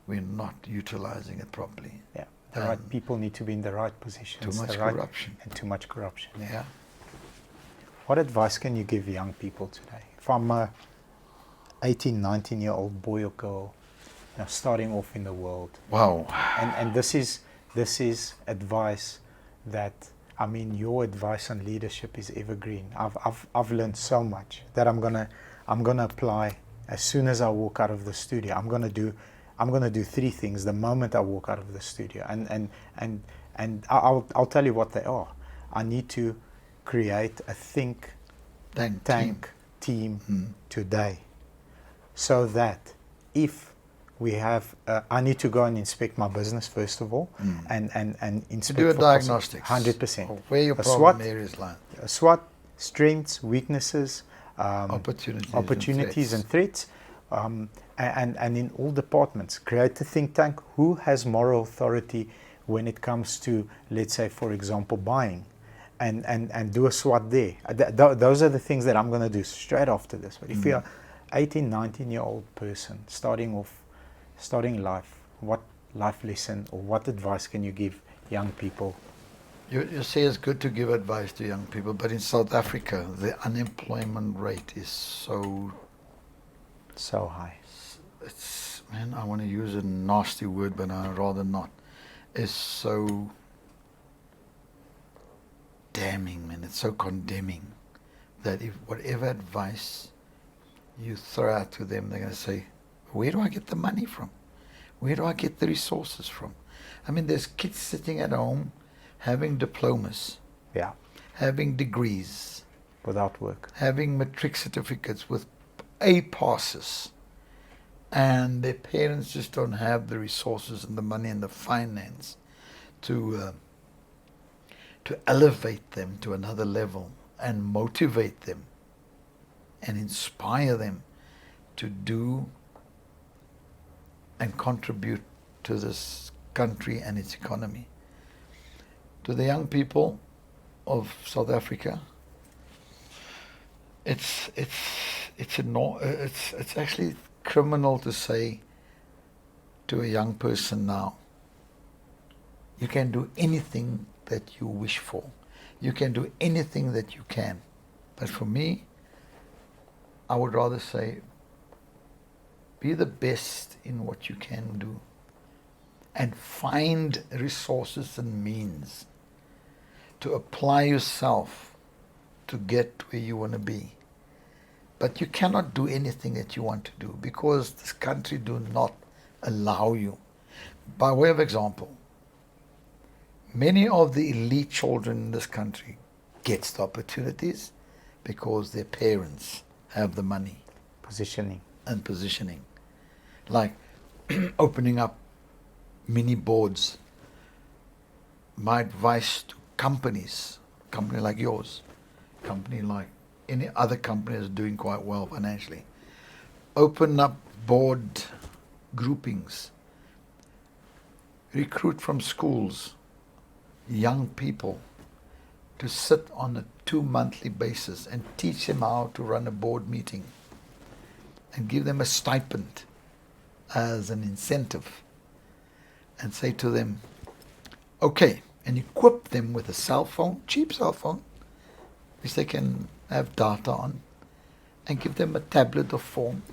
we're not utilizing it properly. Yeah. The right people need to be in the right positions. Too much the right, corruption. And too much corruption. Yeah. What advice can you give young people today? If I'm a 18, 19-year-old boy or girl, starting off in the world. Wow. And this is advice that, I mean, your advice on leadership is evergreen. I've learned so much that I'm gonna apply as soon as I walk out of the studio. I'm gonna do 3 things the moment I walk out of the studio, and I'll tell you what they are. I need to create a think tank team today, so that if we have, I need to go and inspect my business first of all, and inspect. Do a diagnostics. 100%. Where your A problem SWOT, areas lie. a SWOT, strengths, weaknesses, opportunities and threats, and in all departments, create a think tank. Who has moral authority when it comes to, let's say, for example, buying, and do a SWOT there. Those are the things that I'm going to do straight after this. But if you're 18, 19-year-old person starting life, what life lesson or what advice can you give young people? You say it's good to give advice to young people, but in South Africa, the unemployment rate is so high. It's, man, I want to use a nasty word, but I'd rather not. It's so damning, man. It's so condemning that if whatever advice you throw out to them, they're going to say, where do I get the money from? Where do I get the resources from? I mean, there's kids sitting at home having diplomas, having degrees, without work, having matric certificates with A passes, and their parents just don't have the resources and the money and the finance to elevate them to another level and motivate them and inspire them to do and contribute to this country and its economy. To the young people of South Africa, it's actually criminal to say to a young person now, you can do anything that you wish for. You can do anything that you can. But for me, I would rather say, be the best in what you can do and find resources and means to apply yourself to get where you want to be. But you cannot do anything that you want to do because this country do not allow you. By way of example, many of the elite children in this country get the opportunities because their parents have the money. Positioning. Like opening up mini boards. My advice to companies, company like yours, company like any other company that's doing quite well financially, open up board groupings recruit from schools young people to sit on a 2-monthly basis and teach them how to run a board meeting and give them a stipend as an incentive and say to them, okay, and equip them with a cell phone, cheap cell phone, which they can have data on, and give them a tablet of form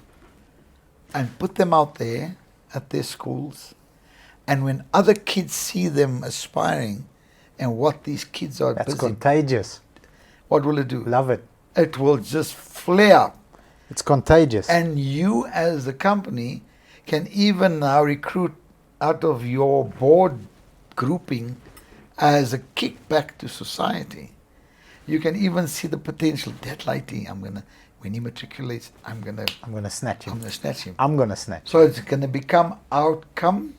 and put them out there at their schools. And when other kids see them aspiring and what these kids are That's busy, contagious. what will it do? Love it. It will just flare up. It's contagious. And you as the company can even now recruit out of your board grouping as a kickback to society. You can even see the potential. That lady, when he matriculates, I'm gonna snatch him. snatch him. I'm gonna snatch. So it's gonna become outcome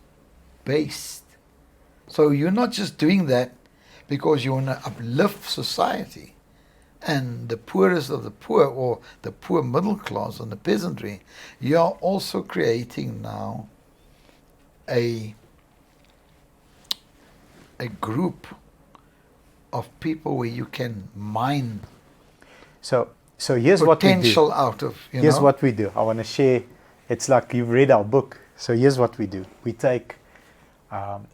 based. So you're not just doing that because you want to uplift society and the poorest of the poor, or the poor middle class and the peasantry. You are also creating now a group of people where you can mine So here's what we do. potential out of, Here's what we do. I want to share. It's like you've read our book. So here's what we do. We take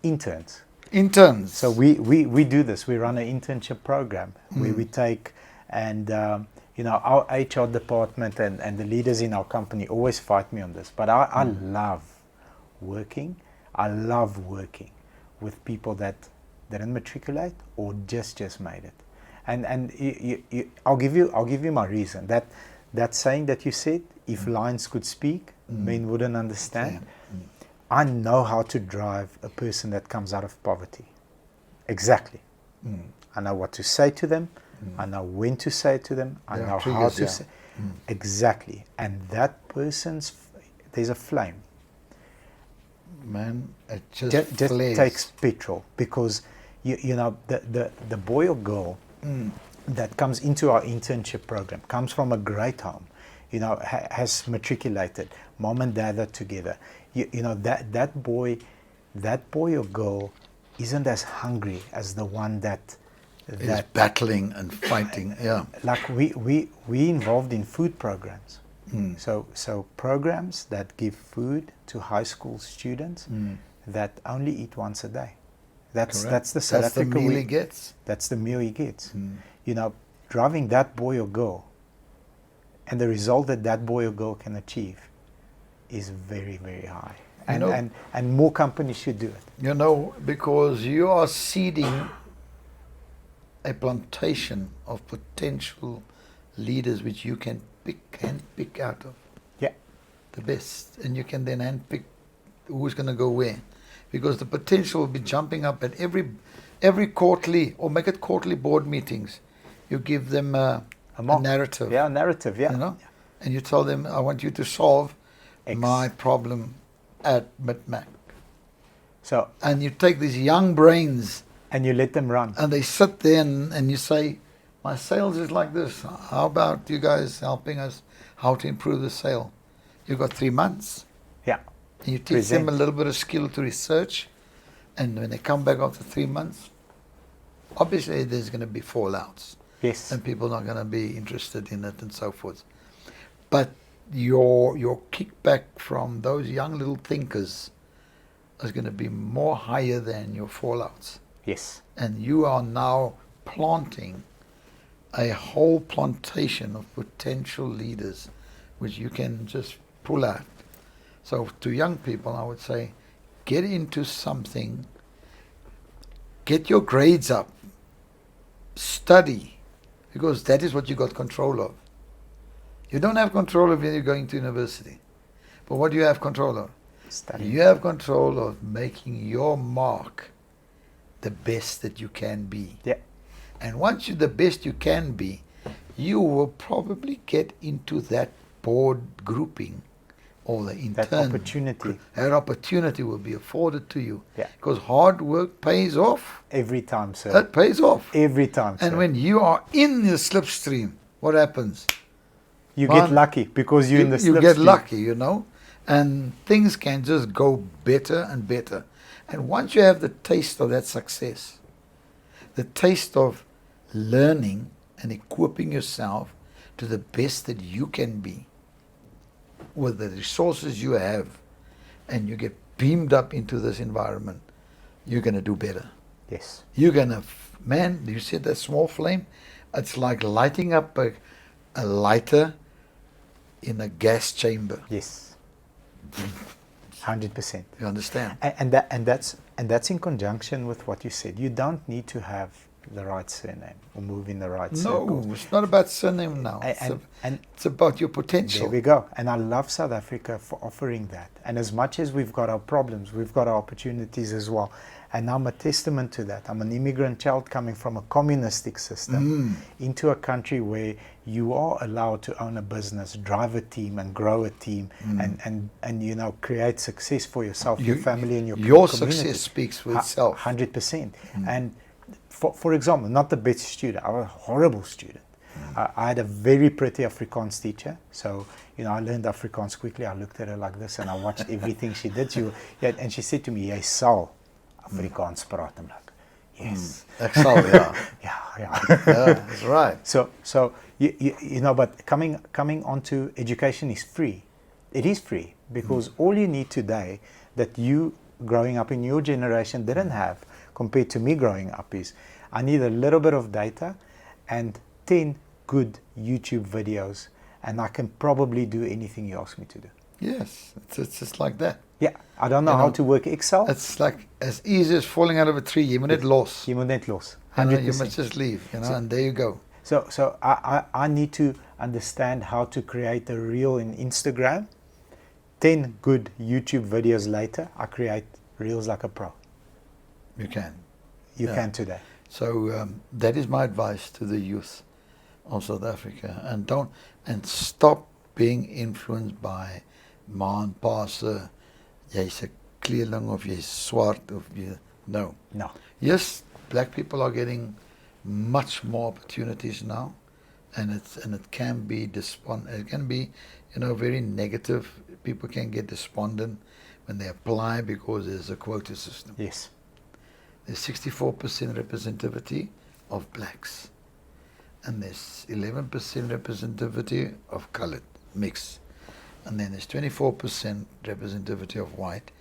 interns. interns. So we do this. We run an internship program where we take, and our HR department and the leaders in our company always fight me on this. But I love working. I love working with people that didn't matriculate or just made it. And I'll give you my reason. That saying that you said, if lions could speak, men wouldn't understand. I know how to drive a person that comes out of poverty. Exactly. I know what to say to them. I know when to say it to them. I know how to say. Exactly. And that person's, there's a flame. Man, it just Just takes petrol, because the boy or girl that comes into our internship program comes from a great home, has matriculated, mom and dad are together. That boy or girl isn't as hungry as the one that is battling and fighting. Yeah, like we involved in food programs. So programs that give food to high school students that only eat once a day. That's the South That's the Africa meal he gets. That's the meal he gets. Driving that boy or girl, and the result that boy or girl can achieve is very, very high. And more companies should do it. Because you are seeding a plantation of potential leaders which you can pick out of. Yeah. The best. And you can then handpick who's going to go where. Because the potential will be jumping up at every quarterly, or make it quarterly board meetings. You give them a narrative. Yeah, a narrative, yeah. And you tell them, I want you to solve my problem at Mitmac. So, and you take these young brains and you let them run. And they sit there and you say, my sales is like this. How about you guys helping us how to improve the sale? You've got 3 months. Yeah. And you teach them a little bit of skill to research. And when they come back after 3 months, obviously there's going to be fallouts. Yes. And people are not going to be interested in it and so forth. But your kickback from those young little thinkers is going to be more higher than your fallouts. Yes. And you are now planting a whole plantation of potential leaders which you can just pull out. So to young people, I would say, get into something, get your grades up, study, because that is what you got control of. You don't have control of when you're going to university. But what do you have control of? Study. You have control of making your mark the best that you can be. Yeah. And once you're the best you can be, you will probably get into that board grouping or the intern. That opportunity. That opportunity will be afforded to you. Yeah. Because hard work pays off. Every time, sir. It pays off. Every time, sir. And when you are in the slipstream, what happens? You get lucky because you're in the slipstream. You get lucky, and things can just go better and better. And once you have the taste of that success, the taste of learning and equipping yourself to the best that you can be with the resources you have, and you get beamed up into this environment, you're going to do better. Yes. You're going to, man, you see that small flame? It's like lighting up a lighter in a gas chamber. Yes. 100%. You understand? And that's in conjunction with what you said. You don't need to have the right surname or move in the right circles. No, it's not about surname now. It's about your potential. There we go. And I love South Africa for offering that. And as much as we've got our problems, we've got our opportunities as well. And I'm a testament to that. I'm an immigrant child coming from a communistic system into a country where you are allowed to own a business, drive a team and grow a team and you know, create success for yourself, your family and your community. Success speaks for itself. 100%. And for example, not the best student. I was a horrible student. I had a very pretty Afrikaans teacher. So, you know, I learned Afrikaans quickly. I looked at her like this and I watched everything she did. And she said to me, "Jy sal Afrikaans praat." I'm like, yes. Excel, yeah. Yeah. Yeah, that's right. So you know, but coming onto education is free. It is free because all you need today that you growing up in your generation didn't have compared to me growing up is I need a little bit of data and 10 good YouTube videos and I can probably do anything you ask me to do. Yes, it's just like that. Yeah, I don't know how to work Excel. It's like as easy as falling out of a tree. You moet net los. You moet net los. 100%. You must just leave, you know, and there you go. So I need to understand how to create a reel in Instagram. 10 good YouTube videos later, I create reels like a pro. You can. You can today. So that is my advice to the youth of South Africa. And stop being influenced by ma en pa se jy's 'n kleerling of jy's swart of jy no. Yes, black people are getting much more opportunities now, and it can be it can be, you know, very negative. People can get despondent when they apply because there's a quota system. Yes. There's 64% representativity of blacks, and there's 11% representativity of colored mix, and then there's 24% representativity of white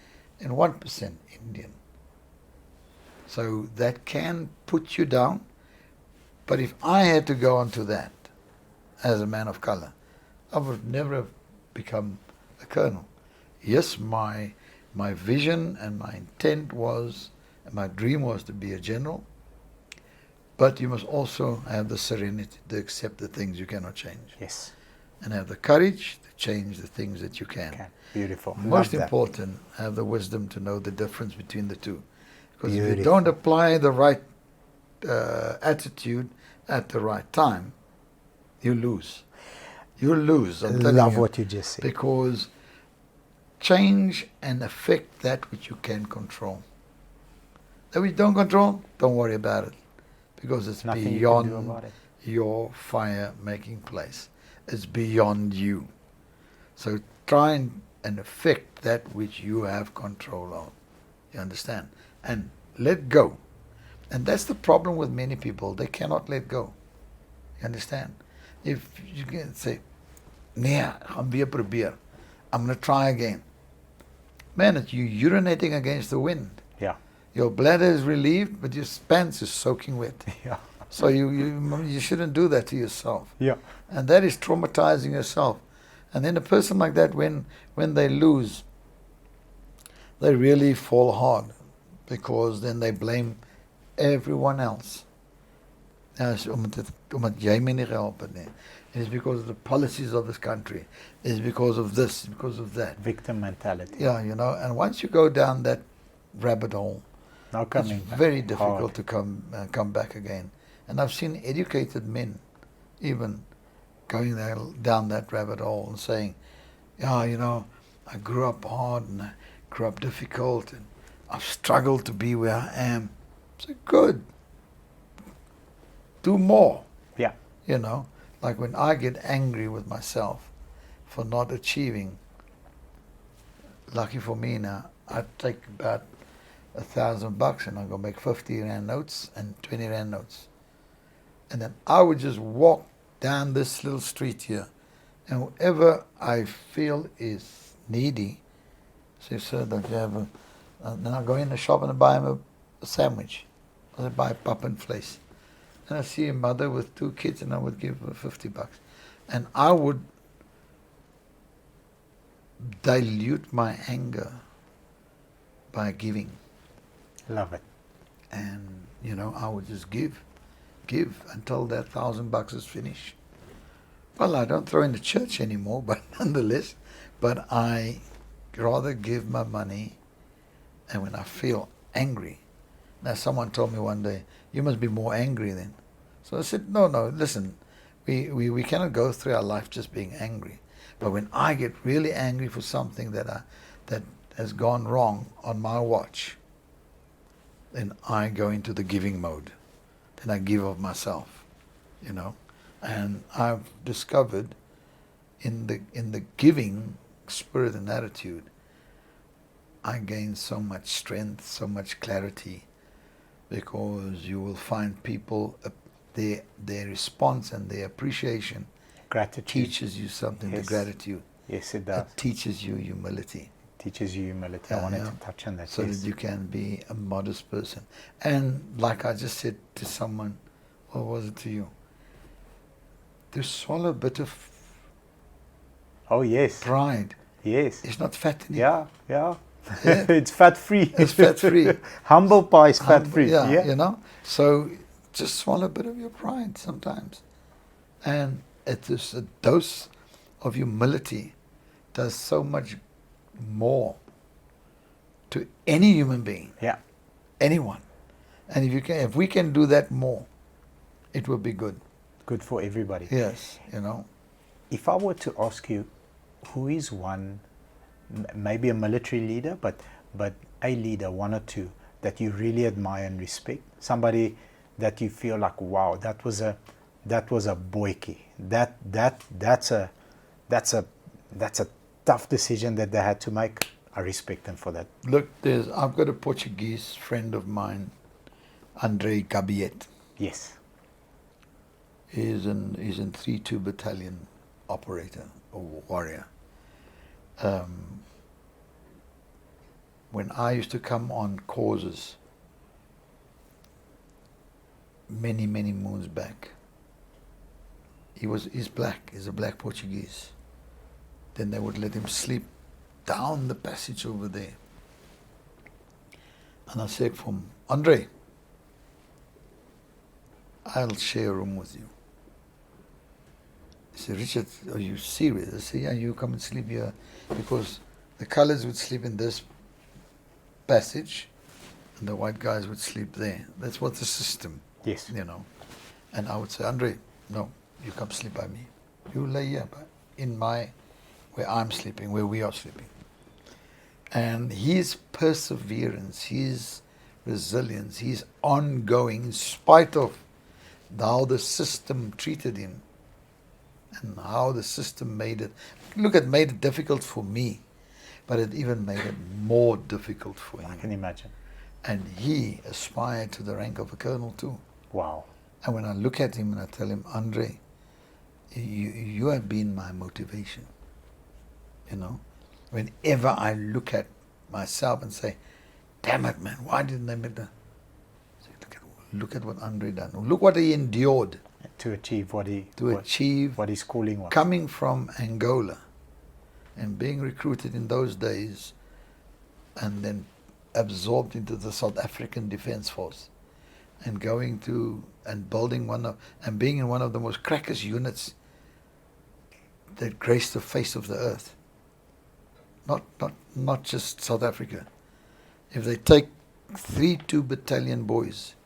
and 1% Indian. So that can put you down, but if I had to go onto that as a man of color, I would never have become a colonel. Yes, my vision and my intent was, and my dream was to be a general, but you must also have the serenity to accept the things you cannot change. Yes. And have the courage to change the things that you can. Beautiful. Most important, have the wisdom to know the difference between the two. Because if you don't apply the right attitude at the right time, you lose. You lose. I love what you just said. Because change and affect that which you can control. That which you don't control, don't worry about it. Because it's nothing beyond you can do about it. your fire making place. It's beyond you. So try and affect that which you have control of. You understand? And let go. And that's the problem with many people. They cannot let go. You understand? If you can say, nee, gaan weer probeer. I'm going to try again. Man, it's you urinating against the wind. Yeah. Your bladder is relieved, but your pants is soaking wet. Yeah. So you shouldn't do that to yourself. Yeah. And that is traumatizing yourself. And then a person like that, when they lose, they really fall hard, because then they blame everyone else. Omdat jy my nie gehelp het nie. It is because of the policies of this country. It is because of this, because of that. Victim mentality. Yeah, you know, and once you go down that rabbit hole, it's very difficult to come back again. And I've seen educated men even going down that rabbit hole and saying, yeah, you know, I grew up hard and I grew up difficult and I've struggled to be where I am. So good. Do more. Yeah. You know, like when I get angry with myself for not achieving, lucky for me now, I take about $1,000 and I go make 50 Rand notes and 20 Rand notes. And then I would just walk down this little street here, and whoever I feel is needy, say, sir, don't you have a... then I go in the shop and I buy him a sandwich. I buy pap and vlees. And I see a mother with 2 kids and I would give her $50. And I would dilute my anger by giving. Love it. And, I would just give until that $1,000 is finished. Well, I don't throw in the church anymore, but nonetheless, but I rather give my money, and when I feel angry. Now, someone told me one day, you must be more angry then. So I said, no, listen, we cannot go through our life just being angry. But when I get really angry for something that has gone wrong on my watch, then I go into the giving mode. Then I give of myself, And I've discovered in the giving spirit and attitude, I gain so much strength, so much clarity, because you will find people, their response and their appreciation Gratitude teaches you something. Yes. The gratitude. Yes, it does. It teaches you humility. Teaches you humility. I wanted to touch on that. So that you can be a modest person. And like I just said to someone, or was it to you? To swallow a bit of pride. Yes. It's not fattening. Yeah. It's fat free. It's fat free. Humble pie is fat free. Yeah. So just swallow a bit of your pride sometimes. And it is a dose of humility does so much more to any human being. Yeah. Anyone. And if we can do that more, it will be good. Good for everybody. Yes, If I were to ask you, who is one, maybe a military leader, but a leader, one or two, that you really admire and respect? Somebody that you feel like, wow, that was a boykie. That's a tough decision that they had to make. I respect them for that. Look, I've got a Portuguese friend of mine, Andre Gabiet. Yes. He's in 3-2 battalion operator or warrior. When I used to come on causes many moons back, he's black. He's a black Portuguese. Then they would let him sleep down the passage over there. And I said for him, Andre, I'll share a room with you. He said, Richard, are you serious? I said, yeah, you come and sleep here. Because the colors would sleep in this passage and the white guys would sleep there. That's what the system, yes. And I would say, Andre, no, you come sleep by me. You lay here where I'm sleeping, where we are sleeping. And his perseverance, his resilience, his ongoing, in spite of how the system treated him and how the system made it difficult for me, but it even made it more difficult for him. I can imagine. And he aspired to the rank of a colonel too. Wow. And when I look at him and I tell him, Andre, you have been my motivation. Whenever I look at myself and say, damn it, man, why didn't they make that? Look at what Andre done. Look what he endured to achieve what his calling was. Coming from Angola and being recruited in those days and then absorbed into the South African Defence Force and going to and building and being in one of the most crackest units that graced the face of the earth. Not just South Africa. If they take 3-2 battalion boys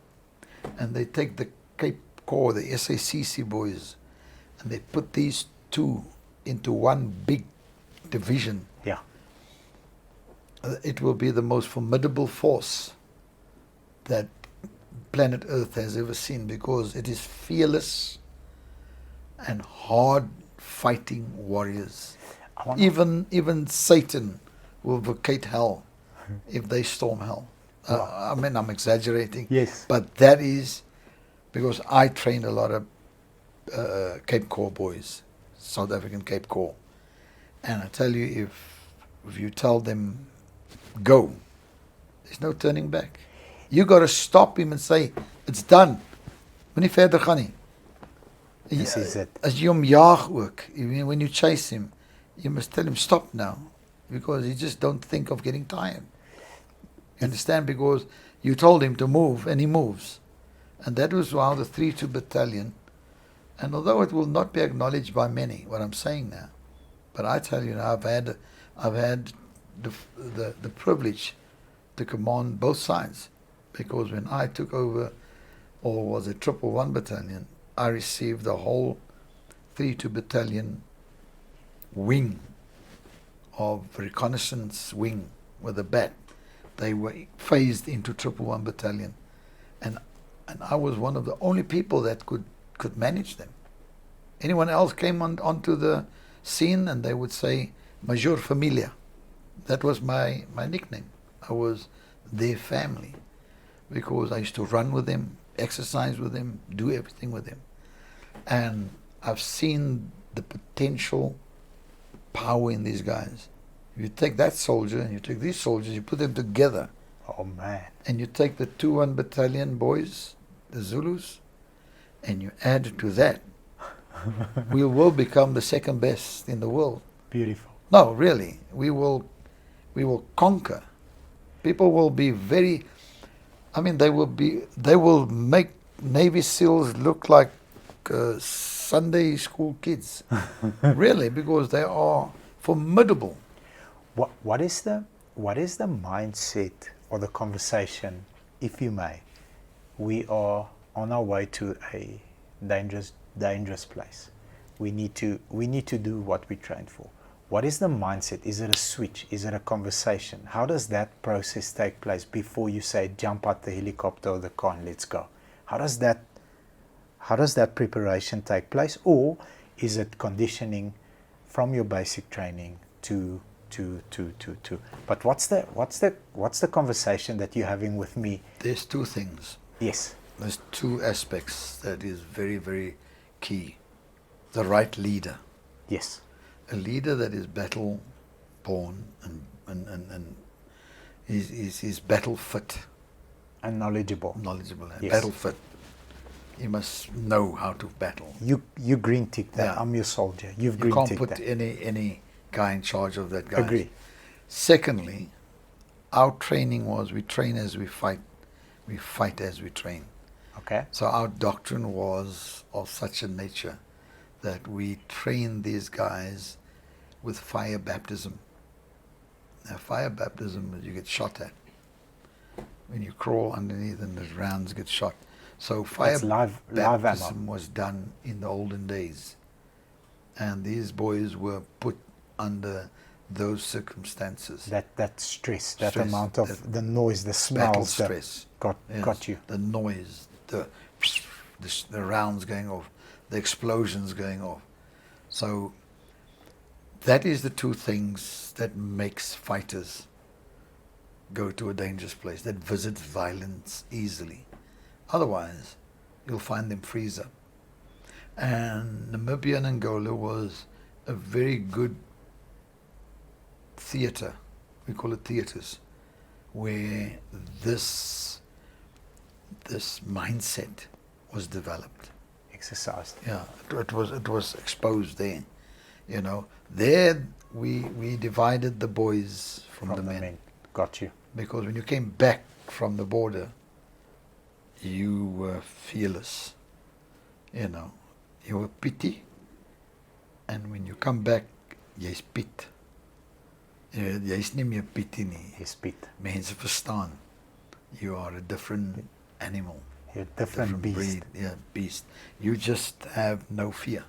and they take the Cape Corps, the SACC boys, and they put these two into one big division, it will be the most formidable force that planet Earth has ever seen, because it is fearless and hard fighting warriors. Even Satan will vacate hell if they storm hell. I mean, I'm exaggerating. Yes. But that is because I trained a lot of Cape Corps boys, South African Cape Corps. And I tell you, if you tell them, go, there's no turning back. You got to stop him and say, it's done. Moenie verder gaan nie. This is it. As jy hom jaag ook, when you chase him, you must tell him stop now, because he just don't think of getting tired. You understand? Because you told him to move and he moves. And that was how the 3-2 battalion, and although it will not be acknowledged by many, what I'm saying now, but I tell you now, I've had the privilege to command both sides, because when I took over, or was it 111 battalion, I received the whole 3-2 battalion wing of reconnaissance wing with a bat. They were phased into 111 battalion, and I was one of the only people that could manage them. Anyone else came onto the scene and they would say Major Familia. That was my nickname. I was their family, because I used to run with them, exercise with them, do everything with them. And I've seen the potential power in these guys. You take that soldier and you take these soldiers, you put them together. Oh man. And you take the 2-1 battalion boys, the Zulus, and you add to that, we will become the second best in the world. Beautiful. No, really, we will conquer. People will be very, I mean, they will make Navy SEALs look like Sunday school kids. Really, because they are formidable. What is the mindset or the conversation, if you may? We are on our way to a dangerous place. We need to do what we trained for. What is the mindset? Is it a switch? Is it a conversation? How does that process take place before you say jump out the helicopter or the car and let's go? How does that preparation take place? Or is it conditioning from your basic training to but what's the conversation that you're having with me? There's two things. Yes. There's two aspects that is very, very key. The right leader. Yes. A leader that is battle born and is battle fit. And knowledgeable. And yes. Battle fit. You must know how to battle. You green tick that. Yeah. I'm your soldier. You green tick put that. any guy in charge of that guy. Agree. Secondly, our training was we train as we fight. We fight as we train. Okay. So our doctrine was of such a nature that we train these guys with fire baptism. Now, fire baptism is you get shot at. When you crawl underneath and the rounds get shot. So fire baptism was done in the olden days. And these boys were put under those circumstances. That stress, that amount of the noise, the smells, battle stress. Got you. The noise, the rounds going off, the explosions going off. So that is the two things that makes fighters go to a dangerous place, that visits violence easily. Otherwise, you'll find them freeze up. And Namibia and Angola was a very good theater, we call it theaters, where this mindset was developed. Exercised. Yeah, it was exposed there. You know, there we divided the boys from the men. Got you. Because when you came back from the border, you were fearless. You know, you were pity, and when you come back, jy's Piet. Jy's nie meer Pietie nie. Jy's Piet. Mense verstaan. You are a different animal. You're a different beast. Breed. Yeah, beast. You just have no fear.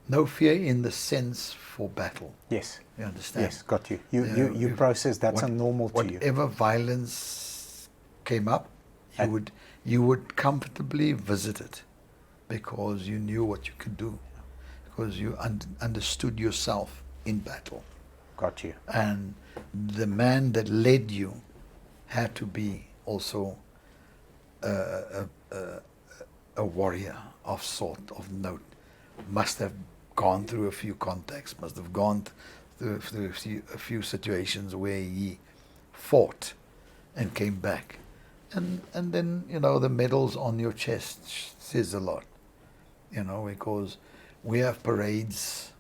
No fear in the sense for battle. Yes. You understand? Yes, got you. You process that's a normal to you. Whatever violence came up, you would comfortably visit it, because you knew what you could do, because you understood yourself in battle. Got you. And the man that led you had to be also a warrior of sort, of note, must have gone through a few contacts, must have gone through a few situations where he fought and came back. And then, the medals on your chest says a lot, because we have parades,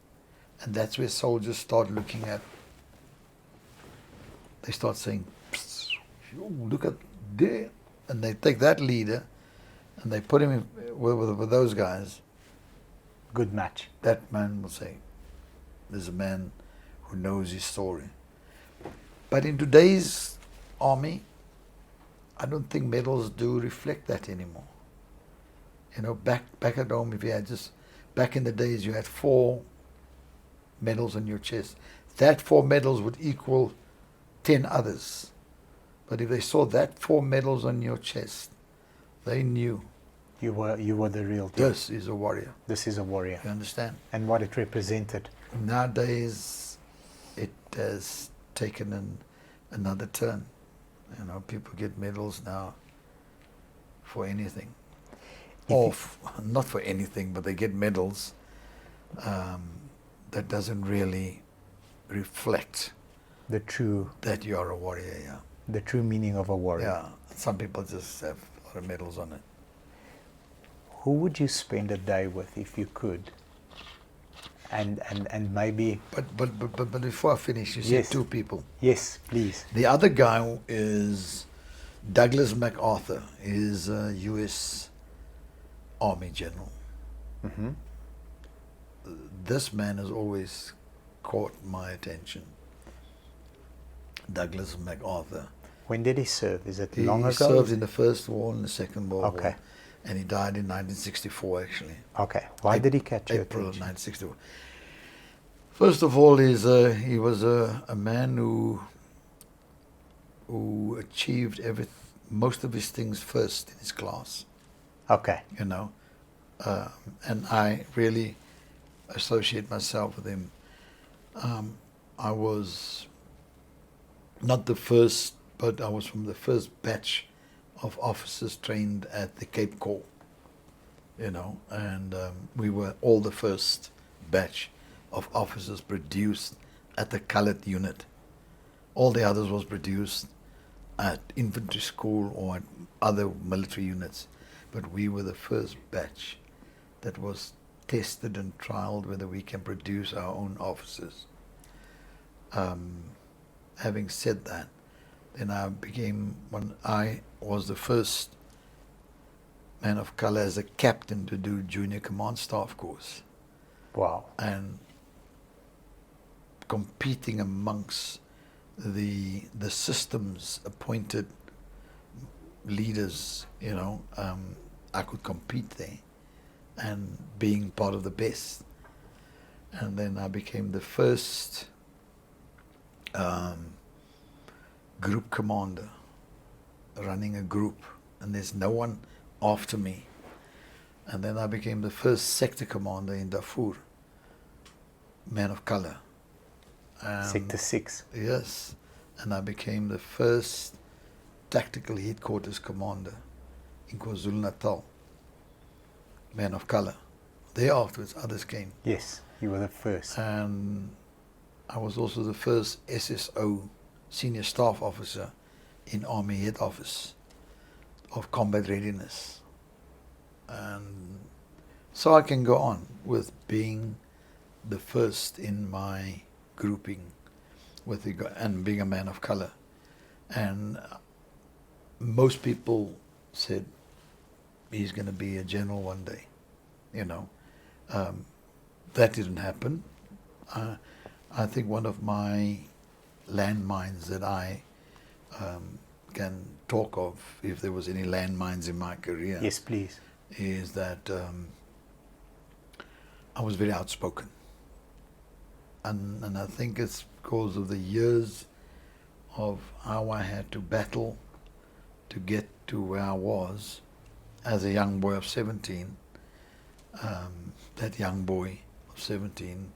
and that's where soldiers start looking at. They start saying, look at there. And they take that leader and they put him in, with those guys. Good match. That man will say, there's a man who knows his story. But in today's army, I don't think medals do reflect that anymore. Back at home, if you had back in the days, you had 4 medals on your chest. That 4 medals would equal 10 others. But if they saw that 4 medals on your chest, they knew you were the real deal. This is a warrior. This is a warrior. You understand? And what it represented. Nowadays, it has taken another turn. People get medals now for anything. Not for anything, but they get medals that doesn't really reflect that you are a warrior, yeah. The true meaning of a warrior. Yeah, some people just have a lot of medals on it. Who would you spend a day with if you could? And maybe... But before I finish, you yes. said 2 people. Yes, please. The other guy is Douglas MacArthur. He's a U.S. Army general. Mm-hmm. This man has always caught my attention. Douglas MacArthur. When did he serve? Is it long ago? He served in the First War and the Second World Okay. War. And he died in 1964, actually. Okay. Why did he catch your April of attention? 1964. First of all, he was a man who achieved most of his things first in his class. Okay. And I really associate myself with him. I was not the first, but I was from the first batch of officers trained at the Cape Corps, and we were all the first batch of officers produced at the colored unit. All the others was produced at infantry school or at other military units, but we were the first batch that was tested and trialed whether we can produce our own officers. Having said that, then I was the first man of color as a captain to do junior command staff course. Wow. And competing amongst the systems appointed leaders, I could compete there and being part of the best. And then I became the first group commander, running a group, and there's no one after me. And then I became the first sector commander in Darfur, man of color. Sector 6. Yes, and I became the first tactical headquarters commander in KwaZulu-Natal, man of color. Thereafterwards, others came. Yes, you were the first. And I was also the first SSO, senior staff officer, in Army Head Office of Combat Readiness. And so I can go on with being the first in my grouping and being a man of color. And most people said he's going to be a general one day. That didn't happen. I think one of my landmines that I can talk of, if there was any landmines in my career, yes, please, is that I was very outspoken. And I think it's because of the years of how I had to battle to get to where I was as a young boy of 17. That young boy of 17,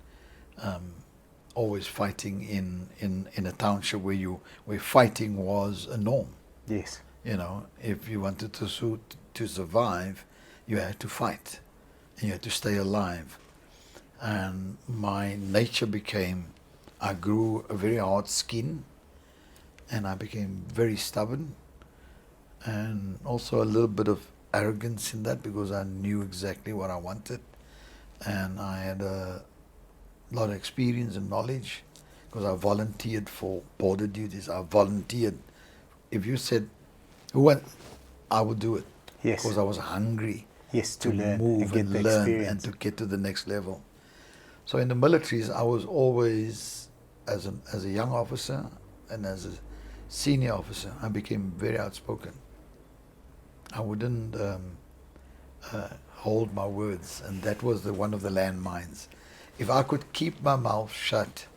always fighting in a township where fighting was a norm. Yes. You know, if you wanted to survive, you had to fight, and you had to stay alive. And my nature became, I grew a very hard skin, and I became very stubborn, and also a little bit of arrogance in that, because I knew exactly what I wanted, and I had a lot of experience and knowledge, because I volunteered for border duties. I volunteered. If you said, who went, I would do it. Yes. Because I was hungry. Yes, to learn move and and get the learn experience. and to get to the next level. So in the militaries, I was always, as a young officer and as a senior officer, I became very outspoken. I wouldn't hold my words, and that was one of the landmines. If I could keep my mouth shut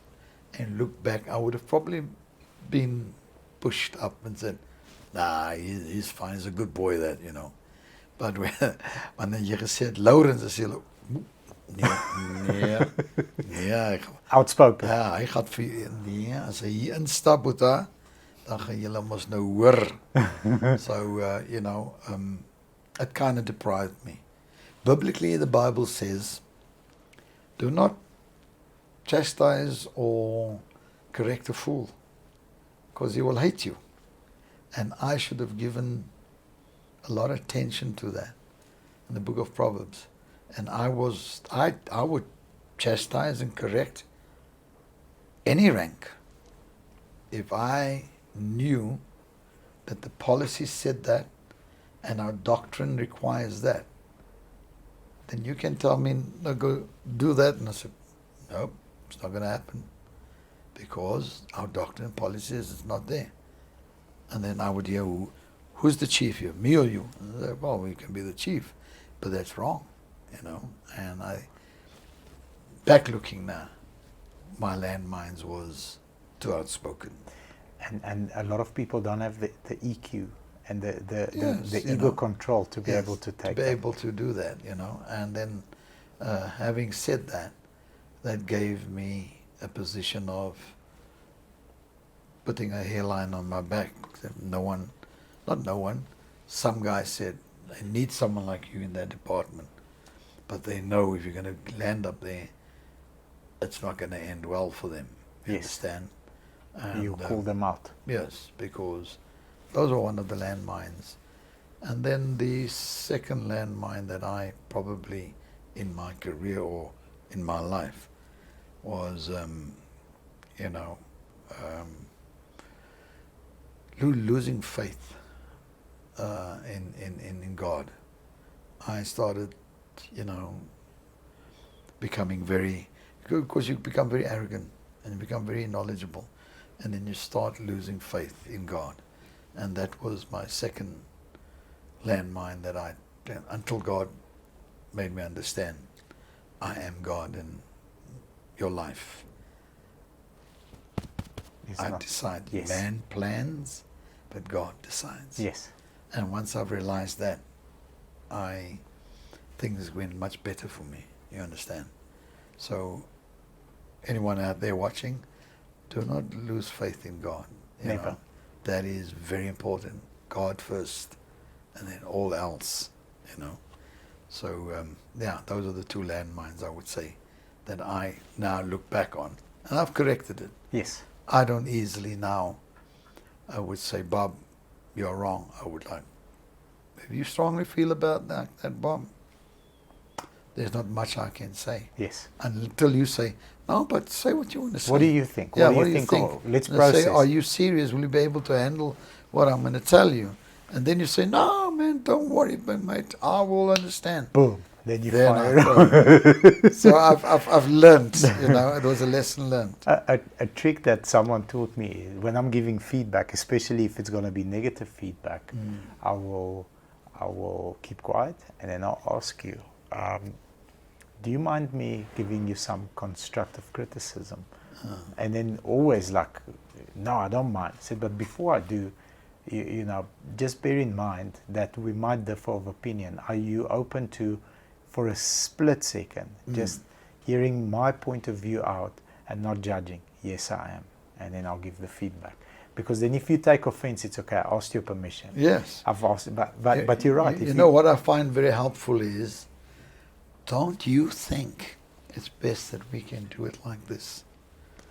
and look back, I would have probably been pushed up and said, nah, he's fine, he's a good boy, that, you know. But wanneer jy gesê het, Lourens, is jy, nee, Outspoken. ja, hy gaan vir, nee, as hy hier instap, Boeta, dan gaan julle mos nou hoor. So, you know, it kind of deprived me. Biblically, the Bible says, do not chastise or correct a fool, because he will hate you. And I should have given a lot of attention to that in the book of Proverbs. And I would chastise and correct any rank if I knew that the policy said that and our doctrine requires that. Then you can tell me, no, go do that. And I said, nope, it's not going to happen, because our doctrine and policy says it's not there. And then I would hear, who's the chief here, me or you? And I said, well, we can be the chief, but that's wrong, you know. And back looking now, my landmines was too outspoken. And a lot of people don't have the EQ and the Yes, ego control to be Yes, able to take to be that. able to do that, you know. And then having said that, that gave me a position of putting a hairline on my back. Not no one, some guy said, I need someone like you in that department. But they know if you're going to land up there, it's not going to end well for them. You Yes. understand? And, You call them out. Yes, because those were one of the landmines. And then the second landmine that I probably, in my career or in my life, was, losing faith in God. I started, becoming because you become very arrogant and you become very knowledgeable, and then you start losing faith in God. And that was my second landmine that until God made me understand, I am God in your life. I decide. Yes. Man plans, but God decides. Yes. And once I've realized that, things went much better for me. You understand? So, anyone out there watching, do not lose faith in God. You Never. know? That is very important. God first, and then all else. So, those are the two landmines, I would say, that I now look back on, and I've corrected it. Yes. I don't easily now, I would say, Bob, you're wrong. I would like, if you strongly feel about that Bob, there's not much I can say. Yes. Until you say, no, but say what you want to say. What do you think? Yeah, what do you think? Oh, let's And process. say, are you serious? Will you be able to handle what I'm going to tell you? And then you say, no, man, don't worry, mate. I will understand. Boom. Then you Then fire. So I've learned, it was a lesson learned. A trick that someone taught me is when I'm giving feedback, especially if it's going to be negative feedback, I will keep quiet, and then I'll ask you, do you mind me giving you some constructive criticism? And then always like, no, I don't mind. I said, but before I do, just bear in mind that we might differ of opinion. Are you open to, for a split second, just hearing my point of view out and not judging? Yes, I am. And then I'll give the feedback. Because then if you take offense, it's okay. I asked your permission. Yes. I've asked, but you're right. You know what I find very helpful is, don't you think it's best that we can do it like this?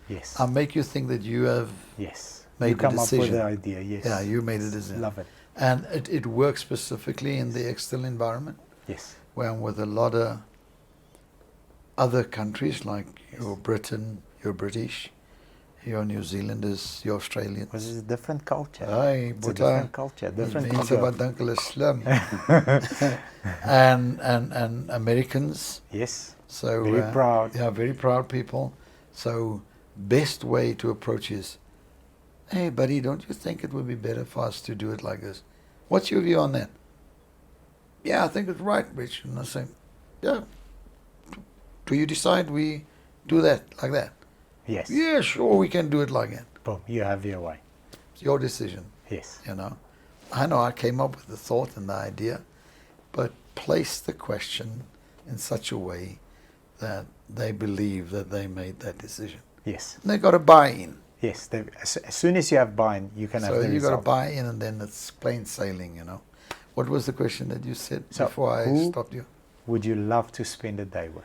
Yes. I make you think that you have Yes. made You a come up with decision. the idea. Yes. Yeah, you made a decision. Love it. And it works specifically in the external environment, Yes. where I'm with a lot of other countries, like you're Britain, you're British, you're New Zealanders, you're Australians. Because it's a different culture. Hey, It's a different culture. Different mense culture. wat dink hulle is slim. and Americans. Yes. So Very proud. Yeah, very proud people. So best way to approach is, hey buddy, don't you think it would be better for us to do it like this? What's your view on that? Yeah, I think it's right, Rich. And I say, yeah. Do you decide we do that like that? Yes. Yeah, sure, we can do it like that. Boom. You have your way. It's your decision. Yes. You know, I came up with the thought and the idea, but place the question in such a way that they believe that they made that decision. Yes. And they got to buy in. Yes. As soon as you have buy-in, you can have the So you got to result. buy in, and then it's plain sailing. You know. What was the question that you said So before I who stopped you? would you love to spend a day with?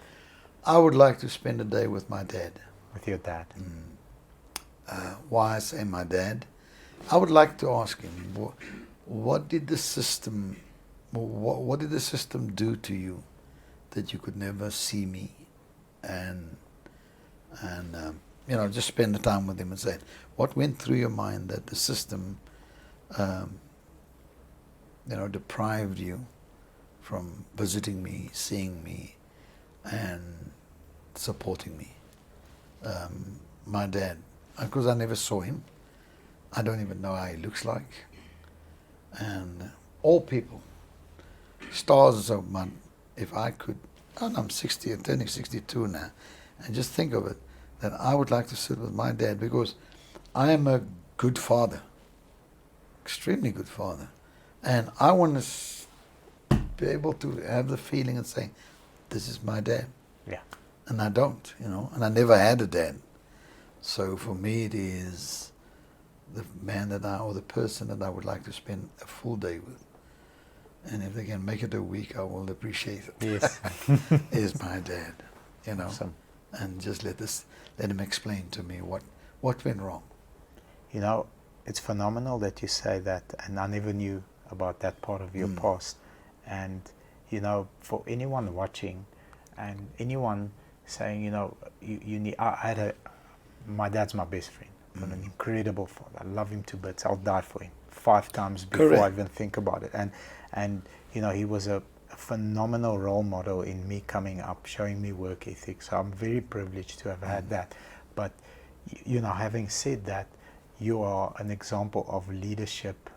I would like to spend a day with my dad. With your dad? Why I say my dad? I would like to ask him, what did the system do to you that you could never see me, and just spend the time with him and say, what went through your mind that the system, deprived you from visiting me, seeing me, and supporting me. My dad, because I never saw him. I don't even know how he looks like. And all people, stars of man, if I could, and I'm 60 and turning 62 now, and just think of it, that I would like to sit with my dad, because I am a good father, extremely good father. And I want to be able to have the feeling and saying, this is my dad. Yeah. And I don't, and I never had a dad. So for me, it is the man or the person that I would like to spend a full day with. And if they can make it a week, I will appreciate it. Yes. Is my dad, Awesome. and just let him explain to me what went wrong. It's phenomenal that you say that, and I never knew about that part of your past. And, for anyone watching and anyone saying, you need, my dad's my best friend. But an incredible father. I love him to bits. I'll die for him 5 times before Correct. I even think about it. And he was a phenomenal role model in me coming up, showing me work ethic. So I'm very privileged to have had that. But having said that, you are an example of leadership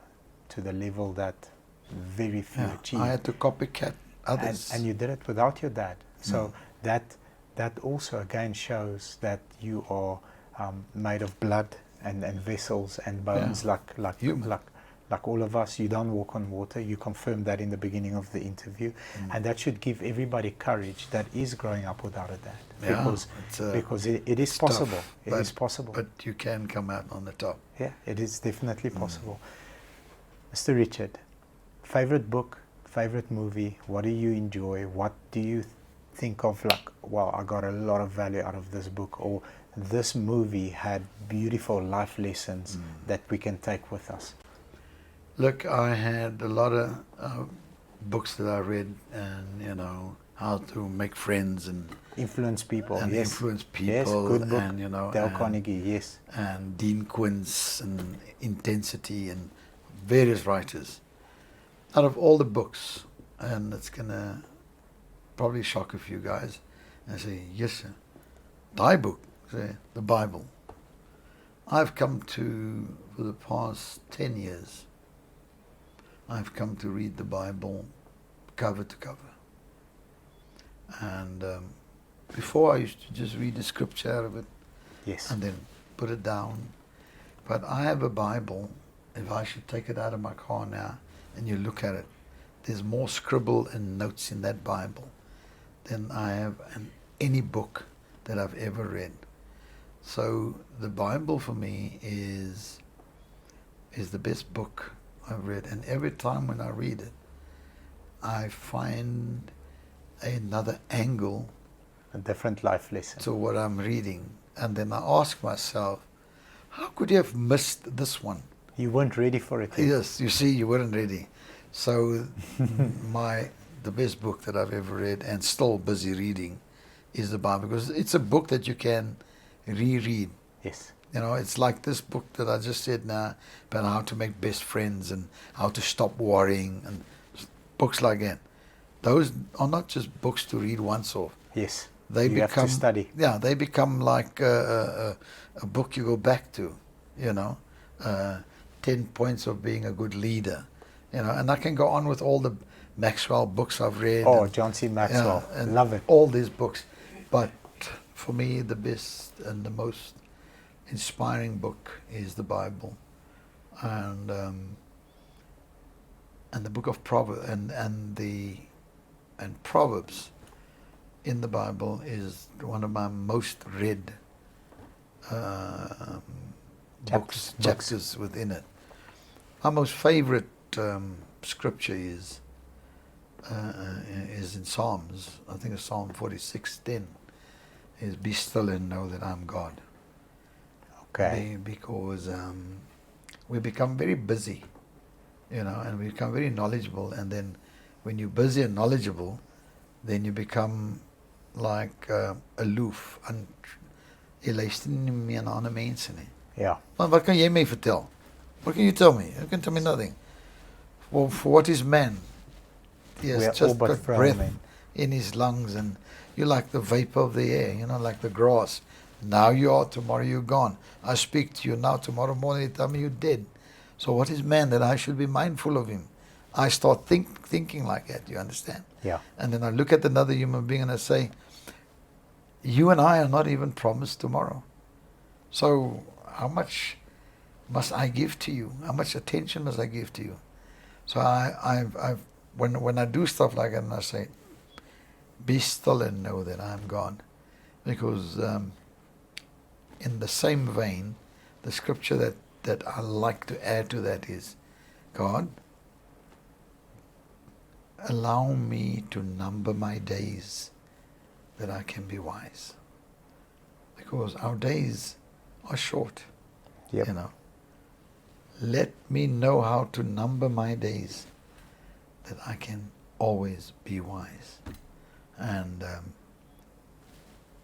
to the level that very few achieve. I had to copycat others. And you did it without your dad. So that also again shows that you are made of blood and vessels and bones, like all of us. You don't walk on water. You confirmed that in the beginning of the interview, and that should give everybody courage that is growing up without a dad, because it is possible. Tough, It is possible. But you can come out on the top. Yeah, it is definitely possible. Mr. Richard, favorite book, favorite movie? What do you enjoy? What do you think of I got a lot of value out of this book, or this movie had beautiful life lessons that we can take with us? Look, I had a lot of books that I read, and how to make friends and Influence people. and Yes. influence people. Yes, good book. And Dale Carnegie. Yes. and Dean Quince and Intensity and various writers. Out of all the books, and it's gonna probably shock a few guys, and I say, yes, sir. Thy book, say, the Bible. I've come to, for the past 10 years, I've come to read the Bible cover to cover. And before I used to just read the scripture out of it, Yes. and then put it down. But I have a Bible. If I should take it out of my car now and you look at it, there's more scribble and notes in that Bible than I have in any book that I've ever read. So the Bible for me is is the best book I've read. And every time when I read it, I find another angle A different life lesson. to what I'm reading. And then I ask myself, how could you have missed this one? You weren't ready for it yet. Yes, you see, you weren't ready. So the best book that I've ever read and still busy reading is the Bible, because it's a book that you can reread. Yes. You know, it's like this book that I just said now about how to make best friends and how to stop worrying and books like that. Those are not just books to read once off. Yes. They You become, have to study. Yeah, they become like a book you go back to, you know, 10 points of being a good leader, you know, and I can go on with all the Maxwell books I've read. Oh, and, John C. Maxwell. and Love it. all these books. But for me, the best and the most inspiring book is the Bible, and the book of Proverbs, and Proverbs in the Bible is one of my most read chapters within it. My most favorite scripture is in Psalms. I think it's Psalm 46:10. Is be still and know that I'm God. Okay. Because we become very busy, you know, and we become very knowledgeable. And then when you're busy and knowledgeable, then you become like aloof. Jy luister nie meer na ander mense nie. Ja. Maar wat kan jy my vertel? What can you tell me? You can tell me nothing. Well, for what is man? He We are has all just but got frail breath men. in his lungs, and you're like the vapor of the air, you know, like the grass. Now you are, tomorrow you're gone. I speak to you now, tomorrow morning you tell me you're dead. So what is man that I should be mindful of him? I start thinking like that, you understand? Yeah. And then I look at another human being and I say, you and I are not even promised tomorrow. So how much must I give to you? How much attention must I give to you? So when I do stuff like that, and I say, be still and know that I'm God. Because in the same vein, the scripture that I like to add to that is, God, allow me to number my days that I can be wise. Because our days are short, Yep. you know. Let me know how to number my days that I can always be wise. And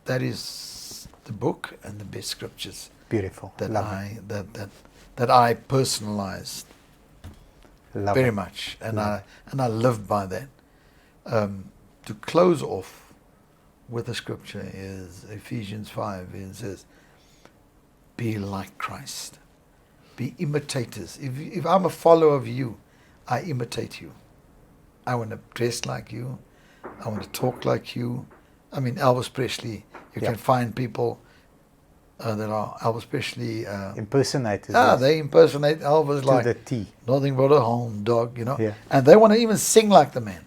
that is the book and the best scriptures Beautiful. that Love that I personalized it. Love very it. much, and Love I live by that. To close off with a scripture is Ephesians 5. It says, "Be like Christ, be imitators." If I'm a follower of you, I imitate you. I want to dress like you. I want to talk like you. I mean, Elvis Presley. You Yeah. can find people that are Elvis Presley. Impersonators. Yes. They impersonate Elvis To like the T. nothing but a hound dog, you know. Yeah. And they want to even sing like the man.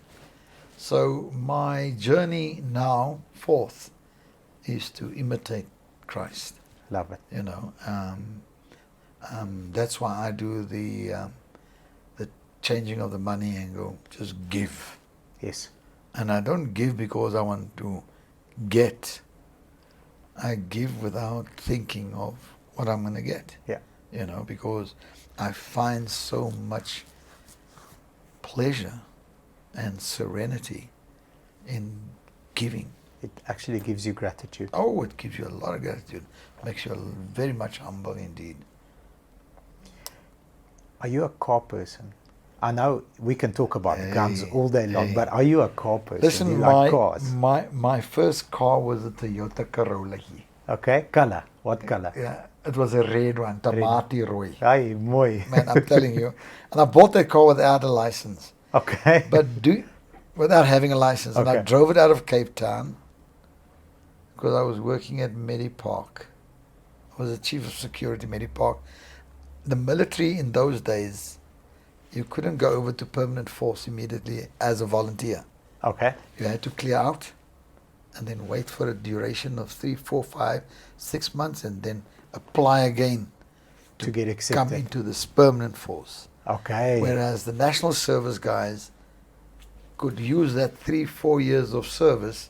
So my journey now forth is to imitate Christ, Love it. you know. That's why I do the changing of the money and go, just give. Yes. And I don't give because I want to get. I give without thinking of what I'm going to get. Yeah. You know, because I find so much pleasure and serenity in giving. It actually gives you gratitude. Oh, it gives you a lot of gratitude. Makes you very much humble indeed. Are you a car person? I know we can talk about guns Hey, all day long, hey. but are you a car person? Listen, Do you like cars? my first car was a Toyota Corolla. Okay, color. What color? Yeah, it was a red one, Tamati Roy. Ay, mooi. Man, I'm telling you. And I bought that car without a license. Okay. But without having a license. And I Okay. drove it out of Cape Town because I was working at Medipark. I was the chief of security at Medipark. The military in those days, you couldn't go over to permanent force immediately as a volunteer. Okay. You had to clear out and then wait for a duration of 3, 4, 5, 6 months and then apply again to get come accepted. into this permanent force. Okay. Whereas the national service guys could use that 3-4 years of service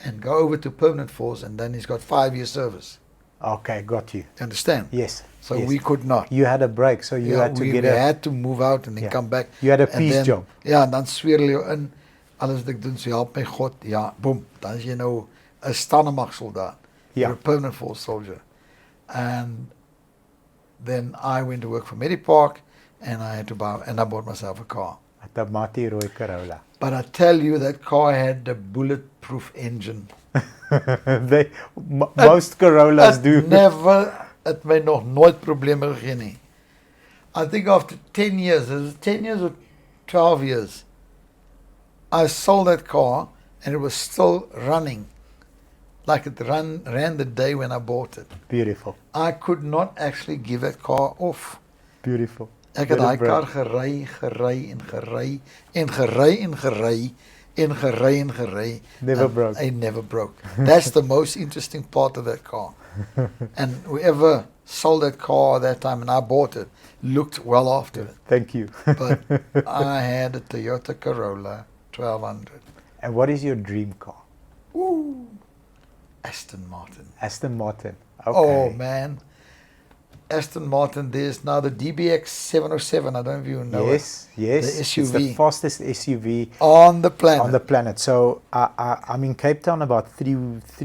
and go over to permanent force, and then he's got 5 years service. Okay, got you. You understand? Yes. So yes. we could not. You had a break, so you had to we get had to move out and then Yeah. come back. You had a And peace then- job. Ja, en dan sweer jy jou in, alles wat ek doen, so help my God. Ja, boom, dan is jy nou 'n standemagsoldaat. Ja. You're a permanent force soldier. And then I went to work for Medipark, and I bought myself a car. a Tamati rooi Corolla. But I tell you, that car had a bulletproof engine. Most Corollas do. Het my nog nooit probleme gegee nie. I think after 10 years, it was 10 years or 12 years, I sold that car and it was still running like it ran the day when I bought it. Beautiful. I could not actually give that car off. Beautiful. Ek het daai kar gery en gery. Never broke. I never broke. That's the most interesting part of that car. And whoever sold that car that time and I bought it looked well after it. Thank you. But I had a Toyota Corolla 1200. And what is your dream car? Ooh, Aston Martin. Aston Martin. Okay. Oh man, Aston Martin. There's now the DBX 707. I don't know if you know Yes, yes. The It's the SUV. fastest SUV on the planet. on the planet. So I'm in Cape Town about 3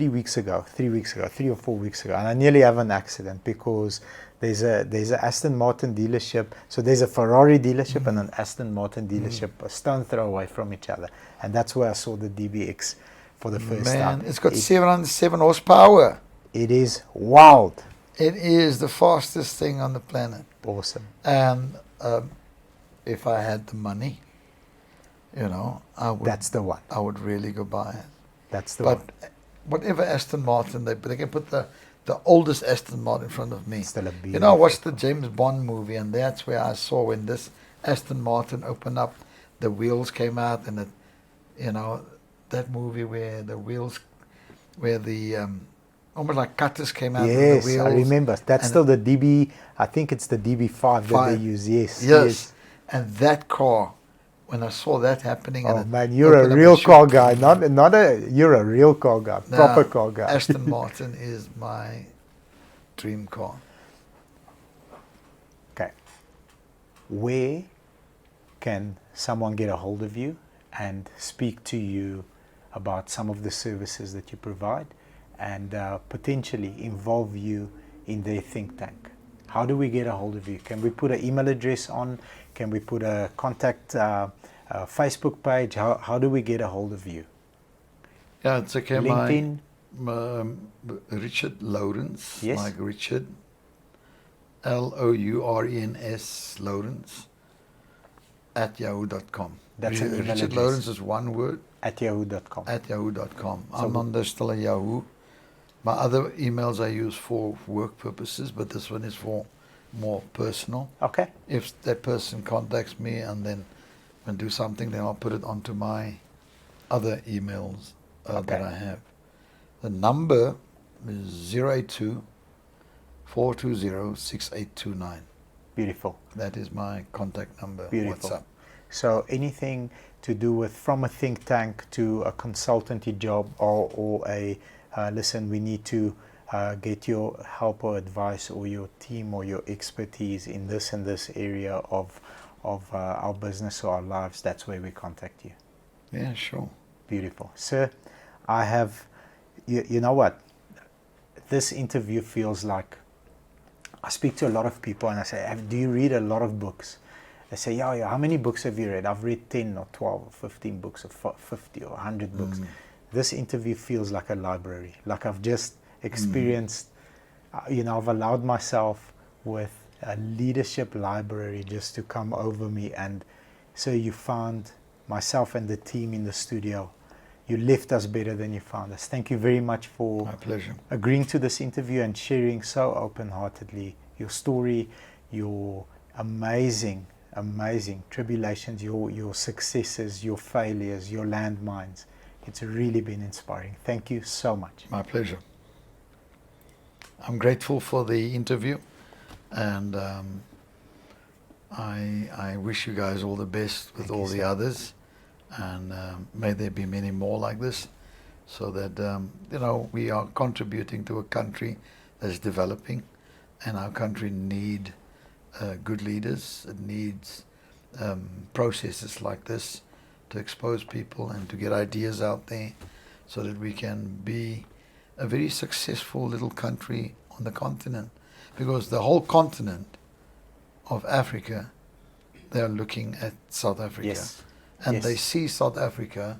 weeks ago, 3 or 4 weeks ago, and I nearly have an accident because there's a Aston Martin dealership. So there's a Ferrari dealership and an Aston Martin dealership, a stone throw away from each other, and that's where I saw the DBX for the first time. Man, it's got 707 horsepower. It is wild. It is the fastest thing on the planet. Awesome. And if I had the money, I would. That's the one. I would really go buy it. That's the But one. whatever Aston Martin, they can put the oldest Aston Martin in front of me. Still a I beautiful. watched the James Bond movie, and that's where I saw when this Aston Martin opened up, the wheels came out, and that movie where the wheels, where the almost like cutters came out. Yes, of the wheels. I remember. That's And still the DB. I think it's the DB5 that they Five. use. Yes. Yes. And that car, when I saw that happening, Oh and it man, you're a opened up real chute- car guy. You're a real car guy. Nah, Proper car guy. Aston Martin is my dream car. Okay. Where can someone get a hold of you and speak to you about some of the services that you provide and potentially involve you in their think tank? How do we get a hold of you? Can we put an email address on? Can we put a contact Facebook page? How do we get a hold of you? Yeah, it's okay. LinkedIn? My Richard Lourens, Yes. like Richard, Lourens, Lourens, at yahoo.com. That's an email Richard address. Lourens is one word, At yahoo.com. at yahoo.com. So I'm under still a Yahoo. My other emails I use for work purposes, but this one is for more personal. Okay. If that person contacts me and then when do something, then I'll put it onto my other emails that Okay. I have. The number is 082 420 6829. Beautiful. That is my contact number. Beautiful. WhatsApp. So anything to do with from a think tank to a consultancy job or a listen, we need to get your help or advice or your team or your expertise in this and this area of our business or our lives, that's where we contact you. Yeah, sure. Beautiful. Sir, I have, you know what? This interview feels like, I speak to a lot of people and I say, do you read a lot of books? They say, yeah, how many books have you read? I've read 10 or 12 or 15 books or 50 or 100 books. This interview feels like a library, like I've just experienced, I've allowed myself with a leadership library just to come over me. And so you found myself and the team in the studio. You left us better than you found us. Thank you very much for My pleasure. agreeing to this interview and sharing so open-heartedly your story, your amazing tribulations, your successes, your failures, your landmines. It's really been inspiring. Thank you so much. My pleasure. I'm grateful for the interview, And I wish you guys all the best with all the others, and may there be many more like this, so that we are contributing to a country that's developing, and our country need good leaders. It needs processes like this to expose people and to get ideas out there, so that we can be a very successful little country on the continent. Because the whole continent of Africa, they are looking at South Africa. Yes. And Yes. they see South Africa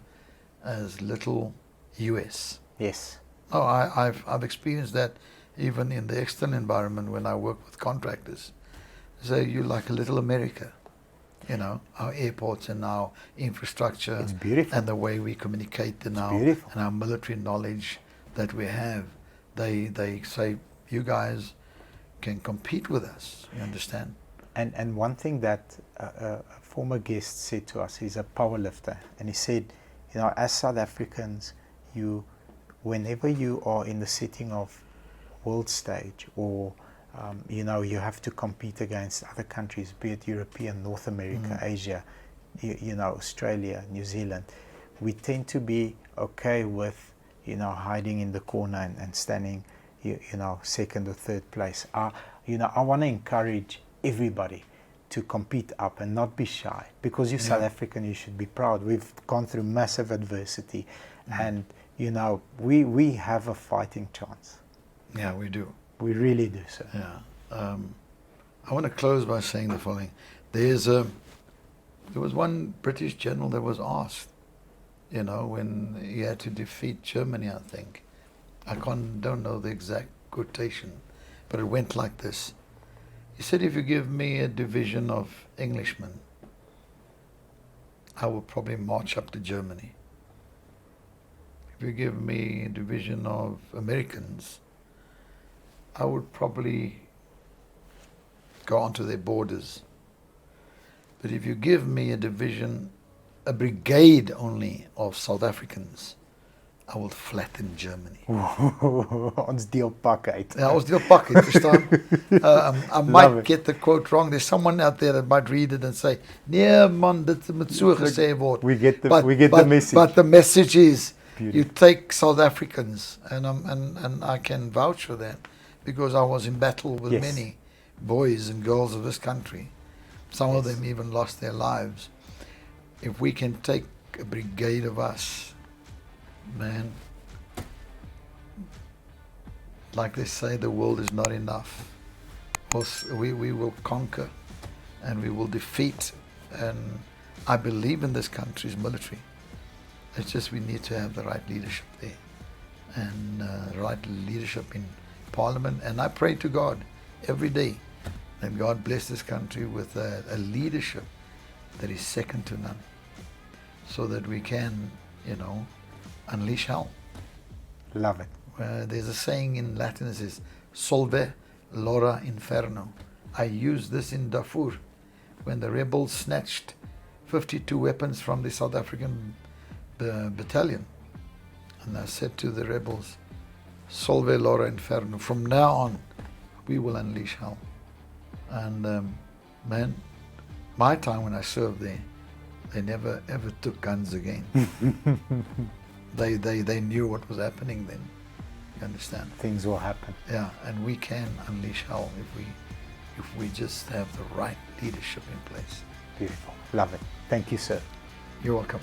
as little US. Yes. Oh, I've experienced that even in the external environment when I work with contractors. So you're like a little America. Our airports and our infrastructure. It's beautiful. And the way we communicate and our military knowledge that we have. They say, you guys can compete with us. You understand? And one thing that a former guest said to us, he's a power lifter, and he said, as South Africans, whenever you are in the setting of world stage, or you have to compete against other countries, be it European, North America, Asia, Australia, New Zealand, we tend to be okay with hiding in the corner and standing second or third place. I want to encourage everybody to compete up and not be shy, because you're South African, you should be proud. We've gone through massive adversity, and we have a fighting chance. Yeah, we do. We really do, sir. Yeah. I want to close by saying the following. There was one British general that was asked, when he had to defeat Germany, I think. I don't know the exact quotation, but it went like this. He said, if you give me a division of Englishmen, I will probably march up to Germany. If you give me a division of Americans, I would probably go onto their borders. But if you give me a brigade only of South Africans, I will flatten Germany. Ons deel pak uit. Ja, ons deel pak uit, verstaan? I might get the quote wrong. There's someone out there that might read it and say, nee man, dit moet so gesê word. We get the message. But the message is, Beautiful. You take South Africans, and I can vouch for that, because I was in battle with many boys and girls of this country. Some of them even lost their lives. If we can take a brigade of us, man, like they say, the world is not enough. We will conquer, and we will defeat, and I believe in this country's military. It's just we need to have the right leadership there, and the right leadership in Parliament. And I pray to God every day that God bless this country with a leadership that is second to none, so that we can, unleash hell. Love it. There's a saying in Latin that says, Solve Lora Inferno. I used this in Darfur when the rebels snatched 52 weapons from the South African battalion. And I said to the rebels, Solve Lora Inferno. From now on, we will unleash hell. And man, my time when I served there, they never ever took guns again. They knew what was happening then. You understand? Things will happen. Yeah, and we can unleash hell if we just have the right leadership in place. Beautiful. Love it. Thank you, sir. You're welcome.